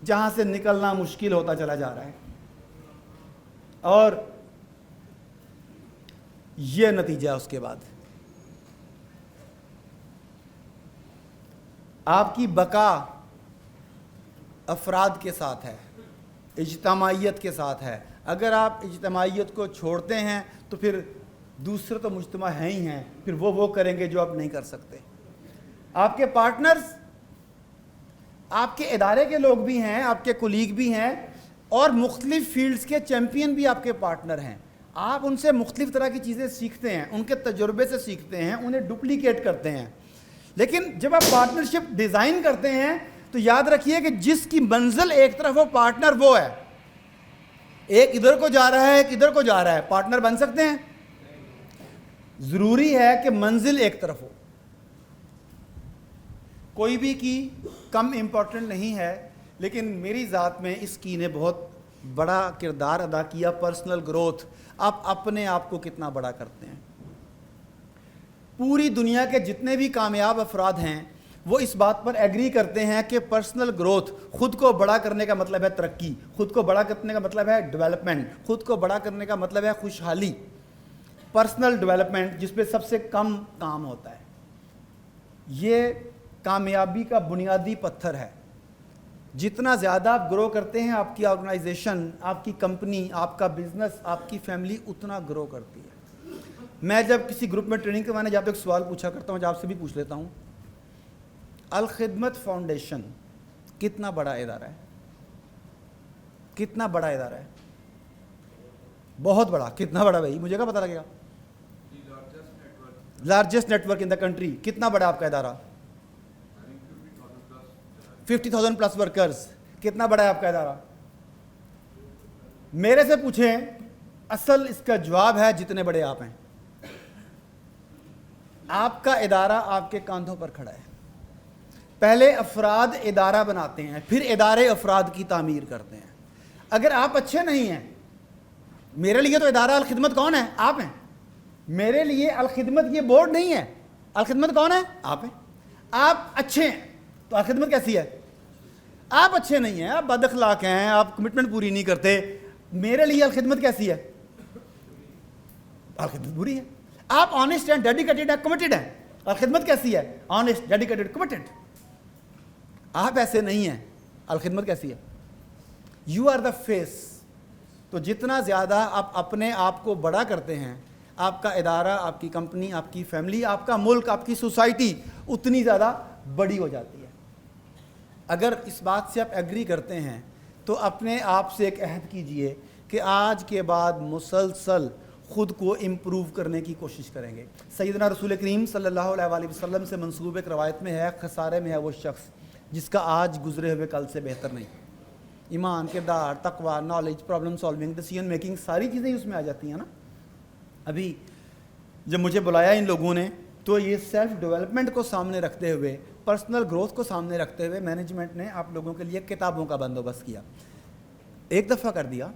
جہاں سے نکلنا مشکل ہوتا چلا جا رہا ہے, اور یہ نتیجہ اس کے بعد آپ کی بقا افراد کے ساتھ ہے, اجتماعیت کے ساتھ ہے. اگر آپ اجتماعیت کو چھوڑتے ہیں تو پھر دوسرے تو مجتمع ہیں ہی ہیں, پھر وہ کریں گے جو آپ نہیں کر سکتے. آپ کے پارٹنرز, آپ کے ادارے کے لوگ بھی ہیں, آپ کے کولیگ بھی ہیں, اور مختلف فیلڈز کے چیمپئن بھی آپ کے پارٹنر ہیں. آپ ان سے مختلف طرح کی چیزیں سیکھتے ہیں, ان کے تجربے سے سیکھتے ہیں, انہیں ڈپلیکیٹ کرتے ہیں. لیکن جب آپ پارٹنرشپ ڈیزائن کرتے ہیں تو یاد رکھیے کہ جس کی منزل ایک طرف ہو, پارٹنر وہ ہے. ایک ادھر کو جا رہا ہے, ایک ادھر کو جا رہا ہے, پارٹنر بن سکتے ہیں؟ ضروری ہے کہ منزل ایک طرف ہو. کوئی بھی کی کم امپورٹنٹ نہیں ہے, لیکن میری ذات میں اس کی نے بہت بڑا کردار ادا کیا، پرسنل گروتھ. آپ اپنے آپ کو کتنا بڑا کرتے ہیں. پوری دنیا کے جتنے بھی کامیاب افراد ہیں وہ اس بات پر ایگری کرتے ہیں کہ پرسنل گروتھ، خود کو بڑا کرنے کا مطلب ہے ترقی، خود کو بڑا کرنے کا مطلب ہے ڈیولپمنٹ، خود کو بڑا کرنے کا مطلب ہے خوشحالی. پرسنل ڈیولپمنٹ جس پہ سب سے کم کام ہوتا ہے، یہ کامیابی کا بنیادی پتھر ہے. جتنا زیادہ آپ گرو کرتے ہیں آپ کی آرگنائزیشن، آپ کی کمپنی، آپ کا بزنس، آپ کی فیملی اتنا گرو کرتی ہے. میں جب کسی گروپ میں ٹریننگ کروانے جاتا ہوں ایک سوال پوچھا کرتا ہوں، جو آپ سے بھی پوچھ لیتا ہوں. الخدمت فاؤنڈیشن کتنا بڑا ادارہ ہے؟ کتنا بڑا ادارہ ہے؟ بہت بڑا. کتنا بڑا بھائی؟ مجھے کیا پتہ لگے گا؟ Largest network in the country. کتنا بڑا آپ کا ادارہ؟ 50,000 پلس ورکرز. کتنا بڑا ہے آپ کا ادارہ؟ میرے سے پوچھیں، اصل اس کا جواب ہے جتنے بڑے آپ ہیں. آپ کا ادارہ آپ کے کاندھوں پر کھڑا ہے. پہلے افراد ادارہ بناتے ہیں، پھر ادارے افراد کی تعمیر کرتے ہیں. اگر آپ اچھے نہیں ہیں، میرے لیے تو ادارہ الخدمت کون ہے؟ آپ ہیں. میرے لیے الخدمت یہ بورڈ نہیں ہے. الخدمت کون ہے؟ آپ ہیں. آپ اچھے ہیں تو الخدمت کیسی ہے؟ آپ اچھے نہیں ہیں، آپ بد اخلاق ہیں، آپ کمٹمنٹ پوری نہیں کرتے. میرے لیے الخدمت کیسی ہے؟ الخدمت بری ہے. آپ آنیسٹ ہیں، ڈیڈیکیٹڈ ہیں، کمیٹڈ ہیں. الخدمت کیسی ہے؟ Honest, dedicated, committed. آپ ایسے نہیں ہیں، الخدمت کیسی ہے؟ You are the face. تو جتنا زیادہ آپ اپنے آپ کو بڑا کرتے ہیں، آپ کا ادارہ، آپ کی کمپنی، آپ کی فیملی، آپ کا ملک، آپ کی سوسائٹی اتنی زیادہ بڑی ہو جاتی ہے. اگر اس بات سے آپ ایگری کرتے ہیں تو اپنے آپ سے ایک عہد کیجئے کہ آج کے بعد مسلسل خود کو امپروو کرنے کی کوشش کریں گے. سیدنا رسول کریم صلی اللہ علیہ وآلہ وسلم سے منسوب ایک روایت میں ہے، خسارے میں ہے وہ شخص جس کا آج گزرے ہوئے کل سے بہتر نہیں. ایمان، کردار، تقوی، knowledge, problem solving, decision making, ساری چیزیں ہی اس میں آ جاتی ہیں نا. ابھی جب مجھے بلایا ان لوگوں نے تو یہ سیلف ڈیولپمنٹ کو سامنے رکھتے ہوئے، پرسنل گروتھ کو سامنے رکھتے ہوئے مینجمنٹ نے آپ لوگوں کے لیے کتابوں کا بندوبست کیا. 1 دفعہ کر دیا،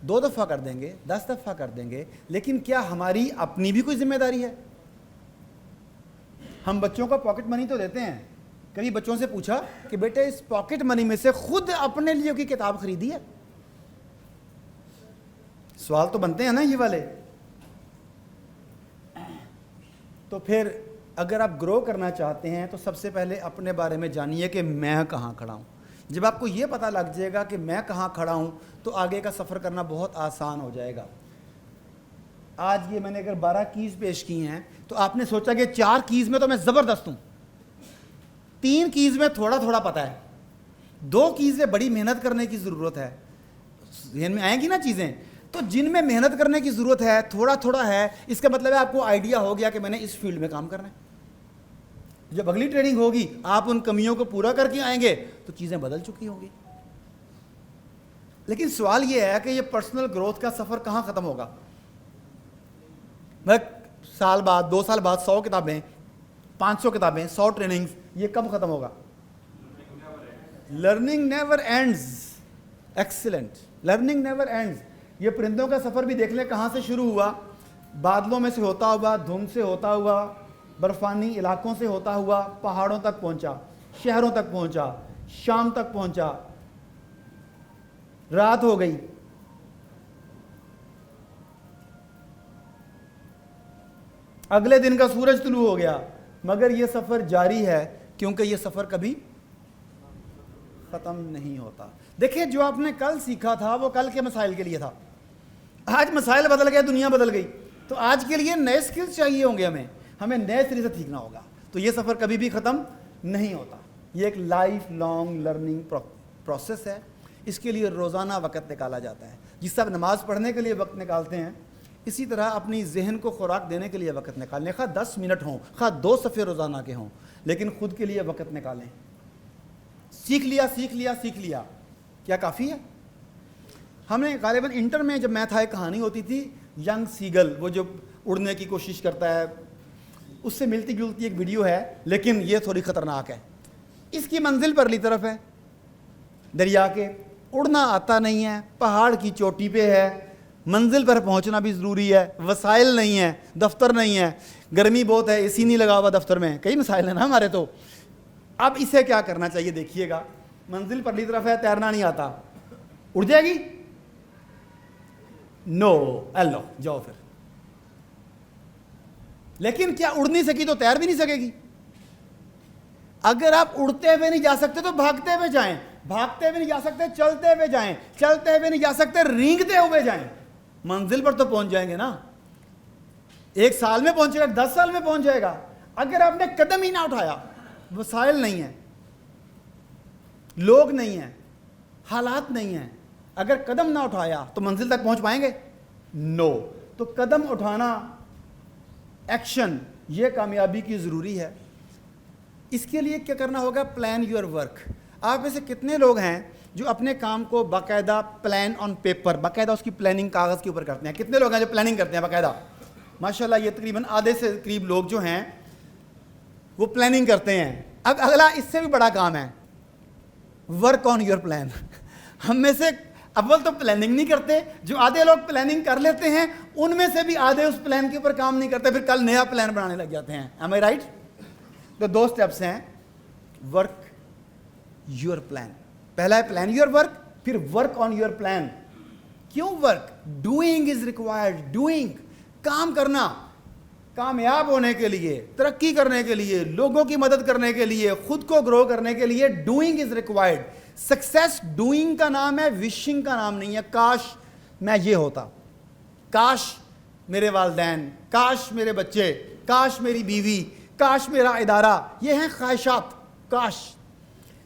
2 دفعہ کر دیں گے، 10 دفعہ کر دیں گے، لیکن کیا ہماری اپنی بھی کوئی ذمہ داری ہے؟ ہم بچوں کو پاکٹ منی تو دیتے ہیں. کبھی بچوں سے پوچھا کہ بیٹے اس پاکٹ منی میں سے خود اپنے لیے کی کتاب خریدی ہے؟ سوال تو بنتے ہیں نا یہ والے. تو پھر اگر آپ گرو کرنا چاہتے ہیں تو سب سے پہلے اپنے بارے میں جانیے کہ میں کہاں کھڑا ہوں. جب آپ کو یہ پتہ لگ جائے گا کہ میں کہاں کھڑا ہوں تو آگے کا سفر کرنا بہت آسان ہو جائے گا. آج یہ میں نے اگر 12 کیز پیش کی ہیں تو آپ نے سوچا کہ 4 کیز میں تو میں زبردست ہوں، 3 کیز میں تھوڑا تھوڑا پتہ ہے، 2 کیز میں بڑی محنت کرنے کی ضرورت ہے. ذہن میں آئیں گی نا چیزیں. تو جن میں محنت کرنے کی ضرورت ہے، تھوڑا تھوڑا ہے، اس کا مطلب ہے آپ کو آئیڈیا ہو گیا کہ میں نے اس فیلڈ میں کام کرنا ہے. جب اگلی ٹریننگ ہوگی آپ ان کمیوں کو پورا کر کے آئیں گے تو چیزیں بدل چکی ہوں گی. لیکن سوال یہ ہے کہ یہ پرسنل گروتھ کا سفر کہاں ختم ہوگا؟ سال بعد، 2 سال بعد 100 کتابیں، 500 کتابیں، 100 ٹریننگز، یہ کب ختم ہوگا؟ Learning never ends. Excellent. Learning never ends. یہ پرندوں کا سفر بھی دیکھ لیں کہاں سے شروع ہوا. بادلوں میں سے ہوتا ہوا، دھند سے ہوتا ہوا، برفانی علاقوں سے ہوتا ہوا، پہاڑوں تک پہنچا، شہروں تک پہنچا، شام تک پہنچا، رات ہو گئی. اگلے دن کا سورج طلوع ہو گیا. مگر یہ سفر جاری ہے کیونکہ یہ سفر کبھی ختم نہیں ہوتا. دیکھیں جو آپ نے کل سیکھا تھا وہ کل کے مسائل کے لیے تھا. آج مسائل بدل گئے، دنیا بدل گئی، تو آج کے لیے نئے سکلز چاہیے ہوں گے. ہمیں نئے سرے سے سیکھنا ہوگا. تو یہ سفر کبھی بھی ختم نہیں ہوتا. یہ ایک لائف لانگ لرننگ پروسیس ہے. اس کے لیے روزانہ وقت نکالا جاتا ہے. جس سے آپ نماز پڑھنے کے لیے وقت نکالتے ہیں، اسی طرح اپنی ذہن کو خوراک دینے کے لیے وقت نکالیں. خواہ 10 منٹ ہوں، خواہ 2 صفحے روزانہ کے ہوں، لیکن خود کے لیے وقت نکالیں. سیکھ لیا کیا کافی ہے؟ ہم نے غالباً انٹر میں جب میں تھا ایک کہانی ہوتی تھی، ینگ سیگل، وہ جو اڑنے کی کوشش کرتا ہے، اس سے ملتی جلتی ایک ویڈیو ہے، لیکن یہ تھوڑی خطرناک ہے. اس کی منزل پرلی طرف ہے، دریا کے, اڑنا آتا نہیں ہے, پہاڑ کی چوٹی پہ ہے, منزل پر پہنچنا بھی ضروری ہے, وسائل نہیں ہیں, دفتر نہیں ہے, گرمی بہت ہے, اے سی نہیں لگا ہوا دفتر میں, کئی مسائل ہیں نا ہمارے. تو اب اسے کیا کرنا چاہیے دیکھیے گا, منزل پرلی طرف ہے, تیرنا نہیں آتا, اڑ جائے گی؟ نو, ایلو جاؤ پھر. لیکن کیا اڑ نہیں سکی تو تیر بھی نہیں سکے گی؟ اگر آپ اڑتے ہوئے نہیں جا سکتے تو بھاگتے ہوئے جائیں, بھاگتے ہوئے نہیں جا سکتے چلتے ہوئے جائیں, چلتے ہوئے نہیں جا سکتے رینگتے ہوئے جائیں, منزل پر تو پہنچ جائیں گے نا. 1 سال میں پہنچے گا, 10 سال میں پہنچ جائے گا. اگر آپ نے قدم ہی نہ اٹھایا, وسائل نہیں ہیں, لوگ نہیں ہیں, حالات نہیں ہیں, اگر قدم نہ اٹھایا تو منزل تک پہنچ پائیں گے؟ نو. تو قدم اٹھانا, ایکشن, یہ کامیابی کی ضروری ہے. اس کے لیے کیا کرنا ہوگا؟ Plan your work. آپ میں سے کتنے لوگ ہیں جو اپنے کام کو باقاعدہ پلان آن پیپر, باقاعدہ اس کی پلاننگ کاغذ کے اوپر کرتے ہیں؟ کتنے لوگ ہیں جو پلاننگ کرتے ہیں باقاعدہ؟ ماشاءاللہ یہ تقریباً آدھے سے قریب لوگ جو ہیں وہ پلاننگ کرتے ہیں. اب اگلا اس سے بھی بڑا کام ہے, ورک آن یور پلان. ہم میں سے اول تو پلاننگ نہیں کرتے, جو آدھے لوگ پلاننگ کر لیتے ہیں ان میں سے بھی آدھے اس پلان کے اوپر کام نہیں کرتے, پھر کل نیا پلان بنانے لگ جاتے ہیں. am I right؟ تو 2 سٹیپس ہیں, ورک یور پلان. پہلا ہے پلان یور ورک, پھر ورک آن یور پلان. کیوں work? Doing is required. Doing, کام کرنا, کامیاب ہونے کے لیے, ترقی کرنے کے لیے, لوگوں کی مدد کرنے کے لیے, خود کو گرو کرنے کے لیے doing is required. Success doing کا نام ہے, وشنگ کا نام نہیں ہے. کاش میں یہ ہوتا, کاش میرے والدین, کاش میرے بچے, کاش میری بیوی, کاش میرا ادارہ, یہ ہیں خواہشات. کاش.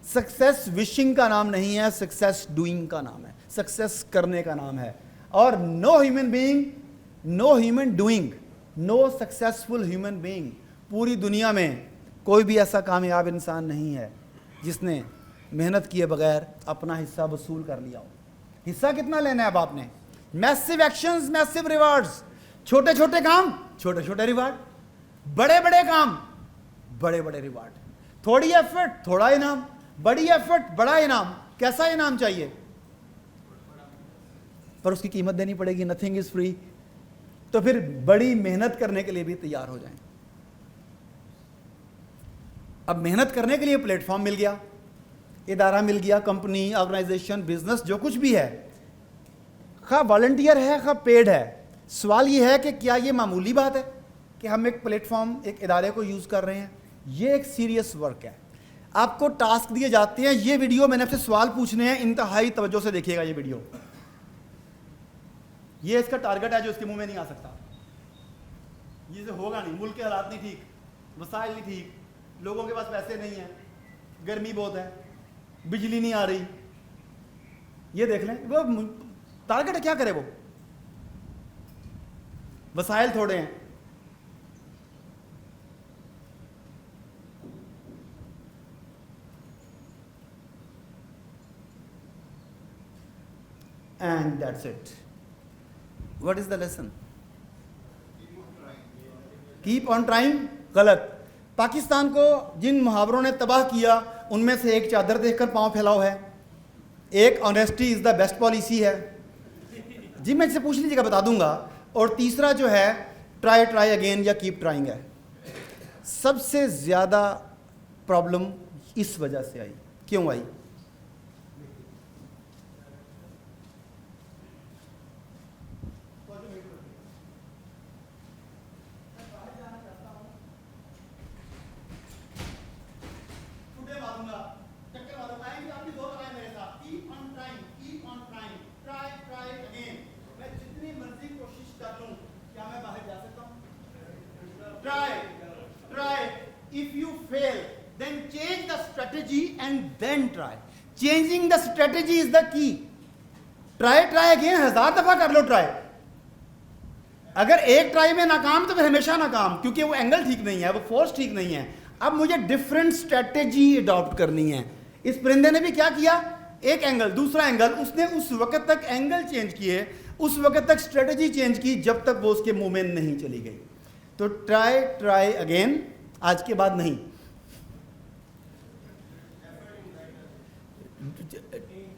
سکسیس وشنگ کا نام نہیں ہے, سکسیس ڈوئنگ کا نام ہے, سکسیس کرنے کا نام ہے. اور نو ہیومن بینگ, نو ہیومن ڈوئنگ, نو سکسیسفل ہیومن بینگ. پوری دنیا میں کوئی بھی ایسا کامیاب انسان نہیں ہے جس نے محنت کیے بغیر اپنا حصہ وصول کر لیا ہو. حصہ کتنا لینا ہے اب آپ نے؟ میسو ایکشنز, میسو ریوارڈز. چھوٹے چھوٹے کام, چھوٹے چھوٹے ریوارڈ. بڑے بڑے کام, بڑے بڑے ریوارڈ. تھوڑی ایفرٹ, تھوڑا انعام. بڑی ایفرٹ, بڑا انعام. کیسا انعام چاہیے؟ پر اس کی قیمت دینی پڑے گی. Nothing is free. تو پھر بڑی محنت کرنے کے لیے بھی تیار ہو جائیں. اب محنت کرنے کے لیے پلیٹ فارم مل گیا, ادارہ مل گیا, کمپنی, آرگنائزیشن, بزنس, جو کچھ بھی ہے, خواہ والنٹیئر ہے خواہ پیڈ ہے. سوال یہ ہے کہ کیا یہ معمولی بات ہے کہ ہم ایک پلیٹ فارم, ایک ادارے کو یوز کر رہے ہیں؟ یہ ایک سیریس ورک ہے. آپ کو ٹاسک دیے جاتے ہیں. یہ ویڈیو میں نے آپ سے سوال پوچھنے ہیں, انتہائی توجہ سے دیکھیے گا یہ ویڈیو. یہ اس کا ٹارگٹ ہے جو اس کے منہ میں نہیں آ سکتا. یہ سے ہوگا نہیں. ملک کے حالات نہیں ٹھیک, وسائل نہیں ٹھیک, لوگوں کے پاس پیسے نہیں ہیں, گرمی بہت ہے, بجلی نہیں آ رہی. یہ دیکھ لیں, وہ ٹارگٹ ہے, کیا کرے وہ؟ وسائل تھوڑے ہیں. And that's it. What is the lesson? Keep on trying. غلط. پاکستان کو جن محاوروں نے تباہ کیا ان میں سے ایک چادر دیکھ کر پاؤں پھیلاؤ ہے, ایک honesty is the best policy ہے. جی میں سے پوچھ لیجیے گا, بتا دوں گا. اور تیسرا جو ہے ٹرائی اگین یا کیپ ٹرائنگ ہے. سب سے زیادہ پرابلم اس وجہ سے آئی. کیوں آئی؟ Changing the strategy is the key. Try again, 1000 دفعہ کر لو ٹرائی. اگر ایک ٹرائی میں ناکام تو پھر ہمیشہ ناکام, کیونکہ وہ اینگل ٹھیک نہیں ہے, وہ فورس ٹھیک نہیں ہے. اب مجھے ڈفرینٹ اسٹریٹجی اڈاپٹ کرنی ہے. اس پرندے نے بھی کیا کیا, ایک اینگل, دوسرا اینگل, اس نے اس وقت تک اینگل چینج کیے, اس وقت تک اسٹریٹجی چینج کی جب تک وہ اس کے منہ میں نہیں چلی گئی. تو ٹرائی اگین, آج کے بعد نہیں.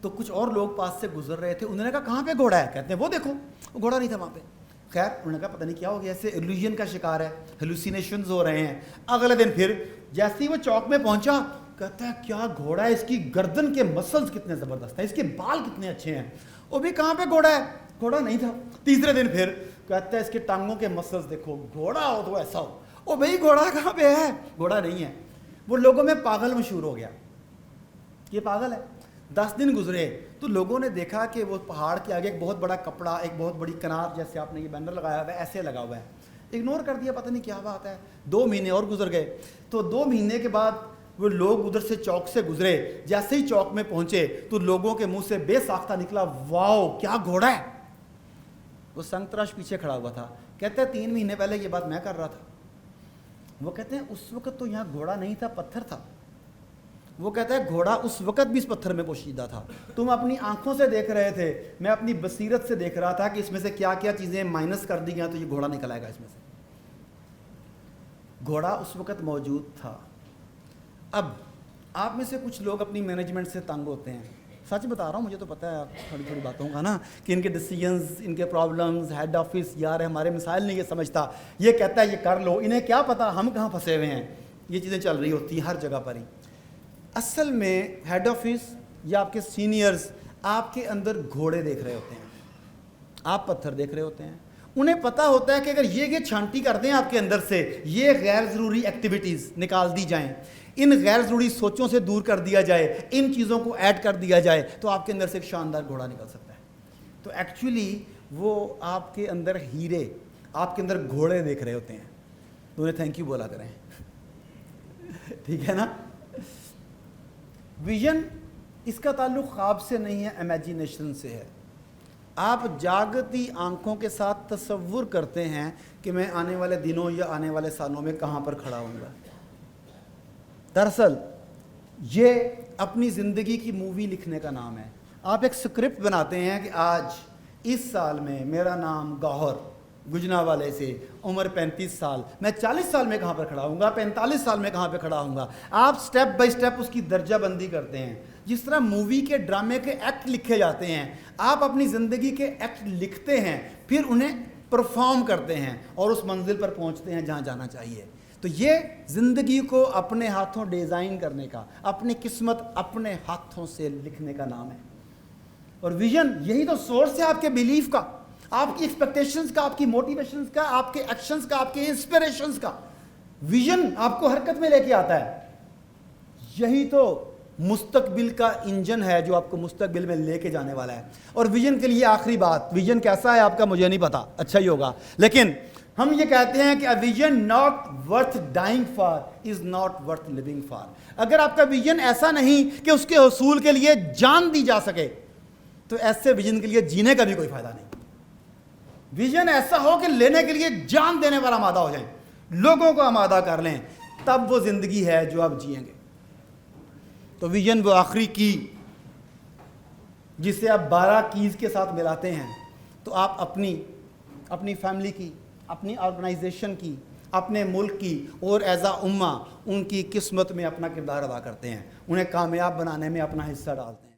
تو کچھ اور لوگ پاس سے گزر رہے تھے, انہوں نے کہا کہاں پہ گھوڑا ہے؟ کہتے ہیں وہ دیکھو, وہ گھوڑا نہیں تھا وہاں پہ. خیر انہوں نے کہا پتہ نہیں کیا ہو گیا, ایسے ایلیوژن کا شکار ہے, ہیلوسینیشنز ہو رہے ہیں. اگلے دن پھر جیسے ہی وہ چوک میں پہنچا, کہتا ہے کیا گھوڑا ہے, اس کی گردن کے مسلز کتنے زبردست ہیں, اس کے بال کتنے اچھے ہیں. وہ بھی کہاں پہ گھوڑا ہے؟ گھوڑا نہیں تھا. تیسرے دن پھر کہتا ہے اس کے ٹانگوں کے مسلز دیکھو, گھوڑا ہو تو ایسا ہو. او بھائی گھوڑا کہاں پہ ہے؟ گھوڑا نہیں ہے. وہ لوگوں میں پاگل مشہور ہو گیا, یہ پاگل ہے. 10 دن گزرے تو لوگوں نے دیکھا کہ وہ پہاڑ کے آگے ایک بہت بڑا کپڑا, ایک بہت بڑی کنار, جیسے آپ نے یہ بینر لگایا ہوا ہے ایسے لگا ہوا ہے. اگنور کر دیا, پتہ نہیں کیا بات ہے. 2 مہینے اور گزر گئے. تو 2 مہینے کے بعد وہ لوگ ادھر سے چوک سے گزرے, جیسے ہی چوک میں پہنچے تو لوگوں کے منہ سے بے ساختہ نکلا, واؤ کیا گھوڑا ہے. وہ سنگ تراش پیچھے کھڑا ہوا تھا. کہتے ہیں 3 مہینے پہلے یہ بات میں کر رہا تھا. وہ کہتے ہیں اس وقت تو یہاں گھوڑا نہیں تھا, پتھر تھا. وہ کہتا ہے گھوڑا اس وقت بھی اس پتھر میں پوشیدہ تھا, تم اپنی آنکھوں سے دیکھ رہے تھے, میں اپنی بصیرت سے دیکھ رہا تھا کہ اس میں سے کیا کیا چیزیں مائنس کر دی گئیں تو یہ گھوڑا نکل آئے گا اس میں سے. گھوڑا اس وقت موجود تھا. اب آپ میں سے کچھ لوگ اپنی مینجمنٹ سے تنگ ہوتے ہیں. سچ بتا رہا ہوں, مجھے تو پتہ ہے آپ تھوڑی تھوڑی باتوں کا نا, کہ ان کے ڈیسیجنز, ان کے پرابلمز, ہیڈ آفس یار ہمارے مسائل نہیں یہ سمجھتا, یہ کہتا ہے یہ کر لو, انہیں کیا پتہ ہم کہاں پھنسے ہوئے ہیں. یہ چیزیں چل رہی ہوتی ہیں ہر جگہ پر ہی. اصل میں ہیڈ آفس یا آپ کے سینئرز آپ کے اندر گھوڑے دیکھ رہے ہوتے ہیں, آپ پتھر دیکھ رہے ہوتے ہیں. انہیں پتہ ہوتا ہے کہ اگر یہ چھانٹی کر دیں آپ کے اندر سے, یہ غیر ضروری ایکٹیویٹیز نکال دی جائیں, ان غیر ضروری سوچوں سے دور کر دیا جائے, ان چیزوں کو ایڈ کر دیا جائے, تو آپ کے اندر سے ایک شاندار گھوڑا نکل سکتا ہے. تو ایکچولی وہ آپ کے اندر ہیرے, آپ کے اندر گھوڑے دیکھ رہے ہوتے ہیں. تو انہیں تھینک یو بولا کریں, ٹھیک ہے نا. ویژن اس کا تعلق خواب سے نہیں ہے, امیجینیشن سے ہے. آپ جاگتی آنکھوں کے ساتھ تصور کرتے ہیں کہ میں آنے والے دنوں یا آنے والے سالوں میں کہاں پر کھڑا ہوں گا. دراصل یہ اپنی زندگی کی مووی لکھنے کا نام ہے. آپ ایک سکرپٹ بناتے ہیں کہ آج اس سال میں میرا نام گوہر, گجرانوالے سے, عمر 35 سال, میں 40 سال میں کہاں پر کھڑا ہوں گا, 45 سال میں کہاں پہ کھڑا ہوں گا. آپ سٹیپ بائی سٹیپ اس کی درجہ بندی کرتے ہیں. جس طرح مووی کے ڈرامے کے ایکٹ لکھے جاتے ہیں, آپ اپنی زندگی کے ایکٹ لکھتے ہیں, پھر انہیں پرفارم کرتے ہیں اور اس منزل پر پہنچتے ہیں جہاں جانا چاہیے. تو یہ زندگی کو اپنے ہاتھوں ڈیزائن کرنے کا, اپنی قسمت اپنے ہاتھوں سے لکھنے کا نام ہے. اور ویژن یہی تو سورس ہے آپ کے بیلیف کا, آپ کی ایکسپیکٹیشنز کا, آپ کی موٹیویشنز کا, آپ کے ایکشنز کا, آپ کے انسپریشنز کا. ویژن آپ کو حرکت میں لے کے آتا ہے. یہی تو مستقبل کا انجن ہے جو آپ کو مستقبل میں لے کے جانے والا ہے. اور ویژن کے لیے آخری بات, ویژن کیسا ہے آپ کا مجھے نہیں پتا, اچھا ہی ہوگا, لیکن ہم یہ کہتے ہیں کہ a vision not worth dying for is not worth living for. اگر آپ کا ویژن ایسا نہیں کہ اس کے حصول کے لیے جان دی جا سکے, تو ایسے ویژن کے لیے جینے کا بھی کوئی فائدہ نہیں. ویژن ایسا ہو کہ لینے کے لیے جان دینے پر آمادہ ہو جائیں, لوگوں کو آمادہ کر لیں, تب وہ زندگی ہے جو آپ جئیں گے. تو ویژن وہ آخری کی جسے آپ 12 کیز کے ساتھ ملاتے ہیں, تو آپ اپنی فیملی کی, اپنی آرگنائزیشن کی, اپنے ملک کی اور ایز اے امہ ان کی قسمت میں اپنا کردار ادا کرتے ہیں, انہیں کامیاب بنانے میں اپنا حصہ ڈالتے ہیں.